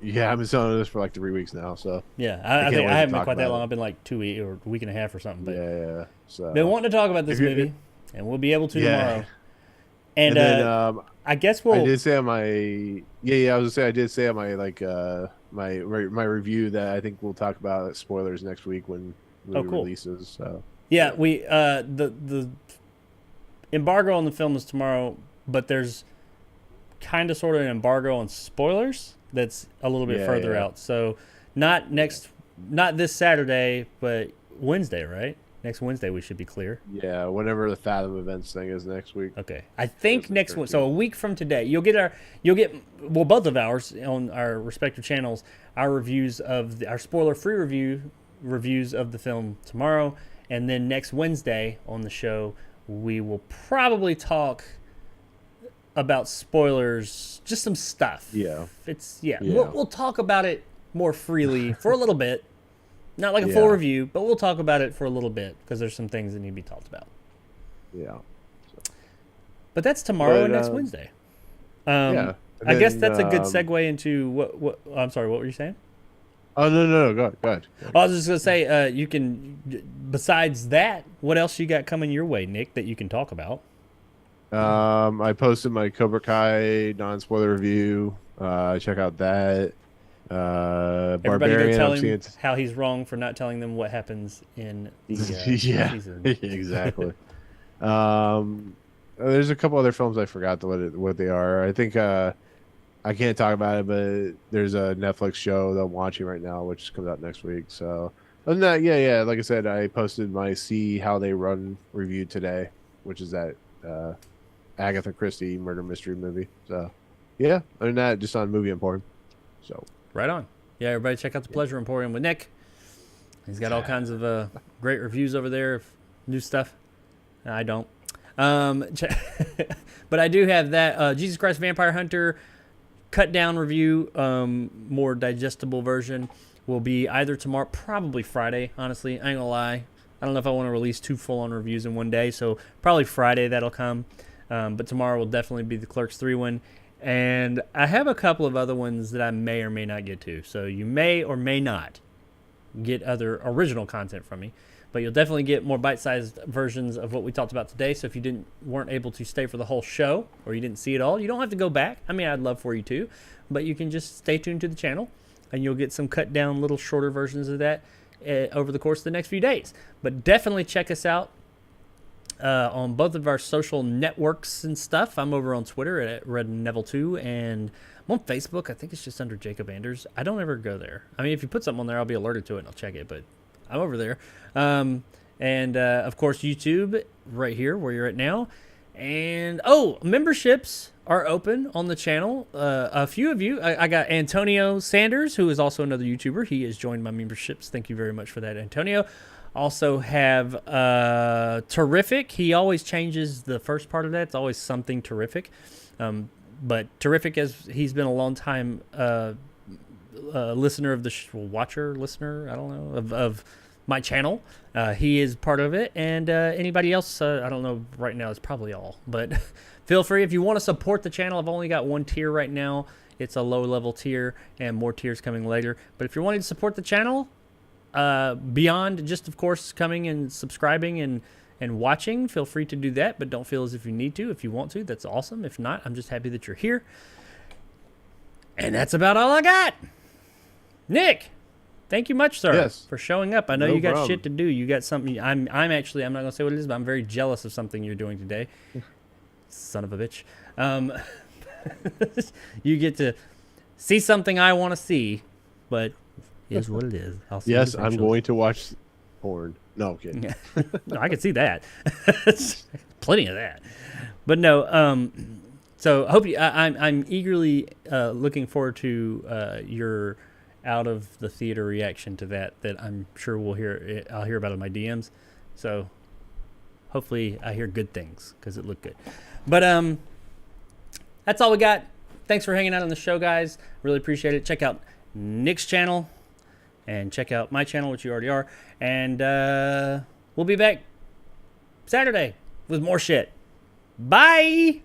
Yeah, I've been selling this for like 3 weeks now. So Yeah, I I think can't wait I to haven't been talk quite that about long. it. I've been like 2 weeks or a week and a half or something. But yeah. So been wanting to talk about this If you're- movie, and we'll be able to Yeah. tomorrow. and then I guess we'll. I did say on my I was gonna say I did say on my like my review that I think we'll talk about spoilers next week when the movie cool. releases. So Yeah, we the embargo on the film is tomorrow, but there's kind of sort of an embargo on spoilers that's a little bit further out. So not this Saturday, but Wednesday, right? Next Wednesday we should be clear. yeah, whenever the Fathom Events thing is next week. Okay, I think That's the next 13th. so a week from today you'll get both of ours on our respective channels, our reviews of our spoiler-free reviews of the film tomorrow, and then next Wednesday on the show we will probably talk about spoilers, just some stuff. Yeah. We'll talk about it more freely for a little bit. Not like a full Yeah. review, but we'll talk about it for a little bit because there's some things that need to be talked about. Yeah. But that's tomorrow But, and next Wednesday. yeah. And I guess then, that's a good segue into what I'm sorry, what were you saying? Oh no, go ahead. I was just gonna say, you can. Besides that, what else you got coming your way, Nick? That you can talk about? I posted my Cobra Kai non-spoiler review. Check out that. Everybody go Barbarian. tell I'm him seeing how he's wrong for not telling them what happens in the yeah, season. exactly. There's a couple other films I forgot what they are. I think I can't talk about it, but there's a Netflix show that I'm watching right now, which comes out next week. So, other than that, yeah. Like I said, I posted my See How They Run review today, which is that Agatha Christie murder mystery movie. So, yeah. Other than that, just on Movie Emporium. So, right on. Yeah, everybody check out the Pleasure Emporium with Nick. He's got all kinds of great reviews over there of new stuff. I don't. But I do have that Jesus Christ Vampire Hunter cut down review, more digestible version will be either tomorrow, probably Friday, honestly. I ain't gonna lie. I don't know if I want to release 2 full-on reviews in one day, so probably Friday that'll come. But tomorrow will definitely be the Clerks 3 one. And I have a couple of other ones that I may or may not get to. So you may or may not get other original content from me. But you'll definitely get more bite-sized versions of what we talked about today. So if you weren't able to stay for the whole show or you didn't see it all, you don't have to go back. I mean, I'd love for you to. But you can just stay tuned to the channel, and you'll get some cut-down little shorter versions of that over the course of the next few days. But definitely check us out on both of our social networks and stuff. I'm over on Twitter at RedNeville2, and I'm on Facebook. I think it's just under Jacob Anders. I don't ever go there. I mean, if you put something on there, I'll be alerted to it and I'll check it, but I'm over there. And of course, YouTube right here where you're at now. And, memberships are open on the channel. A few of you, I got Antonio Sanders, who is also another YouTuber. He has joined my memberships. Thank you very much for that, Antonio. Also have Terrific. He always changes the first part of that. It's always something terrific. But Terrific, as he's been a long time listener of the listener, I don't know, of my channel. He is part of it. And anybody else, I don't know right now, it's probably all. But feel free if you want to support the channel. I've only got 1 tier right now. It's a low-level tier, and more tiers coming later. But if you're wanting to support the channel, beyond just, of course, coming and subscribing and watching, feel free to do that. But don't feel as if you need to. If you want to, that's awesome. If not, I'm just happy that you're here. And that's about all I got. Nick, thank you much, sir, for showing up. I know you got shit to do. You got something. I'm not gonna say what it is, but I'm very jealous of something you're doing today. Son of a bitch. You get to see something I want to see, but it is what it is. I'll see yes, I'm going to watch porn. No, I'm kidding. No, I can see that. Plenty of that. But no. So hope you. I'm eagerly looking forward to your out of the theater reaction to that I'm sure I'll hear about in my DMs. So hopefully I hear good things because it looked good. But that's all we got. Thanks for hanging out on the show, guys. Really appreciate it. Check out Nick's channel and check out my channel, which you already are. And we'll be back Saturday with more shit. Bye.